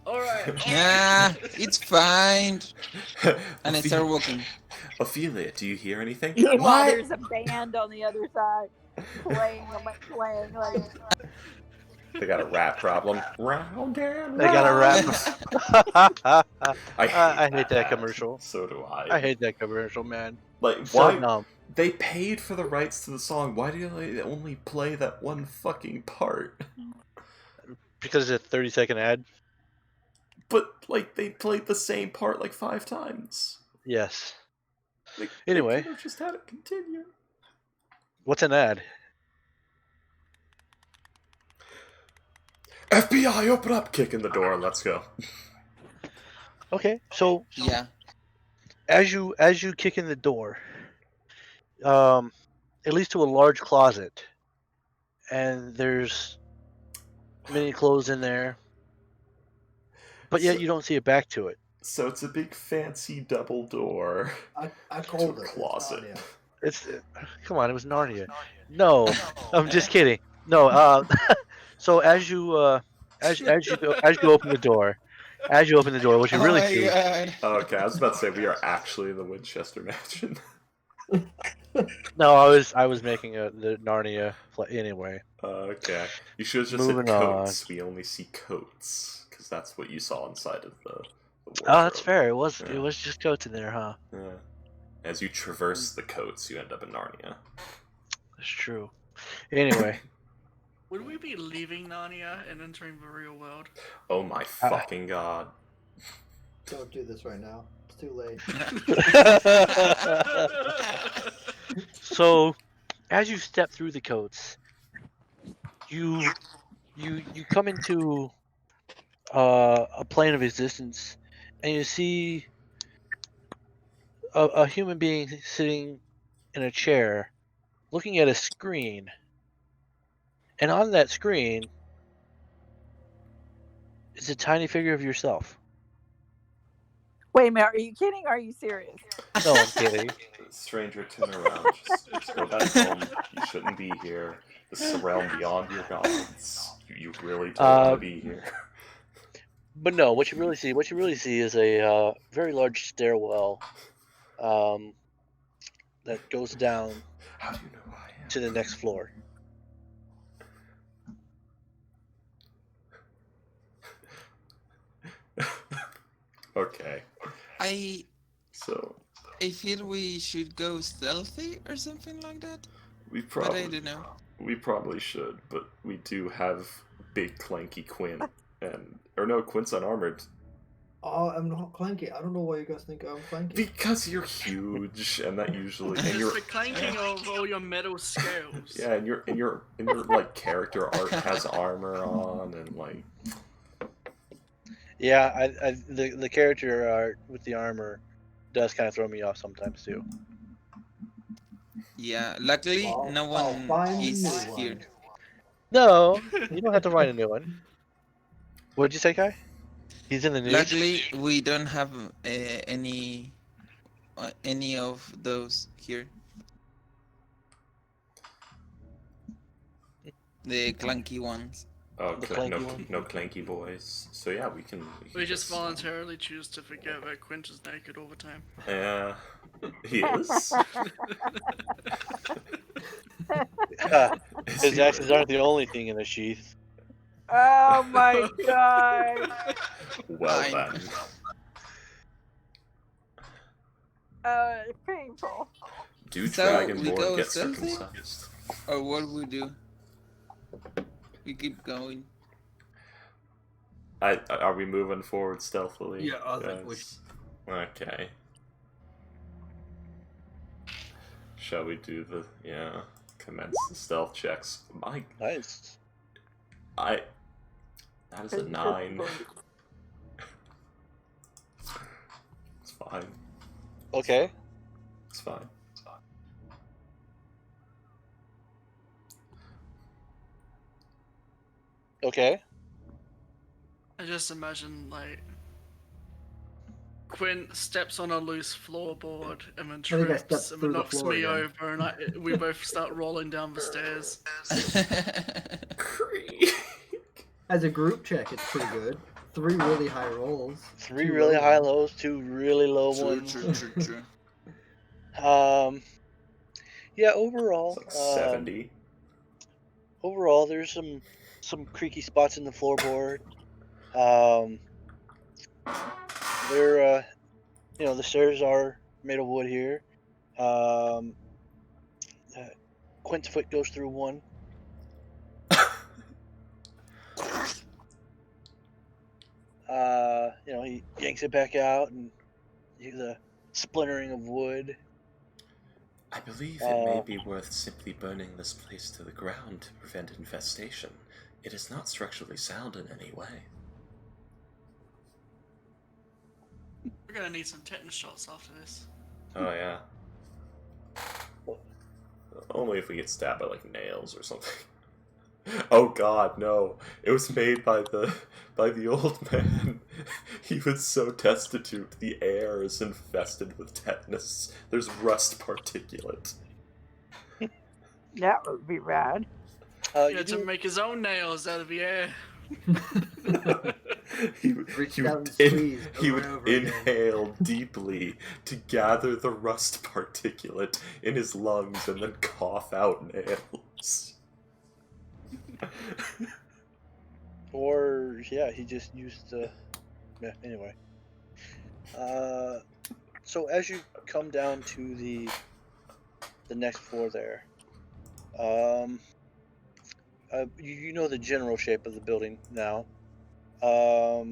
Speaker 6: Alright.
Speaker 3: Yeah, it's fine. And I start walking.
Speaker 1: Ophelia, do you hear anything?
Speaker 5: Meanwhile,
Speaker 1: What?
Speaker 5: there's a band on the other side playing. Like,
Speaker 1: They got a rat problem. Round and
Speaker 2: They got a
Speaker 1: round.
Speaker 2: rap.
Speaker 1: I
Speaker 2: hate that
Speaker 1: ad.
Speaker 2: commercial.
Speaker 1: So do
Speaker 2: I hate that commercial, man.
Speaker 1: Like,
Speaker 2: So
Speaker 1: why?
Speaker 2: dumb.
Speaker 1: They paid for the rights to the song. Why do they only play that one fucking part?
Speaker 2: Because it's a 30-second ad.
Speaker 1: But, like, they played the same part like 5 times.
Speaker 2: Yes.
Speaker 1: They
Speaker 2: Anyway.
Speaker 1: could have just had it continue.
Speaker 2: What's an ad?
Speaker 1: FBI, open up! Kick in the door, let's go.
Speaker 2: Okay, so
Speaker 3: Yeah.
Speaker 2: as you kick in the door, it leads to a large closet, and there's many clothes in there, but yet
Speaker 1: So-
Speaker 2: you don't see a back to it.
Speaker 1: So it's a big fancy double door
Speaker 4: I
Speaker 1: to
Speaker 4: called
Speaker 1: a
Speaker 4: it.
Speaker 1: closet.
Speaker 4: It's Narnia.
Speaker 2: Come on, it was Narnia. No, I'm just kidding. No, so as you open the door, what you
Speaker 3: Oh
Speaker 2: really
Speaker 3: my
Speaker 2: see.
Speaker 3: god.
Speaker 1: Okay, I was about to say we are actually in the Winchester Mansion.
Speaker 2: No, I was making the Narnia anyway.
Speaker 1: Okay. You should have just
Speaker 2: Moving
Speaker 1: said
Speaker 2: on.
Speaker 1: coats. We only see coats. Because that's what you saw inside of the wardrobe.
Speaker 2: Oh, that's fair. It was
Speaker 1: Yeah.
Speaker 2: just coats in there, huh?
Speaker 1: Yeah. As you traverse the coats, you end up in Narnia.
Speaker 2: That's true. Anyway,
Speaker 6: Would we be leaving Narnia and entering the real world?
Speaker 1: Oh my fucking god.
Speaker 4: Don't do this right now. It's too late.
Speaker 2: so as you step through the coats, you come into a plane of existence, and you see a human being sitting in a chair, looking at a screen, and on that screen is a tiny figure of yourself.
Speaker 5: wait a minute, are you kidding? Are you serious?
Speaker 2: No, I'm kidding.
Speaker 1: Stranger, turn around. Just go back home. You shouldn't be here. This is a realm beyond your gods. You really don't want to be here.
Speaker 2: But no, what you really see is a very large stairwell that goes down
Speaker 1: How do you know who I am?
Speaker 2: to the next floor.
Speaker 1: Okay.
Speaker 3: I
Speaker 1: So
Speaker 3: feel we should go stealthy or something like that.
Speaker 1: we
Speaker 3: But I
Speaker 1: probably
Speaker 3: don't know.
Speaker 1: we probably should, but we do have big clanky Quinn or no, Quinn's unarmored.
Speaker 4: Oh, I'm not clanky. I don't know why you guys think I'm clanky.
Speaker 1: Because you're huge, and that usually and
Speaker 6: It's
Speaker 1: you're
Speaker 6: the clanking of all your metal scales.
Speaker 1: yeah, and your like character art has armor on and like
Speaker 2: Yeah, the character art with the armor does kind of throw me off sometimes too.
Speaker 3: Yeah, luckily
Speaker 4: Well,
Speaker 3: no
Speaker 4: I'll
Speaker 3: one
Speaker 4: find a
Speaker 3: is
Speaker 4: new
Speaker 3: here.
Speaker 4: one.
Speaker 2: No, you don't have to find a new one. What did you say, Kai? He's in the news.
Speaker 3: Luckily we don't have any of those here. The clunky ones.
Speaker 1: oh,
Speaker 2: The
Speaker 1: no,
Speaker 2: clanky one?
Speaker 1: no clanky boys. So yeah, we can
Speaker 6: We just voluntarily choose to forget that Quint is naked all the time.
Speaker 1: Yeah, he is. Is
Speaker 2: His
Speaker 1: he
Speaker 2: axes
Speaker 1: really?
Speaker 2: aren't the only thing in the sheath.
Speaker 5: Oh my god.
Speaker 1: Well
Speaker 3: Fine.
Speaker 1: then,
Speaker 5: It's painful.
Speaker 1: do
Speaker 3: So, we
Speaker 1: Dragonborn
Speaker 3: go
Speaker 1: get
Speaker 3: stealthy?
Speaker 1: circumcised?
Speaker 3: Or what we do? We keep going.
Speaker 1: Are we moving forward stealthily?
Speaker 4: Yeah, I think we
Speaker 1: guys? Okay. Shall we do the commence the stealth checks?
Speaker 2: Nice.
Speaker 1: That is a 9. It's fine.
Speaker 2: Okay.
Speaker 1: It's fine.
Speaker 6: I just imagine, like, Quint steps on a loose floorboard and then
Speaker 4: think I
Speaker 6: trips
Speaker 4: stepped
Speaker 6: and
Speaker 4: through the
Speaker 6: knocks
Speaker 4: floor
Speaker 6: me
Speaker 4: again.
Speaker 6: over, and we both start rolling down the stairs.
Speaker 4: As a group check, it's pretty good. 3 really high rolls.
Speaker 2: 3
Speaker 4: 2
Speaker 2: really
Speaker 4: low
Speaker 2: high
Speaker 4: ones.
Speaker 2: lows, 2 really low
Speaker 3: True,
Speaker 2: ones.
Speaker 3: true.
Speaker 2: Yeah, overall,
Speaker 1: It's like 70.
Speaker 2: overall, there's some creaky spots in the floorboard. They're the stairs are made of wood here. Quint's foot goes through one. He yanks it back out, and the splintering of wood.
Speaker 1: I believe it may be worth simply burning this place to the ground to prevent infestation. It is not structurally sound in any way.
Speaker 6: We're gonna need some tetanus shots after this.
Speaker 1: Oh yeah. Only if we get stabbed by like nails or something. Oh god, no. It was made by the old man. He was so destitute. The air is infested with tetanus. There's rust particulate.
Speaker 5: That would be rad.
Speaker 6: He had to make his own nails out of the air.
Speaker 1: he
Speaker 4: Reached
Speaker 1: would
Speaker 4: out and squeezed
Speaker 1: he
Speaker 4: over
Speaker 1: would
Speaker 4: and over again.
Speaker 1: inhale deeply to gather the rust particulate in his lungs and then cough out nails.
Speaker 2: Or he just used the. Yeah. Anyway. So as you come down to the next floor there, you know the general shape of the building now. Let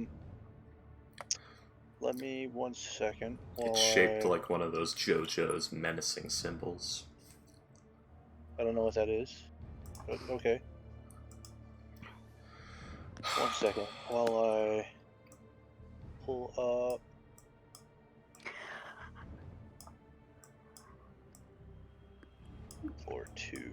Speaker 2: me 1 second.
Speaker 1: It's shaped like one of those JoJo's menacing symbols.
Speaker 2: I don't know what that is, but okay. 1 second while I pull up. Floor 2.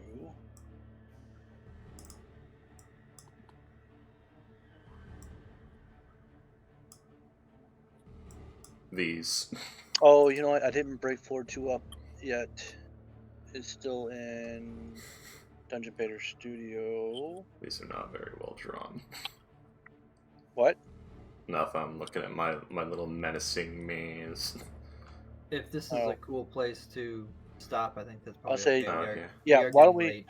Speaker 1: These.
Speaker 2: Oh, you know what? I didn't break floor 2 up yet. It's still in Dungeon Pater Studio.
Speaker 1: These are not very well drawn.
Speaker 2: What?
Speaker 1: Nothing. I'm looking at my little menacing maze.
Speaker 4: If this is a cool place to stop, I think that's probably.
Speaker 2: I'll say-
Speaker 4: okay.
Speaker 2: Yeah,
Speaker 4: are
Speaker 2: why don't
Speaker 4: getting
Speaker 2: we?
Speaker 4: late.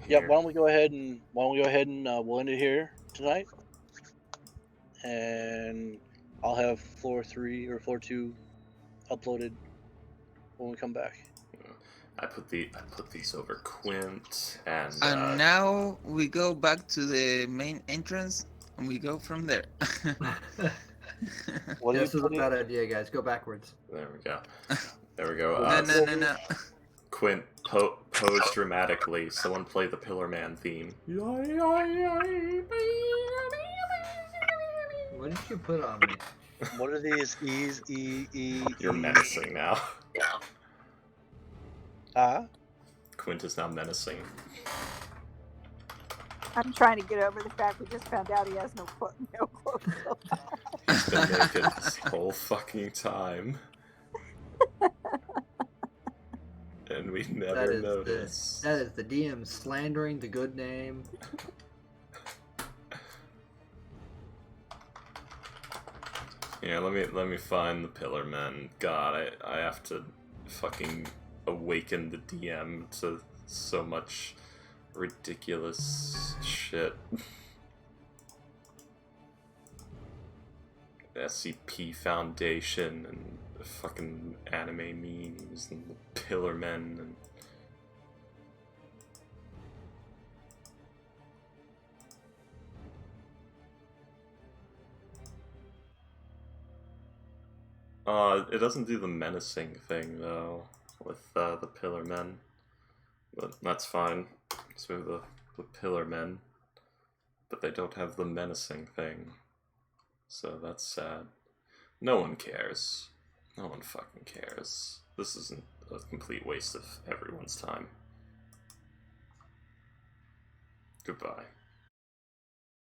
Speaker 2: Yeah,
Speaker 1: Here.
Speaker 2: why don't we go ahead and we'll end it here tonight, and I'll have floor 3 or floor 2 uploaded when we come back.
Speaker 1: I put these over Quint and
Speaker 3: And now we go back to the main entrance and we go from there.
Speaker 2: What do you
Speaker 4: This is a
Speaker 2: put in?
Speaker 4: bad idea, guys. Go backwards.
Speaker 1: there we go. There we go.
Speaker 3: No.
Speaker 1: Quint pose dramatically. Someone play the Pillar Man theme.
Speaker 4: What did you put on me?
Speaker 2: What are these E's? E.
Speaker 1: You're menacing now. Quint is now menacing.
Speaker 5: I'm trying to get over the fact we just found out he has no clothes.
Speaker 1: He's been naked this whole fucking time. And we never noticed.
Speaker 4: That is the DM slandering the good name.
Speaker 1: Yeah, let me find the Pillar Men. God, I have to fucking awaken the DM to so much ridiculous shit. SCP Foundation and fucking anime memes and the Pillar Men and it doesn't do the menacing thing though with the Pillar Men, but that's fine. So the Pillar Men, but they don't have the menacing thing, so that's sad. No one cares. No one fucking cares. This isn't a complete waste of everyone's time. Goodbye.